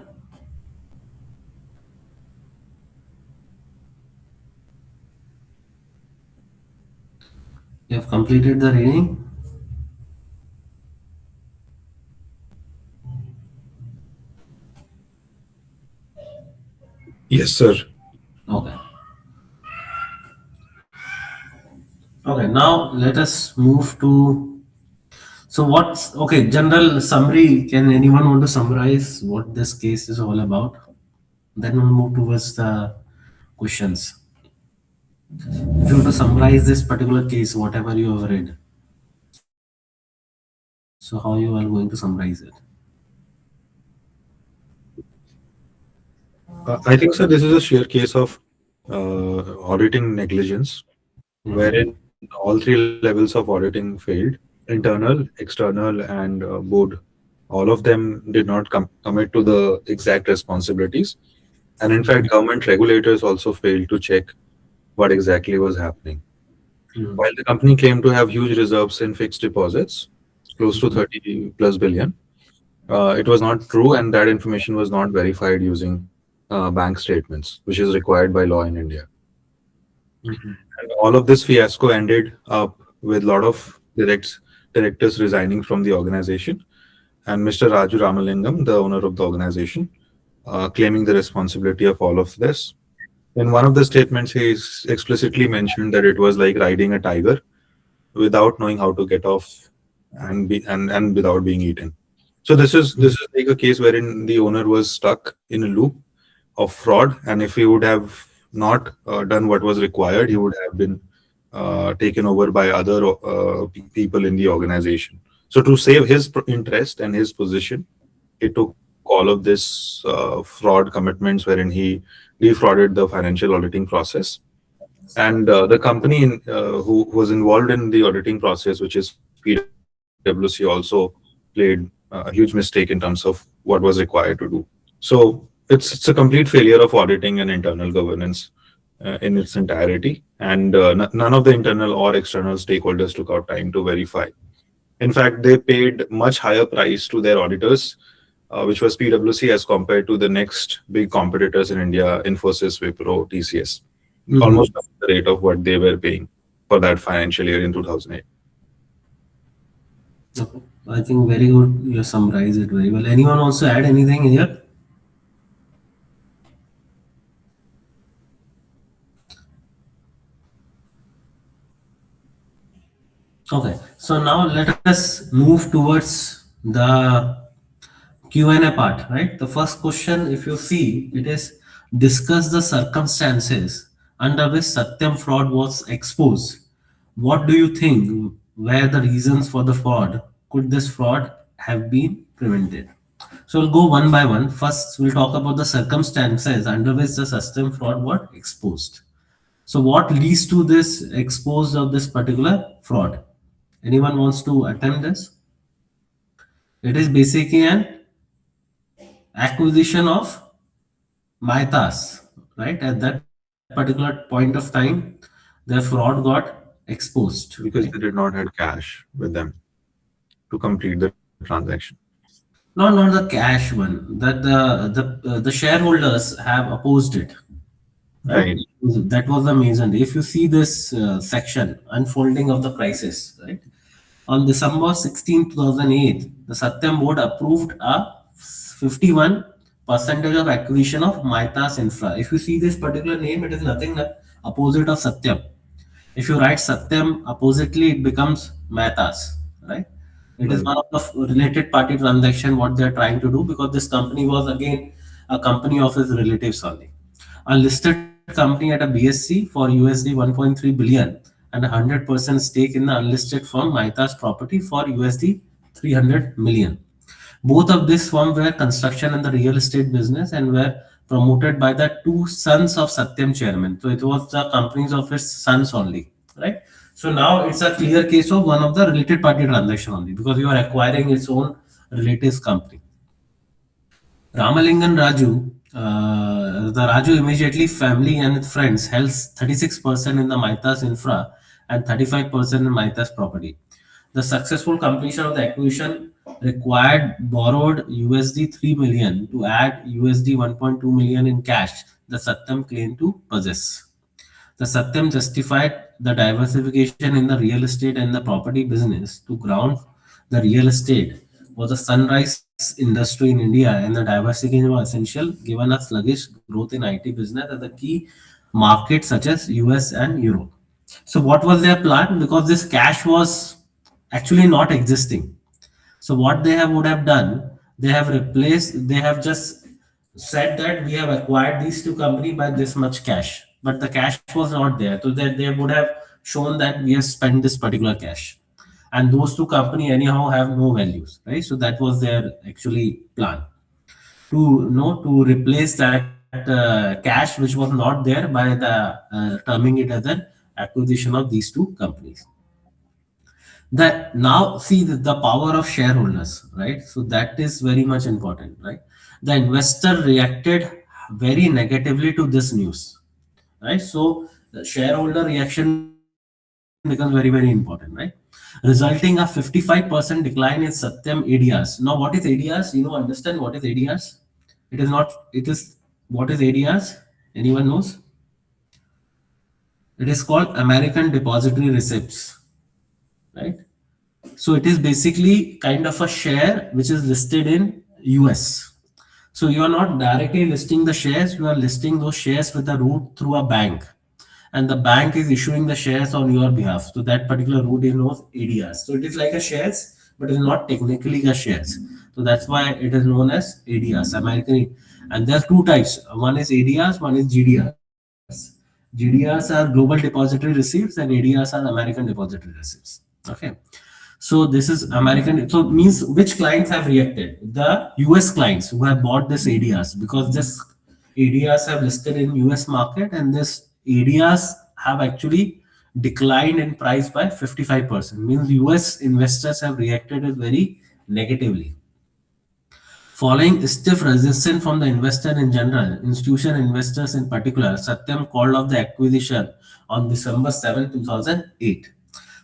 You have completed the reading. Yes, sir. Okay. Okay, now let us move to. So what's okay? General summary. Can anyone want to summarize what this case is all about? Then we'll move towards the questions. If you want to summarize this particular case, whatever you have read, so how you are going to summarize it? I think, sir, this is a sheer case of auditing negligence, wherein all three levels of auditing failed: internal, external, and board. All of them did not commit to the exact responsibilities. And in fact, government regulators also failed to check what exactly was happening. While the company claimed to have huge reserves in fixed deposits, close to 30 plus billion, it was not true, and that information was not verified using bank statements, which is required by law in India. And all of this fiasco ended up with a lot of directors resigning from the organization, and Mr. Raju Ramalingam, the owner of the organization, claiming the responsibility of all of this. In one of the statements, he explicitly mentioned that it was like riding a tiger without knowing how to get off and without being eaten. So this is like a case wherein the owner was stuck in a loop of fraud, and if he would have not done what was required, he would have been taken over by other people in the organization. So to save his interest and his position, he took all of this fraud commitments wherein he defrauded the financial auditing process. And the company who was involved in the auditing process, which is PwC, also played a huge mistake in terms of what was required to do. So it's a complete failure of auditing and internal governance in its entirety. And none of the internal or external stakeholders took out time to verify. In fact, they paid much higher price to their auditors, which was PwC, as compared to the next big competitors in India, Infosys, Wipro, TCS. Almost the rate of what they were paying for that financial year in 2008. Okay. I think very good. You summarize it very well. Anyone wants to add anything here? Okay, so now let us move towards the Q&A part, right? The first question, if you see, it is discuss the circumstances under which Satyam fraud was exposed. What do you think were the reasons for the fraud? Could this fraud have been prevented? So we'll go one by one. First, we'll talk about the circumstances under which the Satyam fraud was exposed. So what leads to this expose of this particular fraud? Anyone wants to attempt this? It is basically an acquisition of Maitas, right? At that particular point of time, the fraud got exposed. Because they did not have cash with them to complete the transaction. No, not the cash one. That the shareholders have opposed it. Right? That was the reason. If you see this section, unfolding of the crisis, right? On December 16, 2008, the Satyam board approved a 51% of acquisition of Maitas Infra. If you see this particular name, it is nothing but opposite of Satyam. If you write Satyam oppositely, it becomes Maitas, right? It is one of the related party transaction what they are trying to do, because this company was again a company of his relatives only. A listed company at a BSC for USD 1.3 billion and 100% stake in the unlisted firm Maitas Property for USD 300 million. Both of this firm were construction and the real estate business and were promoted by the two sons of Satyam chairman. So it was the companies of his sons only, right? So now it's a clear case of one of the related party transaction only, because you are acquiring its own relatives company. Ramalingan Raju, the Raju immediately family and friends held 36% in the Maitas Infra and 35% in Maitas Property. The successful completion of the acquisition required borrowed USD 3 million to add USD 1.2 million in cash the Satyam claimed to possess. The Satyam justified the diversification in the real estate and the property business to ground the real estate was a sunrise industry in India, and the diversification was essential given a sluggish growth in IT business as a key market such as US and Europe. So what was their plan? Because this cash was actually not existing. So what would have done, they have just said that we have acquired these two companies by this much cash, but the cash was not there. So that they would have shown that we have spent this particular cash, and those two companies anyhow have no values, right? So that was their actually plan to replace that cash which was not there by terming it as an acquisition of these two companies. That now see the power of shareholders, right? So that is very much important, right? The investor reacted very negatively to this news, right? So the shareholder reaction becomes very, very important, right? Resulting a 55% decline in Satyam ADRs. Now, what is ADRs? Understand what is ADRs? It is not, it is, what is ADRs? Anyone knows? It is called American Depository Receipts, right? So it is basically kind of a share which is listed in US. So you are not directly listing the shares, you are listing those shares with a route through a bank. And the bank is issuing the shares on your behalf. So that particular route is known as ADRs. So it is like a shares, but it is not technically a shares. So that's why it is known as ADRs, American. And there are two types. One is ADRs, one is GDRs. GDRs are Global Depository Receipts and ADRs are American Depository Receipts. Okay. So this is American. So means which clients have reacted? The US clients who have bought this ADRs, because this ADRs have listed in US market, and this ADRs have actually declined in price by 55%. Means US investors have reacted very negatively. Following stiff resistance from the investor in general, institutional investors in particular, Satyam called off the acquisition on December 7, 2008.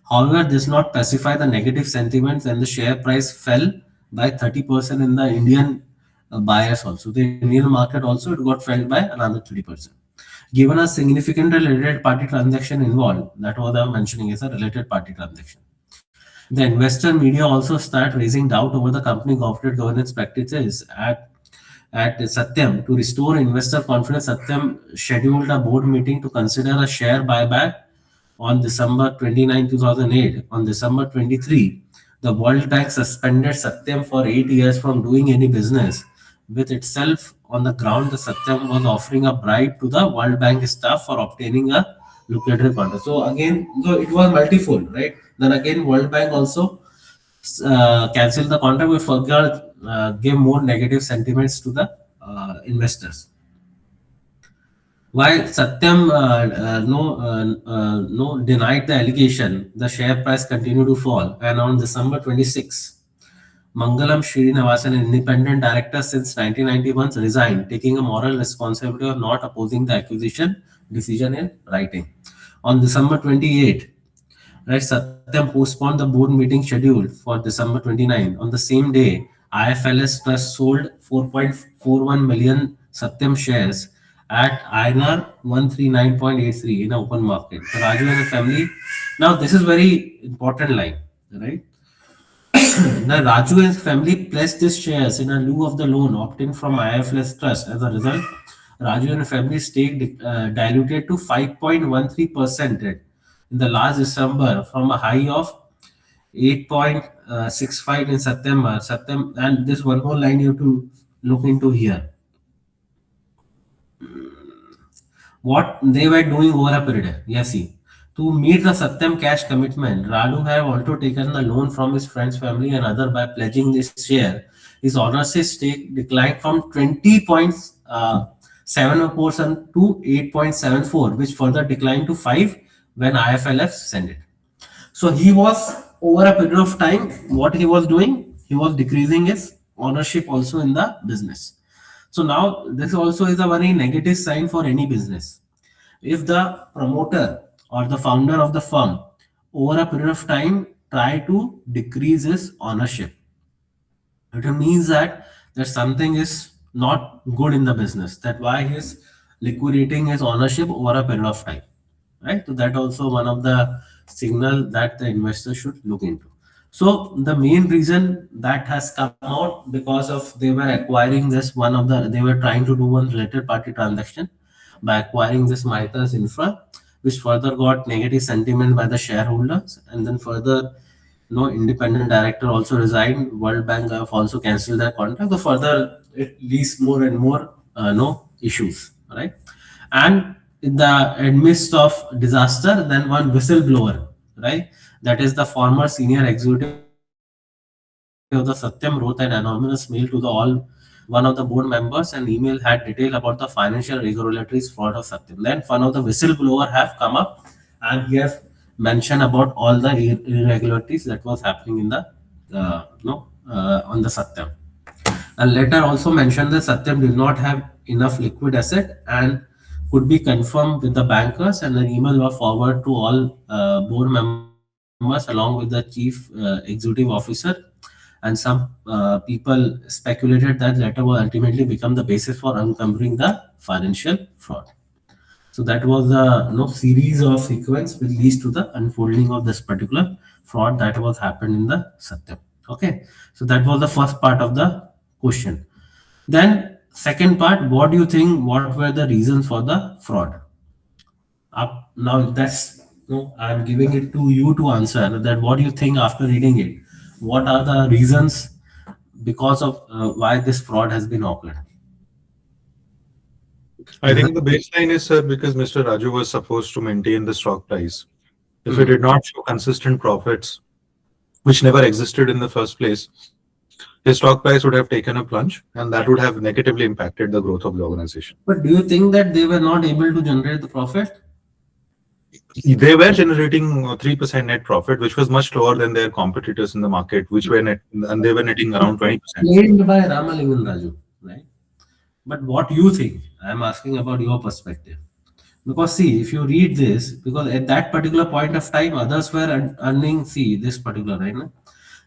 However, this not pacify the negative sentiments, and the share price fell by 30% in the Indian buyers also. The Indian market also, it got fell by another 30%. Given a significant related party transaction involved, that was I am mentioning is a related party transaction. The investor media also start raising doubt over the company corporate governance practices at Satyam. To restore investor confidence, Satyam scheduled a board meeting to consider a share buyback on December 29, 2008. On December 23, the World Bank suspended Satyam for 8 years from doing any business with itself on the ground that Satyam was offering a bribe to the World Bank staff for obtaining a lucrative contract. So again, so it was multifold, right? Then again, World Bank also cancelled the contract with further give more negative sentiments to the investors. While Satyam no denied the allegation, the share price continued to fall, and on December 26, Mangalam Srinivasan, an independent director since 1991, resigned, taking a moral responsibility of not opposing the acquisition decision in writing. On December 28, right, Satyam postponed the board meeting scheduled for December 29. On the same day, IFLS Trust sold 4.41 million Satyam shares at INR 139.83 in open market. The Raju and the family. Now, this is very important line, right? The Raju and his family pledged these shares in a lieu of the loan obtained from IFLS Trust. As a result, Raju and family stake diluted to 5.13% in the last December from a high of 8.65 in September. And this one more line you have to look into here. What they were doing over a period. Yes, see. To meet the Satyam cash commitment, Radu have also taken the loan from his friend's family and other by pledging this share. His ownership stake declined from 20.74% to 8.74, which further declined to 5 when IFLF sent it. So he was over a period of time, what he was doing, he was decreasing his ownership also in the business. So now this also is a very negative sign for any business. If the promoter or the founder of the firm over a period of time try to decrease his ownership, it means that something is not good in the business. That why he is liquidating his ownership over a period of time, right? So that also one of the signal that the investor should look into. So the main reason that has come out because of they were acquiring this they were trying to do one related party transaction by acquiring this Maitas Infra. which further got negative sentiment by the shareholders, and then further independent director also resigned. World Bank have also cancelled their contract. So further it leads more and more issues, right? And in the midst of disaster, then one whistleblower, right? That is the former senior executive of the Satyam wrote an anonymous mail to the one of the board members, and email had detail about the financial irregularities fraud of Satyam. Then one of the whistleblower have come up and he have mentioned about all the irregularities that was happening in the on the Satyam. And letter also mentioned that Satyam did not have enough liquid asset and could be confirmed with the bankers, and an email was forwarded to all board members along with the chief executive officer, and some people speculated that letter will ultimately become the basis for uncovering the financial fraud. So that was the series of sequence which leads to the unfolding of this particular fraud that was happened in the Satyam. Okay, so that was the first part of the question. Then second part, what do you think? What were the reasons for the fraud? Now that's I'm giving it to you to answer. That what do you think after reading it? What are the reasons because of why this fraud has been occurred? I think the baseline is, sir, because Mr. Raju was supposed to maintain the stock price. If it did not show consistent profits, which never existed in the first place, his stock price would have taken a plunge, and that would have negatively impacted the growth of the organization. But do you think that they were not able to generate the profit? They were generating 3% net profit, which was much lower than their competitors in the market, which were and they were netting around 20%. Claimed by Ramalingam Raju, right? But what you think? I'm asking about your perspective. Because see, if you read this, because at that particular point of time, others were earning, see, this particular, right? No?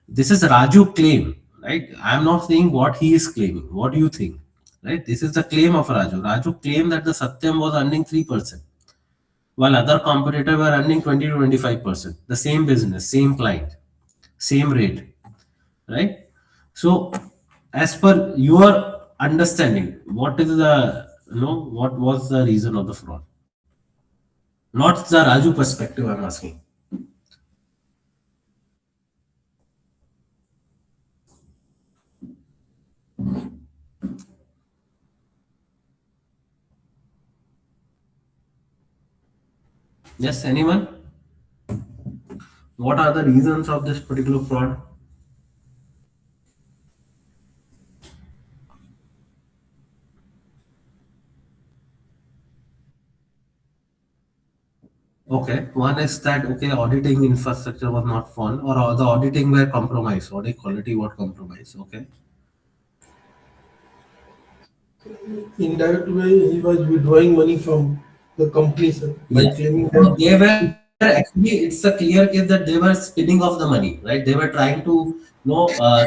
This is Raju claim, right? I'm not saying what he is claiming. What do you think? Right? This is the claim of Raju. Raju claimed that the Satyam was earning 3%, while other competitors were earning 20 to 25%. The same business, same client, same rate, right? So, as per your understanding, what is the what was the reason of the fraud? Not the Raju perspective, I'm asking. Yes, anyone? What are the reasons of this particular fraud? Okay, one is that auditing infrastructure was not fun, or the auditing were compromised, audit quality was compromised. Okay. Indirect way, he was withdrawing money from the company, sir, by claiming that They were actually, it's a clear case that they were spinning off the money, right? They were trying to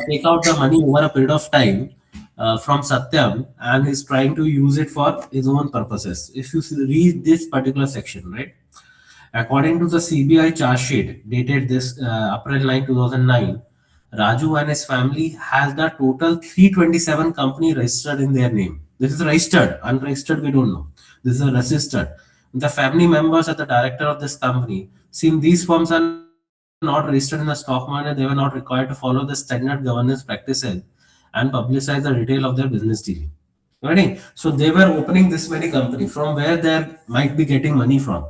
take out the money over a period of time from Satyam, and is trying to use it for his own purposes. If you read this particular section, right? According to the CBI charge sheet dated this April 9, 2009, Raju and his family has the total 327 company registered in their name. This is registered, unregistered we don't know. This is registered. The family members are the director of this company. Since these firms are not registered in the stock market, they were not required to follow the standard governance practices and publicize the detail of their business dealing. Right? So they were opening this many company from where they might be getting money from.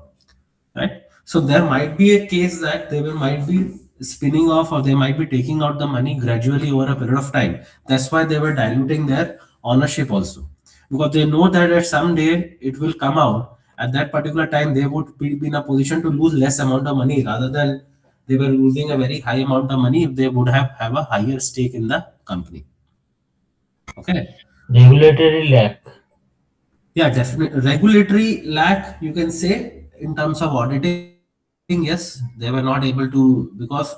Right? So there might be a case that they might be spinning off, or they might be taking out the money gradually over a period of time. That's why they were diluting their ownership also, because they know that at some day it will come out. At that particular time, they would be in a position to lose less amount of money rather than they were losing a very high amount of money if they would have a higher stake in the company. Okay. Regulatory lack. Yeah, definitely. Regulatory lack, you can say, in terms of auditing. Yes, they were not able to, because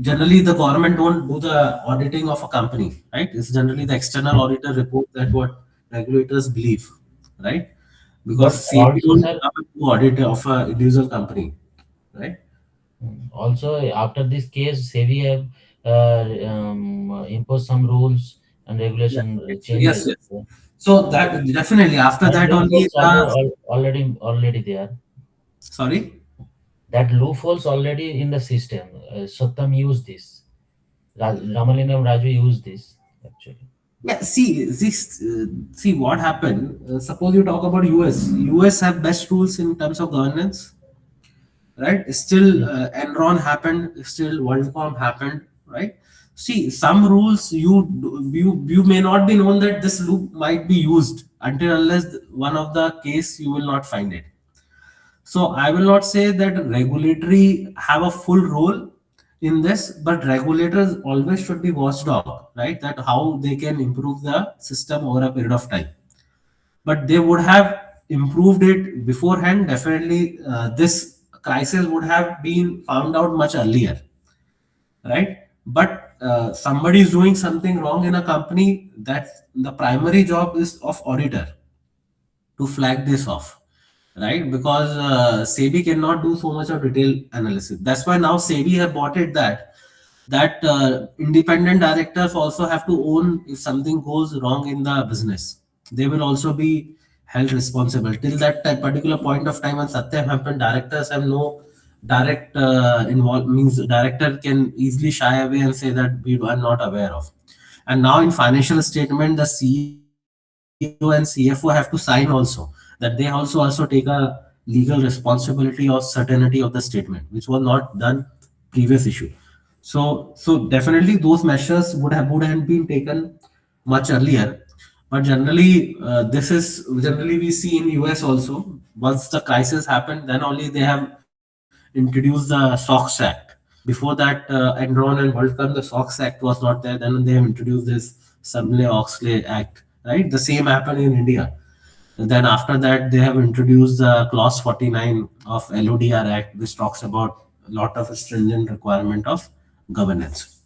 generally the government don't do the auditing of a company, right? It's generally the external auditor report that what regulators believe, right? Because But CBI don't also, do audit of a individual company, right? also after this case, SEBI have imposed some rules and regulation Yes, changes. yes. So that definitely after that only Already there. sorry. That loopholes already in the system. Satyam used this. Ramalingam Raju used this actually. Yeah, see what happened. Suppose you talk about US. US have best rules in terms of governance, right? Still, Enron happened. Still, WorldCom happened, right? See, some rules you may not be known that this loop might be used until unless one of the case you will not find it. So I will not say that regulatory have a full role in this, but regulators always should be watchdog, right? That how they can improve the system over a period of time. But they would have improved it beforehand. Definitely, this crisis would have been found out much earlier, right? But somebody is doing something wrong in a company. That the primary job is of auditor to flag this off, right? Because SEBI cannot do so much of detail analysis. That's why now SEBI have bought it that independent directors also have to own if something goes wrong in the business. They will also be held responsible. Till that particular point of time when Satyam happened, directors have no direct involved, means director can easily shy away and say that we are not aware of. And now in financial statement, the CEO and CFO have to sign also that they also take a legal responsibility or certainty of the statement, which was not done previous issue. So definitely those measures would have been taken much earlier. But generally, this is generally we see in US also. Once the crisis happened, then only they have introduced the SOX Act. Before that, Enron and WorldCom, the SOX Act was not there. Then they have introduced this Sarbanes-Oxley Act, right? The same happened in India. And then after that, they have introduced the Clause 49 of LODR Act, which talks about a lot of stringent requirement of governance.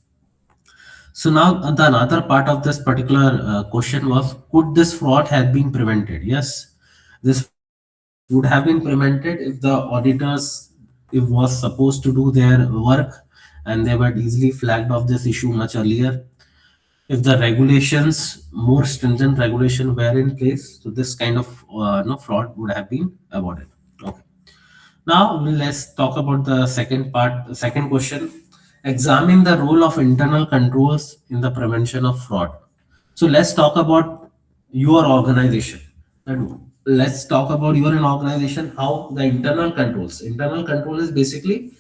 So now the another part of this particular question was, could this fraud have been prevented? Yes, this would have been prevented if the auditors if was supposed to do their work and they were easily flagged off this issue much earlier. If the regulations, more stringent regulation were in place, so this kind of fraud would have been avoided. Okay. Now let's talk about the second part, second question. Examine the role of internal controls in the prevention of fraud. So let's talk about your organization. And let's talk about your organization, how the internal controls. Internal control is basically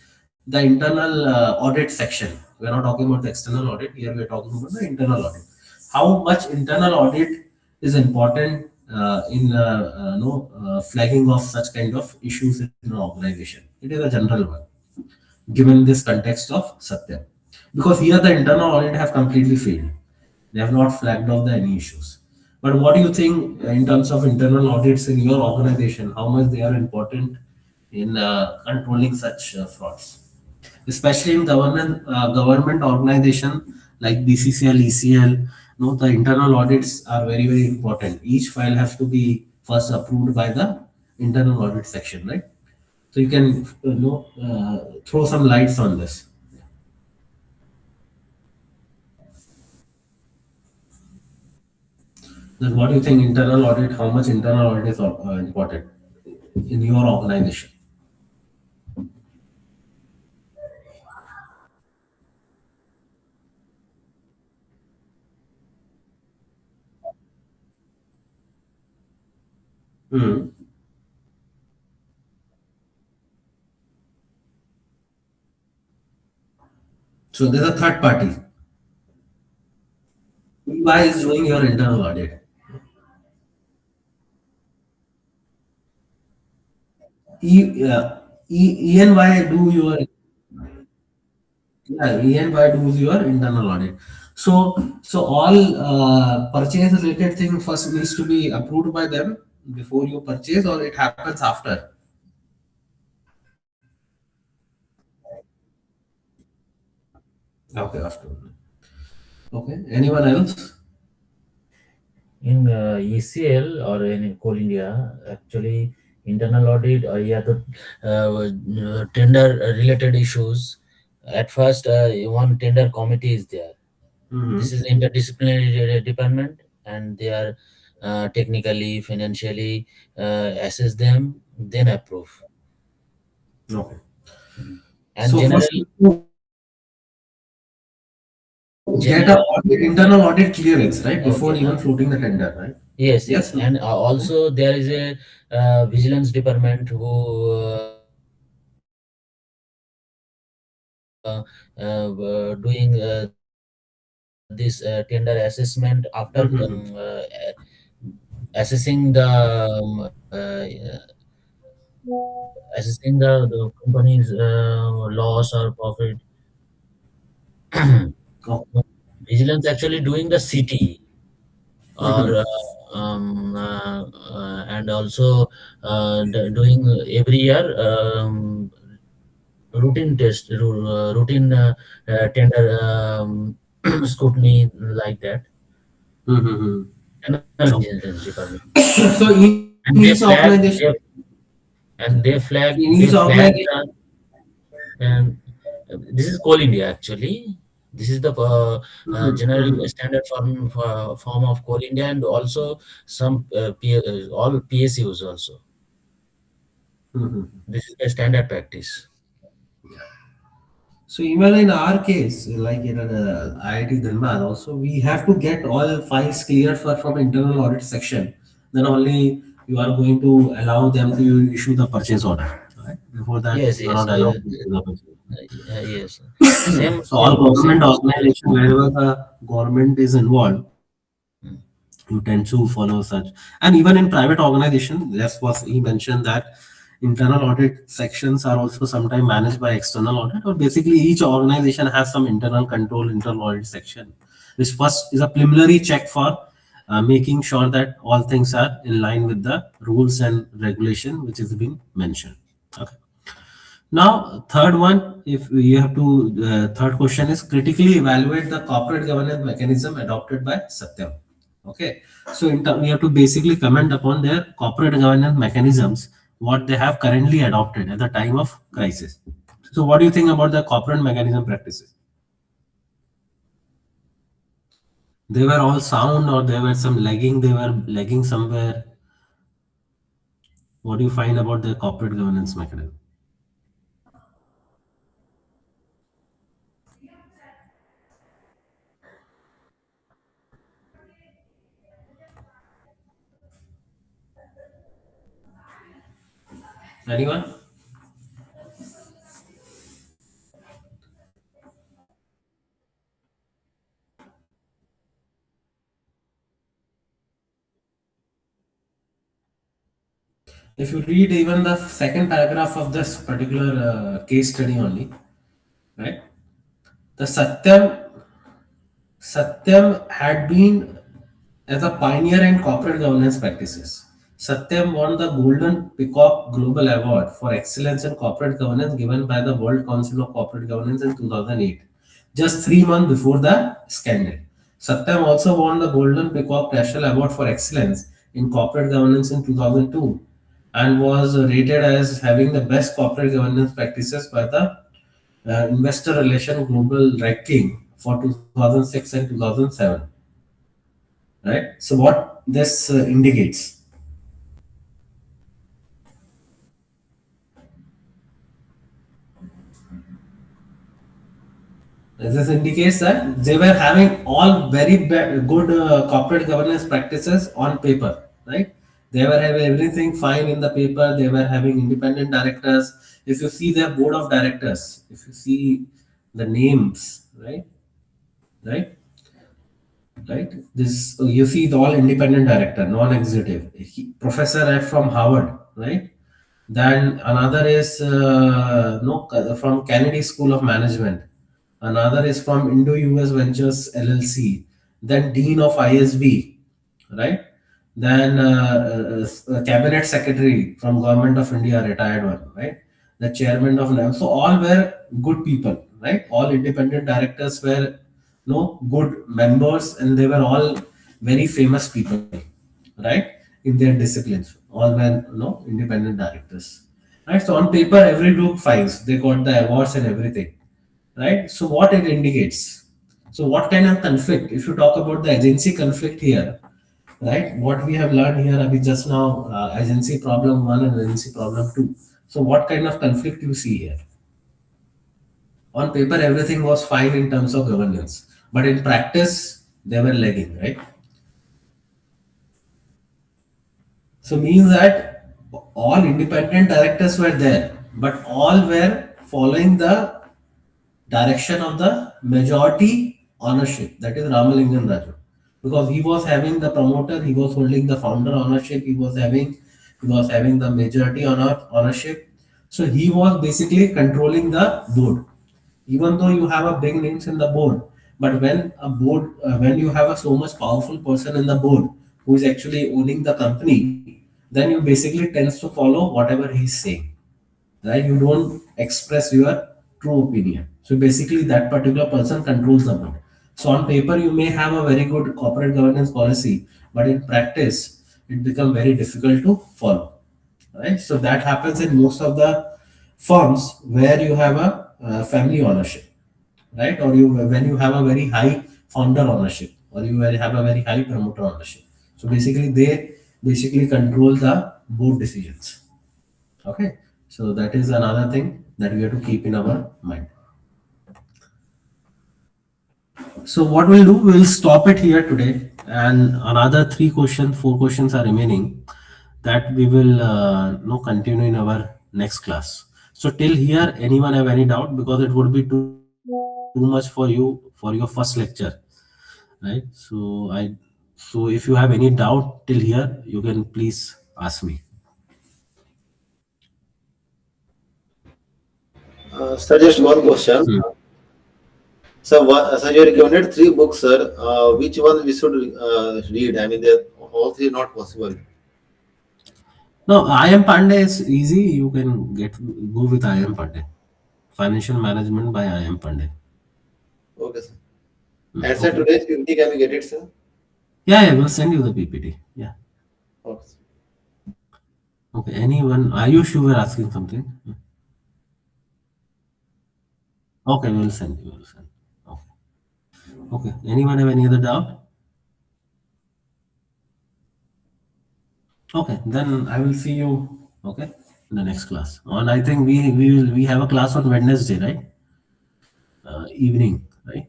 the internal audit section. We're not talking about the external audit. Here we're talking about the internal audit. How much internal audit is important in flagging of such kind of issues in an organization. It is a general one, given this context of Satyam. Because here the internal audit have completely failed. They have not flagged off any issues. But what do you think in terms of internal audits in your organization? How much they are important in controlling such frauds? Especially in government organization like BCCL, ECL, the internal audits are very, very important. Each file has to be first approved by the internal audit section, right? So you can throw some lights on this. Then what do you think internal audit, how much internal audit is important in your organization? So there's a third party. EY is doing your internal audit. EY do your EY does your internal audit. So all purchase related thing first needs to be approved by them before you purchase, or it happens after. Okay, after. Okay. Anyone else? In ECL or in Coal India, actually internal audit or tender related issues. At first, one tender committee is there. This is interdisciplinary department, and they are technically, financially, assess them, then approve. Okay. And So first, generally, get a internal audit clearance, right, before even floating the tender, right? yes, Yes. and also there is a vigilance department who doing this tender assessment after assessing the assessing the company's loss or profit. Vigilance actually doing the CT or and also doing every year routine test, routine tender scrutiny like that. Another vigilance department. So in And they each flag, organization, they flag, in they each flag organization, and this is Coal India actually. This is the general standard form of Coal India, and also some all PSUs also. This is the standard practice. so even in our case, like in IIT Dhanbad, also we have to get all files cleared from internal audit section. Then only you are going to allow them to issue the purchase order. Right? Before that, Yes, you are yes, not allowed to issue the purchase yes. Same, So all same government procedure. organization, wherever the government is involved, you tend to follow such. And even in private organization, that's what he mentioned, that internal audit sections are also sometimes managed by external audit, or basically each organization has some internal control, internal audit section, which first is a preliminary check for making sure that all things are in line with the rules and regulation which is being mentioned. Okay. Now, third one, if you have to, third question is critically evaluate the corporate governance mechanism adopted by Satyam. Okay, so we have to basically comment upon their corporate governance mechanisms, what they have currently adopted at the time of crisis. So, what do you think about the corporate mechanism practices? They were all sound, or there were some lagging? They were lagging somewhere. What do you find about the corporate governance mechanism? Anyone? If you read even the second paragraph of this particular case study only, right? The Satyam had been as a pioneer in corporate governance practices. Satyam won the Golden Peacock Global Award for Excellence in Corporate Governance given by the World Council of Corporate Governance in 2008, just 3 months before the scandal. Satyam also won the Golden Peacock National Award for Excellence in Corporate Governance in 2002 and was rated as having the best corporate governance practices by the Investor Relation Global Ranking for 2006 and 2007. Right? So, what this indicates? This indicates that they were having all very good corporate governance practices on paper, right? They were having everything fine in the paper. They were having independent directors. If you see their board of directors, if you see the names, right, this you see the all independent director, non-executive. Professor from Harvard, right? Then another is from Kennedy School of Management. Another is from Indo-US Ventures LLC. Then Dean of ISB, right? Then Cabinet Secretary from Government of India, retired one, right? The Chairman of NAM. So all were good people, right? All independent directors were good members, and they were all very famous people, right? In their disciplines, all were independent directors, right? So on paper, every group files, they got the awards and everything, right? So what it indicates? So what kind of conflict? If you talk about the agency conflict here, right? What we have learned here, Abhi, just now, agency problem 1 and agency problem 2. So what kind of conflict you see here? On paper, everything was fine in terms of governance, but in practice, they were lagging, right? So means that all independent directors were there, but all were following the direction of the majority ownership, that is Ramalingan Raju. Because he was having the promoter, he was holding the founder ownership, he was having the majority ownership. So he was basically controlling the board. Even though you have a big names in the board, but when a board, when you have a so much powerful person in the board who is actually owning the company, then you basically tends to follow whatever he's saying, right? You don't express your true opinion. So basically that particular person controls the board. So on paper you may have a very good corporate governance policy, but in practice it becomes very difficult to follow, right? So that happens in most of the firms where you have a family ownership, right? Or you when you have a very high founder ownership, or you have a very high promoter ownership. So basically they basically control the board decisions. Okay, so that is another thing that we have to keep in our mind. So what we'll do, we'll stop it here today, and another 4 questions are remaining that we will continue in our next class. So till here, anyone have any doubt? Because it would be too much for you for your first lecture, right? So if you have any doubt till here, you can please ask me. Sir, just one question. So you recommended 3 books, sir. Which one we should read? I mean, all 3 not possible. No, I.M. Pandey is easy. You can go with I.M. Pandey. Financial Management by I.M. Pandey. Okay, sir. And sir, today's PPT, can we get it, sir? Yeah, we'll send you the PPT. Yeah. Okay. Okay. Anyone? Ayush, you were asking something. Okay, we'll send you. Okay. Anyone have any other doubt? Okay, then I will see you. Okay, in the next class. I think we have a class on Wednesday, right? Evening, right?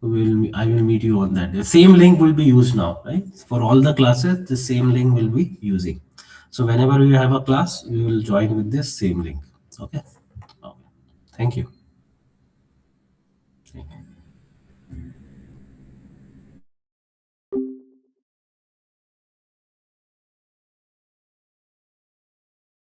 I will meet you on that. The same link will be used now, right? For all the classes, the same link will be using. So whenever we have a class, we will join with this same link. Okay. Thank you.